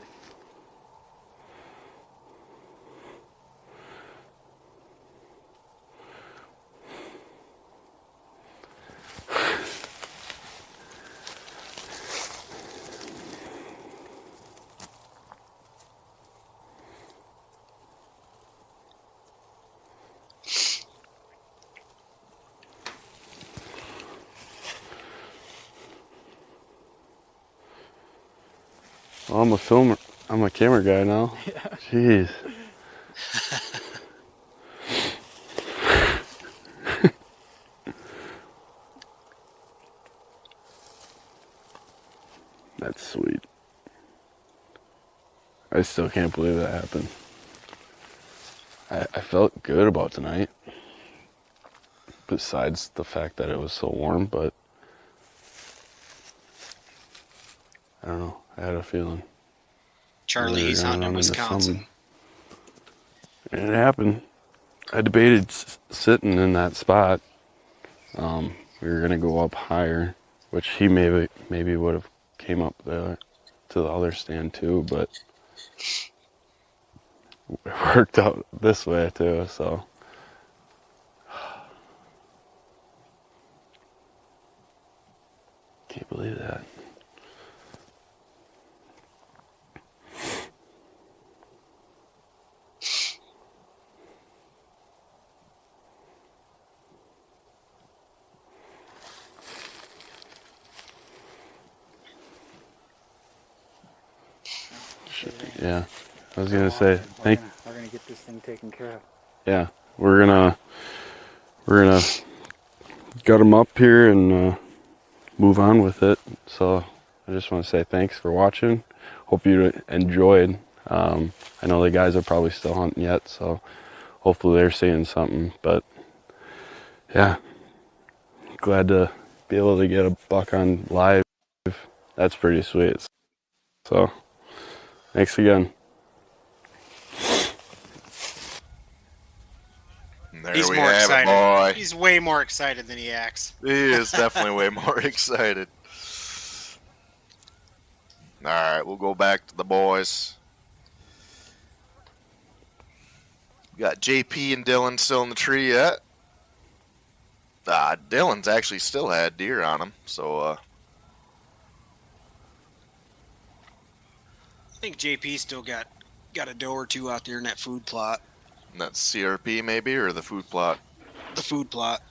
Well, I'm a filmer. I'm a camera guy now. Yeah. Jeez. That's sweet. I still can't believe that happened. I felt good about tonight. Besides the fact that it was so warm, but I don't know. I had a feeling. Charlie, he's hunting in Wisconsin. And it happened. I debated sitting in that spot. We were gonna go up higher, which he maybe would have came up there to the other stand too, but it worked out this way too. So can't believe that. Yeah, I was gonna say we're gonna get this thing taken care of. Yeah, we're gonna gut them up here and move on with it. So I just want to say thanks for watching. Hope you enjoyed. I know the guys are probably still hunting yet, so hopefully they're seeing something. But yeah, glad to be able to get a buck on live. That's pretty sweet. So thanks again. There He's we more have excited. it, boy. He's way more excited than he acts. He is definitely way more excited. All right, we'll go back to the boys. We got JP and Dylan still in the tree yet. Dylan's actually still had deer on him, so I think JP still got a doe or two out there in that food plot. and that's CRP maybe, or the food plot. The food plot.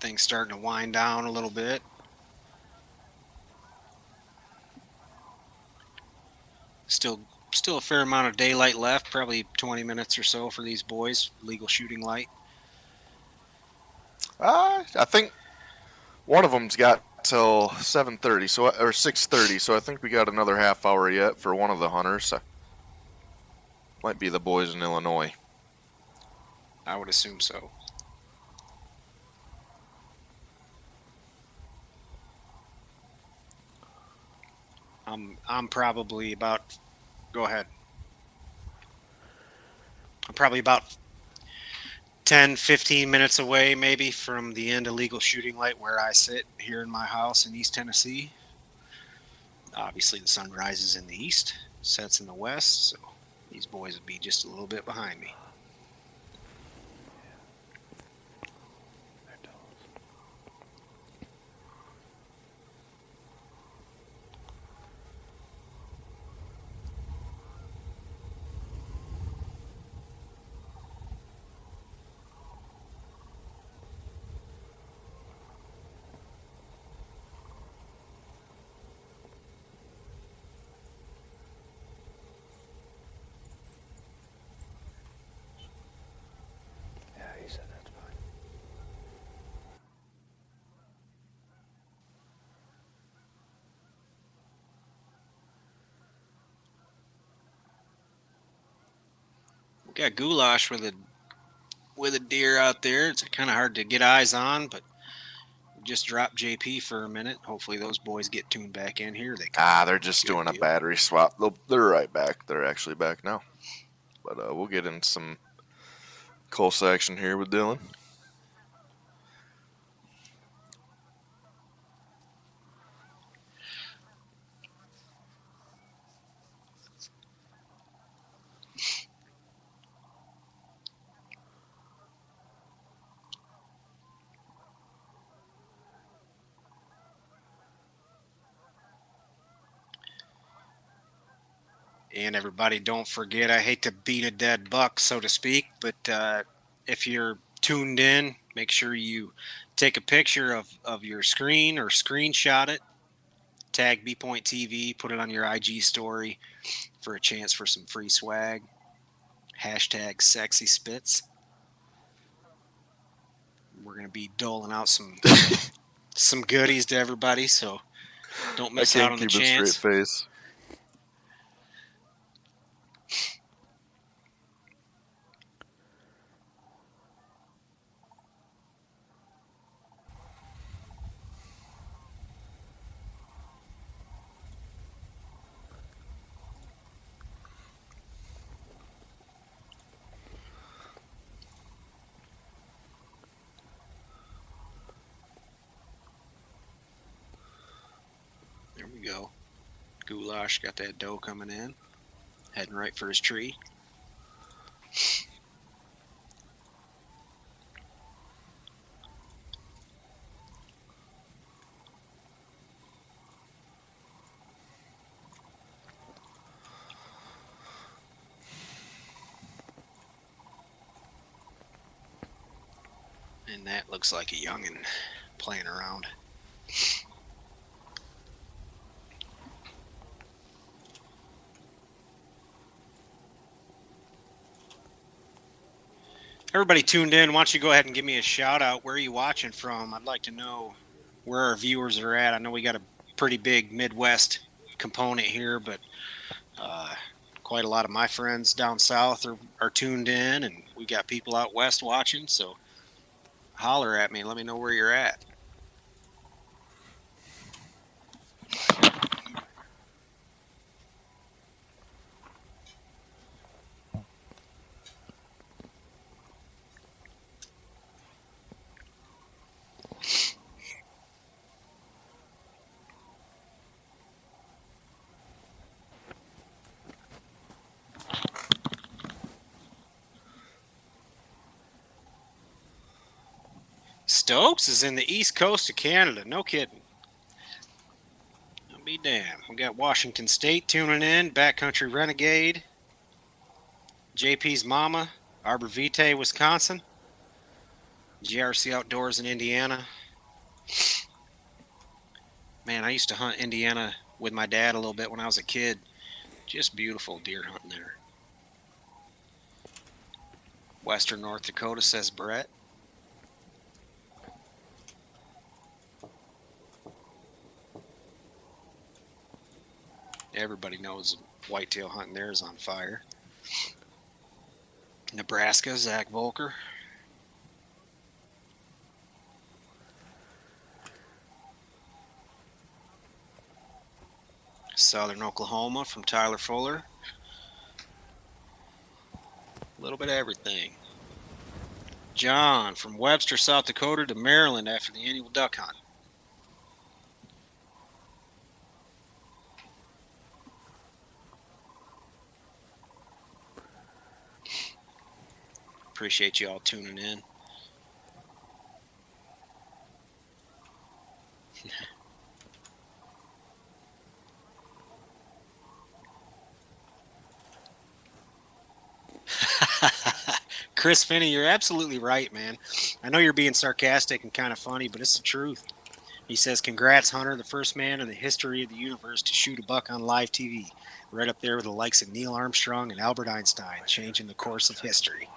Things starting to wind down a little bit. Still a fair amount of daylight left, probably 20 minutes or so for these boys, legal shooting light. I think one of them's got till 7:30, or 6:30, so I think we got another half hour yet for one of the hunters. Might be the boys in Illinois. I would assume so. I'm probably about, go ahead. I'm probably about 10, 15 minutes away maybe from the end of legal shooting light where I sit here in my house in East Tennessee. Obviously the sun rises in the east, sets in the west, so these boys would be just a little bit behind me. He said that's fine. We got goulash with a deer out there. It's kind of hard to get eyes on, but just drop JP for a minute. Hopefully those boys get tuned back in here. They're just doing a battery swap. They're right back. They're actually back now. But we'll get in some close action here with Dylan. And everybody, don't forget, I hate to beat a dead buck, so to speak, but if you're tuned in, make sure you take a picture of your screen or screenshot it, tag BPoint TV, put it on your IG story for a chance for some free swag. Hashtag sexy spits. we're going to be doling out some goodies to everybody, so don't I miss out can't on the keep a chance. straight face. There we go. Goulash got that doe coming in, heading right for his tree. And that looks like a youngin' playing around. Everybody tuned in, why don't you go ahead and give me a shout out. Where are you watching from? I'd like to know where our viewers are at. I know we got a pretty big Midwest component here, but quite a lot of my friends down south are tuned in, and we got people out west watching, so holler at me. Let me know where you're at. Stokes is in the east coast of Canada. No kidding. I'll be damned. We got Washington State tuning in, Backcountry Renegade, JP's Mama, Arbor Vitae, Wisconsin, GRC Outdoors in Indiana. Man, I used to hunt Indiana with my dad a little bit when I was a kid. Just beautiful deer hunting there. Western North Dakota, says Brett. Everybody knows whitetail hunting there is on fire. Nebraska, Zach Volker. Southern Oklahoma from Tyler Fuller. A little bit of everything. John from Webster, South Dakota to Maryland after the annual duck hunt. Appreciate you all tuning in. Chris Finney, you're absolutely right, man. I know you're being sarcastic and kind of funny, but it's the truth. He says, congrats, Hunter, the first man in the history of the universe to shoot a buck on live TV. Right up there with the likes of Neil Armstrong and Albert Einstein, changing the course of history.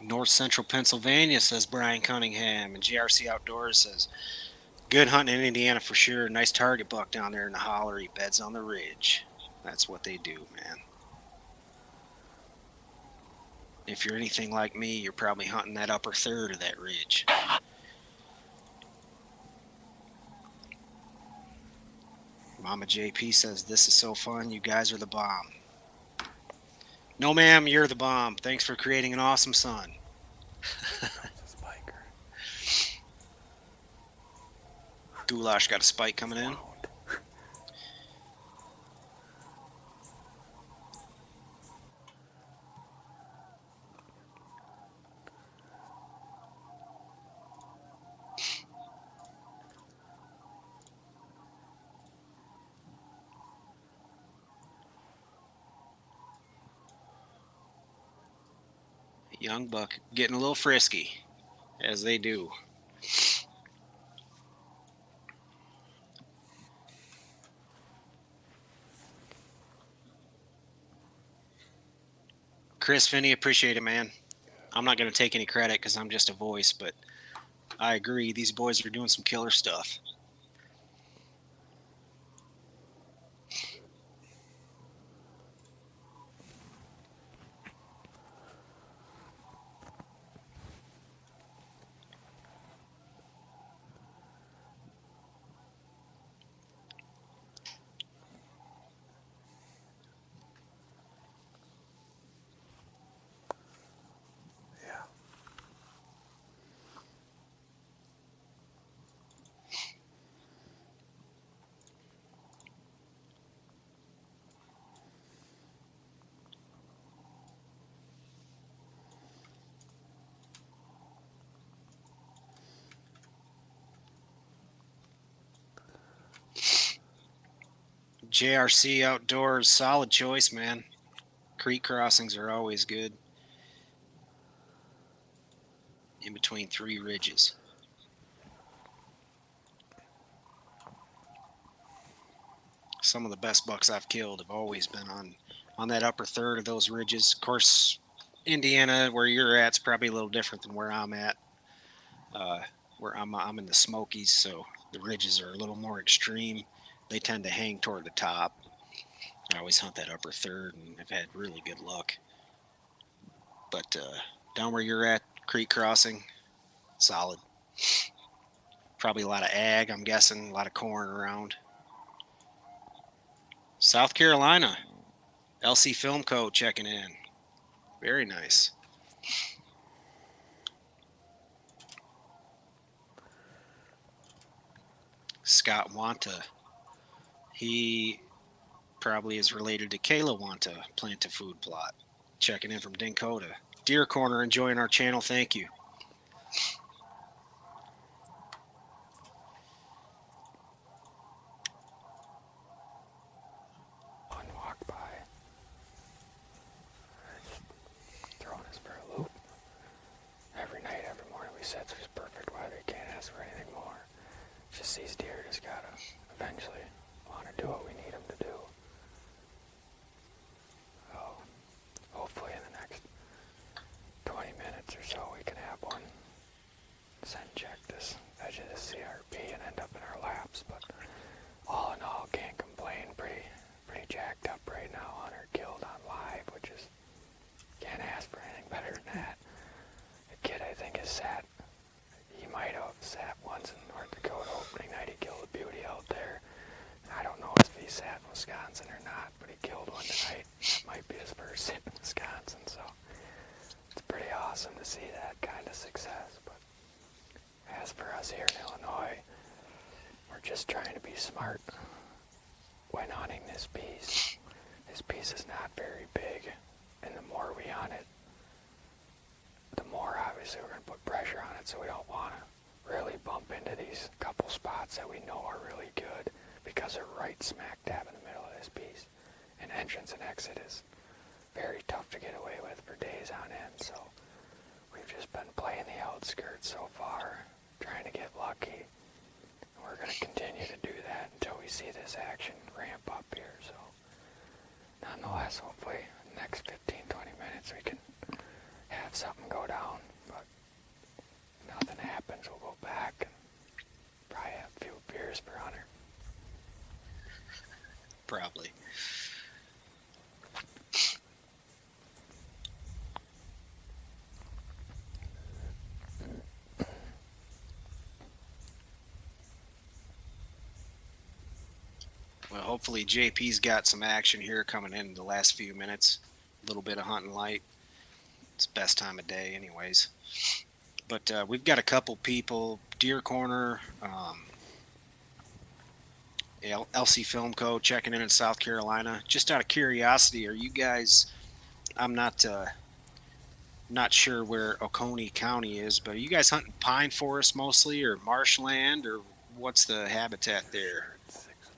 North Central Pennsylvania, says Brian Cunningham, and GRC Outdoors says, good hunting in Indiana for sure. Nice target buck down there in the holler. He beds on the ridge. That's what they do, man. If you're anything like me, you're probably hunting that upper third of that ridge. Mama JP says, this is so fun. You guys are the bomb. No, ma'am, you're the bomb. Thanks for creating an awesome son. Goulash got a spike coming in. Young buck getting a little frisky, as they do. Chris Finney, appreciate it, man. I'm not going to take any credit because I'm just a voice, but I agree. These boys are doing some killer stuff. JRC Outdoors, solid choice, man. Creek crossings are always good. In between 3 ridges. Some of the best bucks I've killed have always been on that upper third of those ridges. Of course, Indiana, where you're at, is probably a little different than where I'm at. Where I'm in the Smokies, so the ridges are a little more extreme. They tend to hang toward the top. I always hunt that upper third, and I've had really good luck. But down where you're at, creek crossing, solid. Probably a lot of ag, I'm guessing, a lot of corn around. South Carolina, LC Film Co. checking in. Very nice. Scott Wanta. He probably is related to Kayla Wanta, Plant to Food Plot. Checking in from Dinkota. Deer Corner, enjoying our channel. Thank you. One walk by. Just throwing us for a loop. Every night, every morning we said it's perfect weather. You can't ask for anything more. It's just these deer just gotta eventually want to do what we need them to do. So hopefully in the next 20 minutes or so we can have one send check this edge of the CRP and end up in our laps. But all in all, can't complain. Pretty jacked up right now. Hunter killed on live, which is, can't ask for anything better than that. The kid, I think, has sat. He might have sat once in North Dakota opening night. He killed a beauty out there. I don't know if he sat in Wisconsin or not, but he killed one tonight. That might be his first sit in Wisconsin, so it's pretty awesome to see that kind of success. But as for us here in Illinois, we're just trying to be smart when hunting this piece. This piece is not very big, and the more we hunt it, the more obviously we're going to put pressure on it, so we don't want to really bump into these couple spots that we know are really good because they're right smack dab in the middle of this piece. And entrance and exit is very tough to get away with for days on end, so we've just been playing the outskirts so far, trying to get lucky. And we're going to continue to do that until we see this action ramp up here. So nonetheless, hopefully in the next 15-20 minutes we can have something go down, but if nothing happens, we'll go back and probably have a few beers for Hunter. Probably. Well, hopefully JP's got some action here coming in the last few minutes. A little bit of hunting light. It's best time of day anyways. But we've got a couple people, Deer Corner, LC Film Co. checking in South Carolina. Just out of curiosity, are you guys, I'm not sure where Oconee County is, but are you guys hunting pine forest mostly or marshland, or what's the habitat there?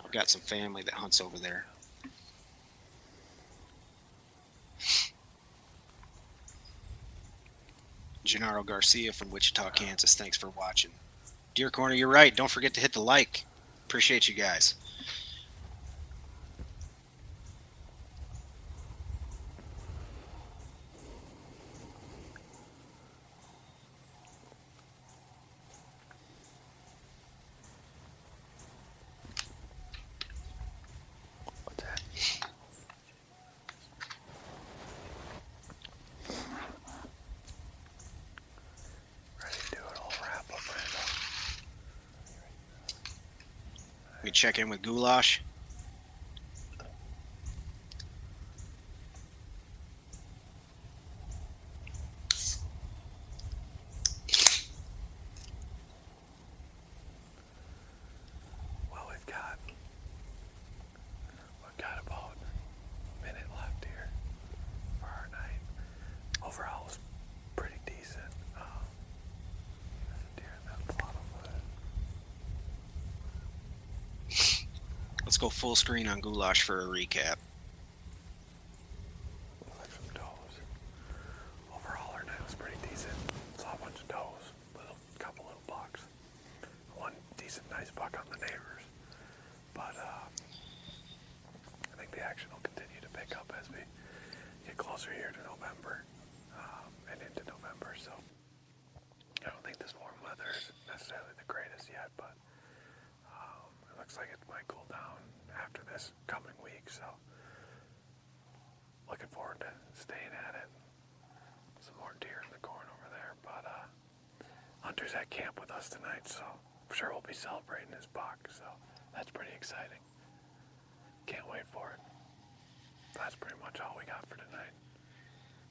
I've got some family that hunts over there. Gennaro Garcia from Wichita, Kansas. Thanks for watching. Deer Corner, you're right. Don't forget to hit the like. Appreciate you guys. What's that? Ready to do it all wrap up right now. We check in with Goulash. Well, we've got about a minute left here for our night. Overall, it's pretty decent. Deer in that plot of wood. Let's go full screen on Goulash for a recap. Like some does. Overall, our night was pretty decent. Saw a bunch of does, couple little bucks, one decent, nice buck on the neighbors. But I think the action will continue to pick up as we get closer here to November and into November. So I don't think this warm weather is necessarily the greatest yet, but it looks like it might cool down after this coming week. So looking forward to staying at it. Some more deer in the corn over there, but Hunter's at camp with us tonight, so I'm sure we'll be celebrating his buck. So that's pretty exciting. Can't wait for it. That's pretty much all we got for tonight.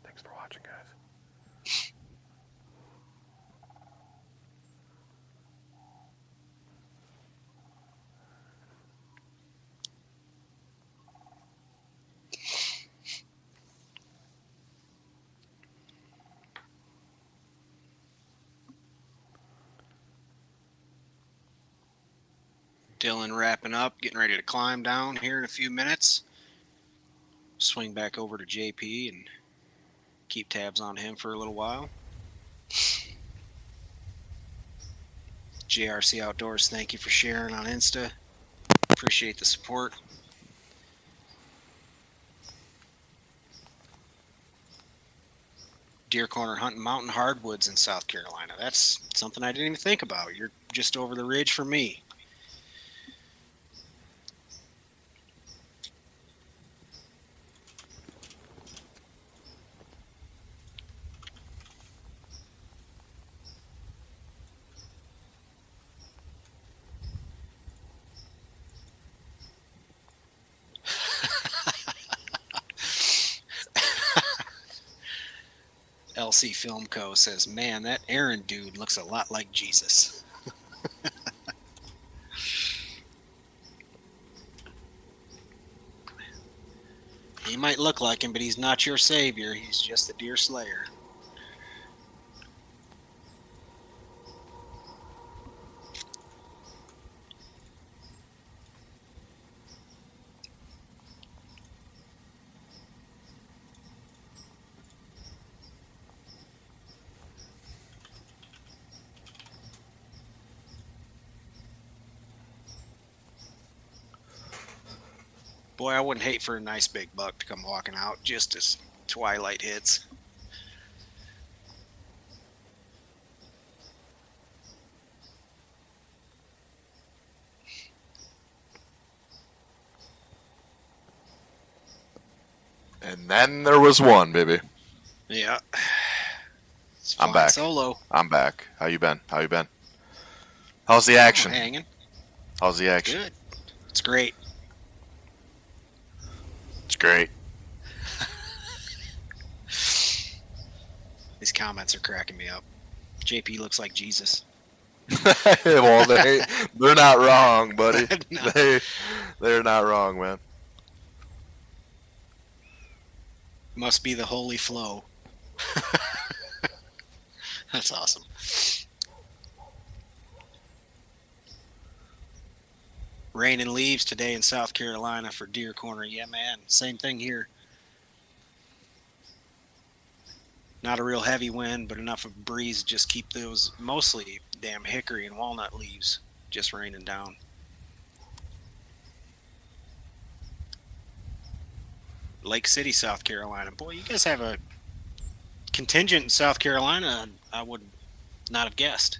Thanks for watching, guys. Dylan wrapping up, getting ready to climb down here in a few minutes. Swing back over to JP and keep tabs on him for a little while. JRC Outdoors, thank you for sharing on Insta. Appreciate the support. Deer Corner hunting mountain hardwoods in South Carolina. That's something I didn't even think about. You're just over the ridge from me. LC Film Co. says, man, that Aaron dude looks a lot like Jesus. He might look like him, but he's not your savior. He's just the deer slayer. Boy, I wouldn't hate for a nice big buck to come walking out just as twilight hits. And then there was one, baby. Yeah. I'm back. Solo. I'm back. How you been? How's the action? Hanging. How's the action? Good. It's great. It's great. These comments are cracking me up. JP looks like Jesus. Well, they're not wrong, buddy. No. They're not wrong, man. Must be the holy flow. That's awesome. Rain and leaves today in South Carolina for Deer Corner. Yeah, man. Same thing here. Not a real heavy wind, but enough of a breeze to just keep those mostly damn hickory and walnut leaves just raining down. Lake City, South Carolina. Boy, you guys have a contingent in South Carolina I would not have guessed.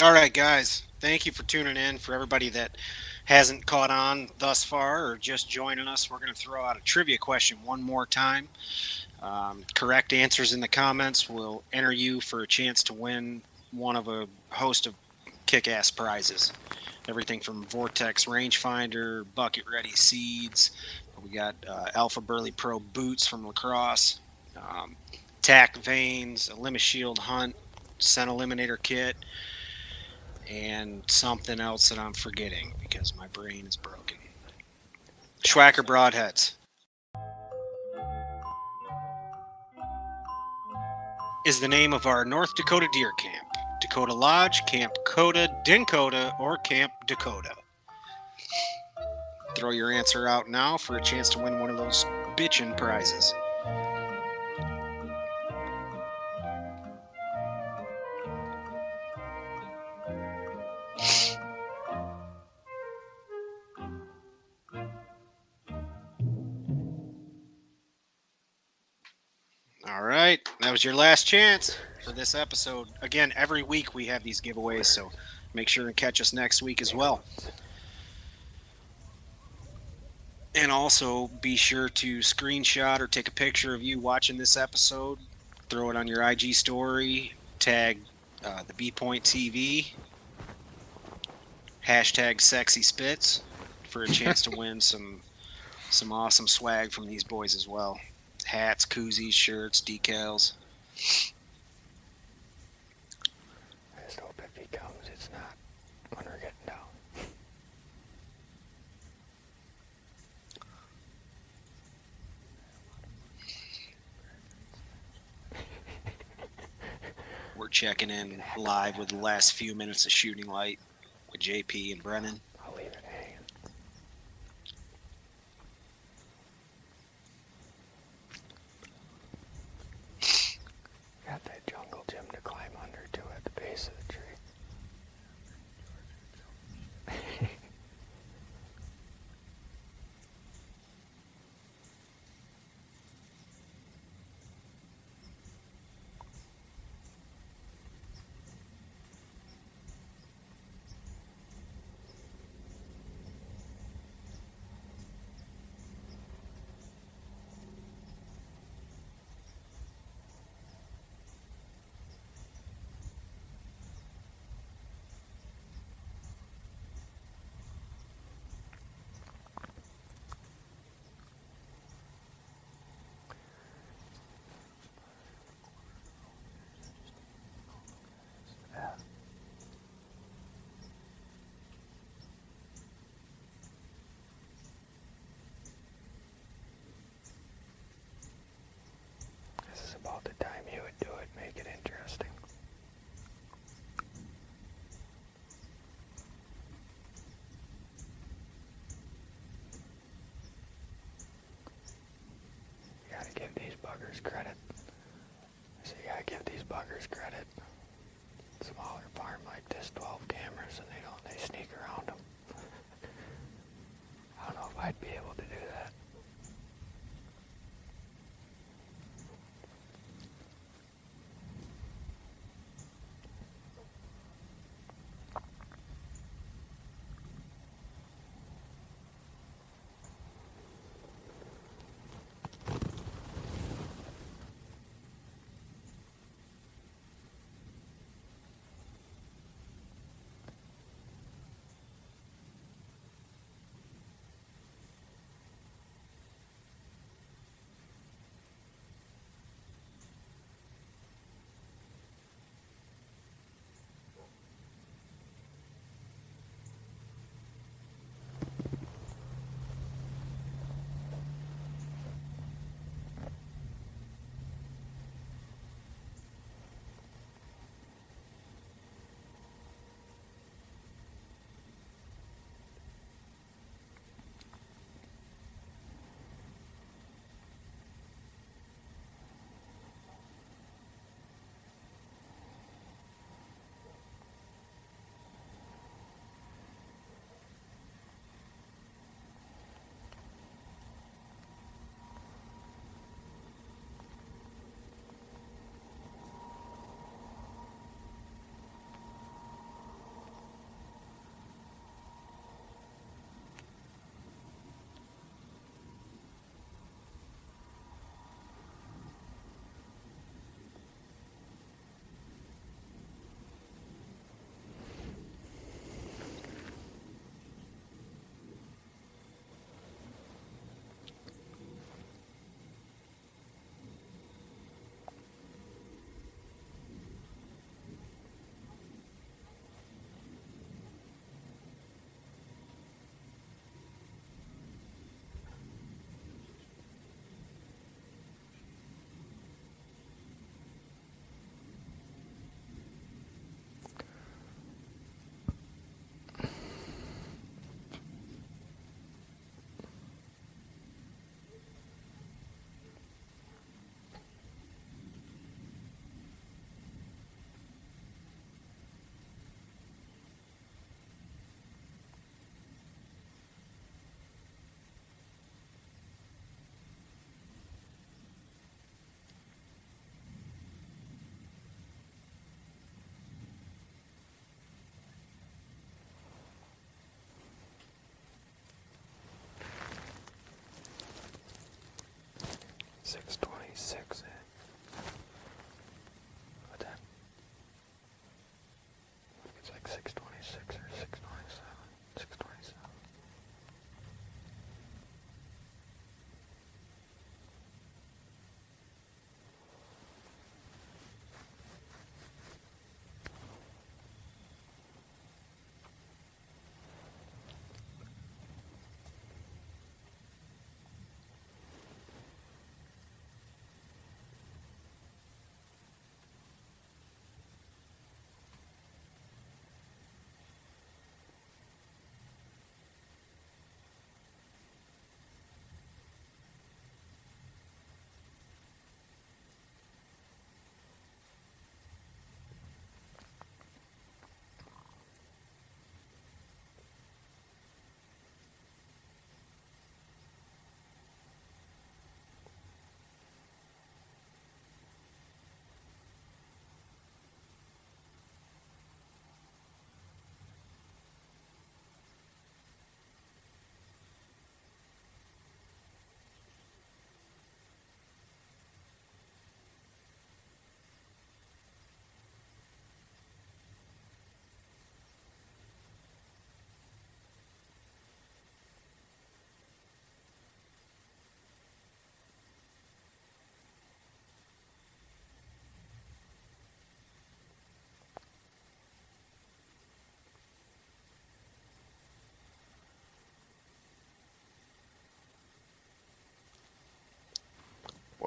All right, guys. Thank you for tuning in. For everybody that hasn't caught on thus far or just joining us, we're going to throw out a trivia question one more time. Correct answers in the comments will enter you for a chance to win one of a host of kick-ass prizes. Everything from Vortex rangefinder, bucket ready seeds. We got Alpha Burley Pro boots from Lacrosse, tack vanes, a Limit Shield hunt, scent eliminator kit, and something else that I'm forgetting because my brain is broken. Schwacker broadheads is the name of our North Dakota deer camp. Dakota Lodge, Camp Dakota, Dinkota, or Camp Dakota. Throw your answer out now for a chance to win one of those bitchin' prizes. All right, that was your last chance for this episode. Again, every week we have these giveaways, so make sure and catch us next week as well. And also be sure to screenshot or take a picture of you watching this episode, throw it on your IG story, tag the B Point TV, hashtag Sexy Spits for a chance to win some awesome swag from these boys as well. Hats, koozies, shirts, decals. I just hope if he comes, it's not when we're getting down. We're checking in live with the last few minutes of shooting light. with JP and Brennan. I'll leave it hanging. Got that jungle gym to climb under too at the base of the tree. This is about the time you would do it, make it interesting. You gotta give these buggers credit. So you gotta give these buggers credit. Smaller farm like this, 12 cameras, and they sneak around them. I don't know if I'd be able to do that.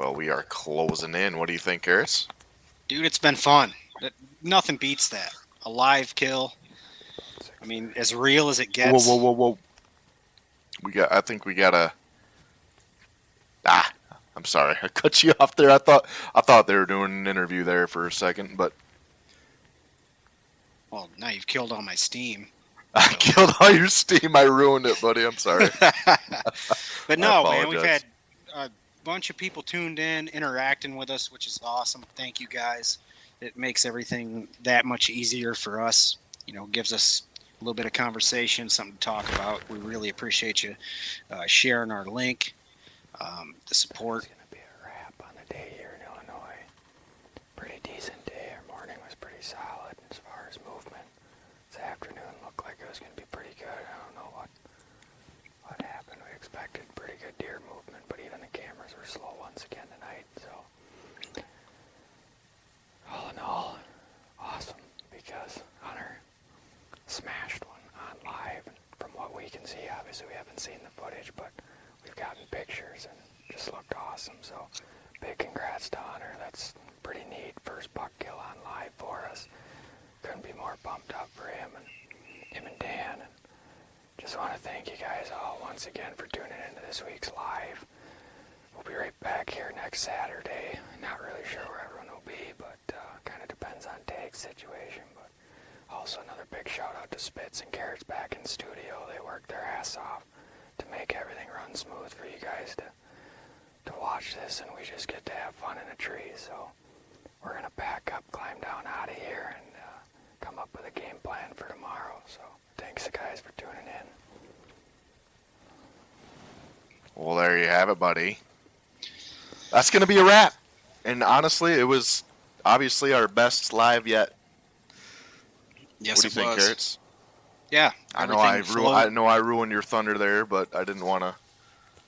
Well, we are closing in. What do you think, Harris? Dude, it's been fun. Nothing beats that. A live kill. I mean, as real as it gets. Whoa. I think we gotta. I'm sorry. I cut you off there. I thought they were doing an interview there for a second, but. Well, now you've killed all my steam. I killed all your steam. I ruined it, buddy. I'm sorry. But no, man, we've had a bunch of people tuned in, interacting with us, which is awesome. Thank you, guys. It makes everything that much easier for us. You know, gives us a little bit of conversation, something to talk about. We really appreciate you sharing our link, the support. It's going to be a wrap on the day here in Illinois. Pretty decent day. Our morning was pretty solid as far as movement. This afternoon looked like it was going to be pretty good. I don't know what happened. We expected pretty good deer movement, but even the cameras were slow once again tonight. So, all in all, awesome, because Hunter smashed one on live. From what we can see, obviously we haven't seen the footage, but we've gotten pictures and it just looked awesome. So big congrats to Hunter. That's pretty neat. First buck kill on live for us. Couldn't be more pumped up for him and Dan. And just want to thank you guys all once again for tuning into this week's live. We'll be right back here next Saturday. Not really sure where everyone will be, but kind of depends on Tag's situation. But also another big shout out to Spitz and Carrots back in studio. They worked their ass off to make everything run smooth for you guys to watch this, and we just get to have fun in a tree. So we're gonna pack up, climb down out of here, and come up with a game plan for tomorrow. So thanks guys for tuning in. Well, there you have it, buddy. That's going to be a wrap. And honestly, it was obviously our best live yet. Yes, what do you think, Carrots? Yeah. I know I ruined your thunder there, but I didn't want to,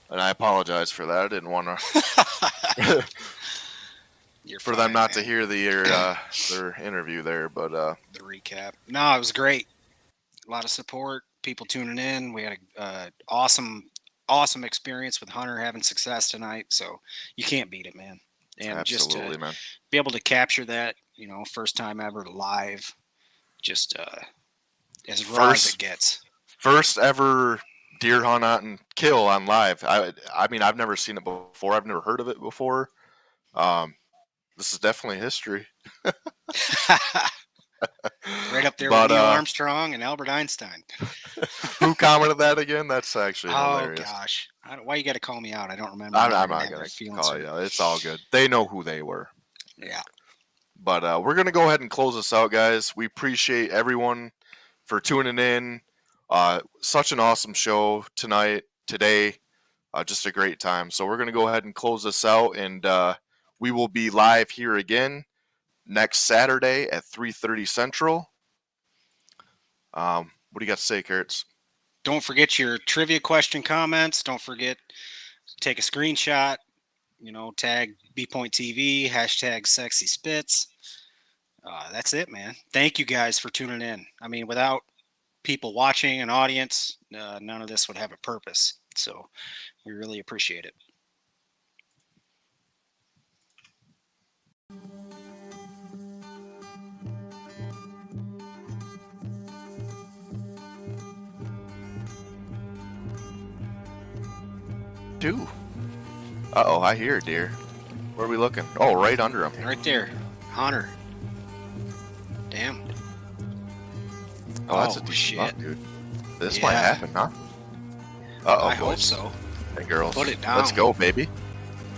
and I apologize for that. I didn't want to for them not to hear their interview there, but the recap. No, it was great. A lot of support, people tuning in. We had a awesome experience with Hunter having success tonight, so you can't beat it, man. And absolutely, just man. Be able to capture that, first time ever live, just as raw as it gets. First ever deer hunt out and kill on live. I mean, I've never seen it before. I've never heard of it before. This is definitely history. Right up there with Neil Armstrong and Albert Einstein. Who commented that again? That's actually hilarious. Oh, gosh. Why you got to call me out? I don't remember. I'm not going to call you out. It's all good. They know who they were. Yeah. But we're going to go ahead and close this out, guys. We appreciate everyone for tuning in. Such an awesome show today. Just a great time. So we're going to go ahead and close this out, and we will be live here again next Saturday at 3:30 Central. What do you got to say, Kurtz? Don't forget your trivia question comments. Don't forget to take a screenshot. Tag BPointTV, hashtag #SexySpitz. That's it, man. Thank you guys for tuning in. I mean, without people watching, an audience, none of this would have a purpose. So we really appreciate it. Two. Uh-oh, I hear a deer. Where are we looking? Oh, right under him. Right there. Hunter. Damn. Oh, that's a decent shit, buck, dude. This might happen, huh? Uh-oh, I hope so. Hey, girls. Put it down. Let's go, baby.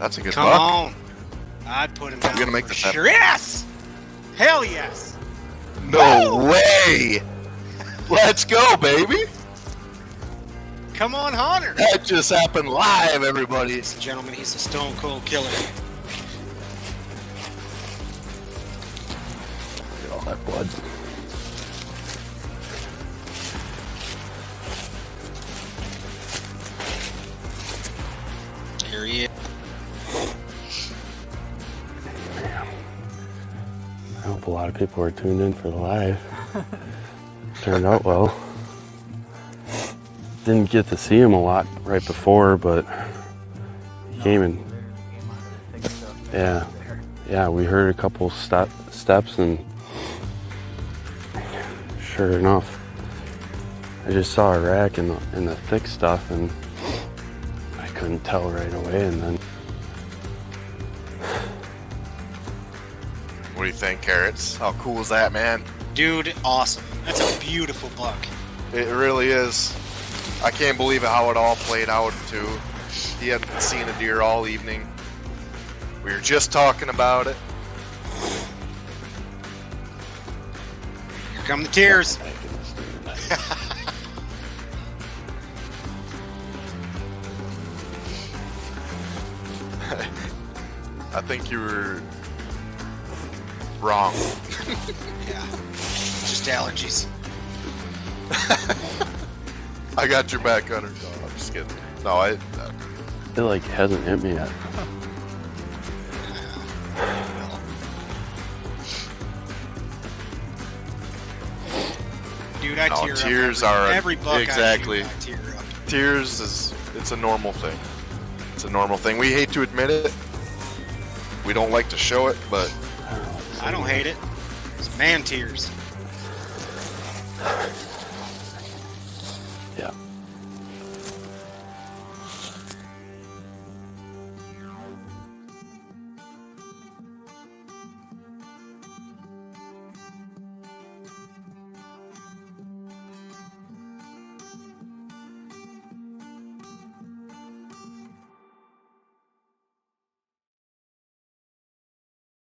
That's a good Come buck. on. I'd put him down. I'm gonna make this happen. Sure. Yes! Hell yes! No way! Let's go, baby! Come on, Hunter! That just happened live, everybody. Ladies and gentlemen, he's a stone cold killer. Get all that blood. Here he is. I hope a lot of people are tuned in for the live. Turned out well. Didn't get to see him a lot right before, but he came and Yeah. Yeah, we heard a couple steps, and sure enough, I just saw a rack in the thick stuff, and I couldn't tell right away. And then, What do you think, Carrots? How cool is that, man? Dude, awesome. That's a beautiful buck. It really is. I can't believe how it all played out, too. He hadn't seen a deer all evening. We were just talking about it. Here come the tears. I think you were wrong. Yeah. Just allergies. I got your back, Hunter. No, I'm just kidding. No, it like hasn't hit me yet. Dude, I tear tears up are every buck exactly. I tear up. Tears it's a normal thing. It's a normal thing. We hate to admit it. We don't like to show it, but I don't hate it. It's man tears.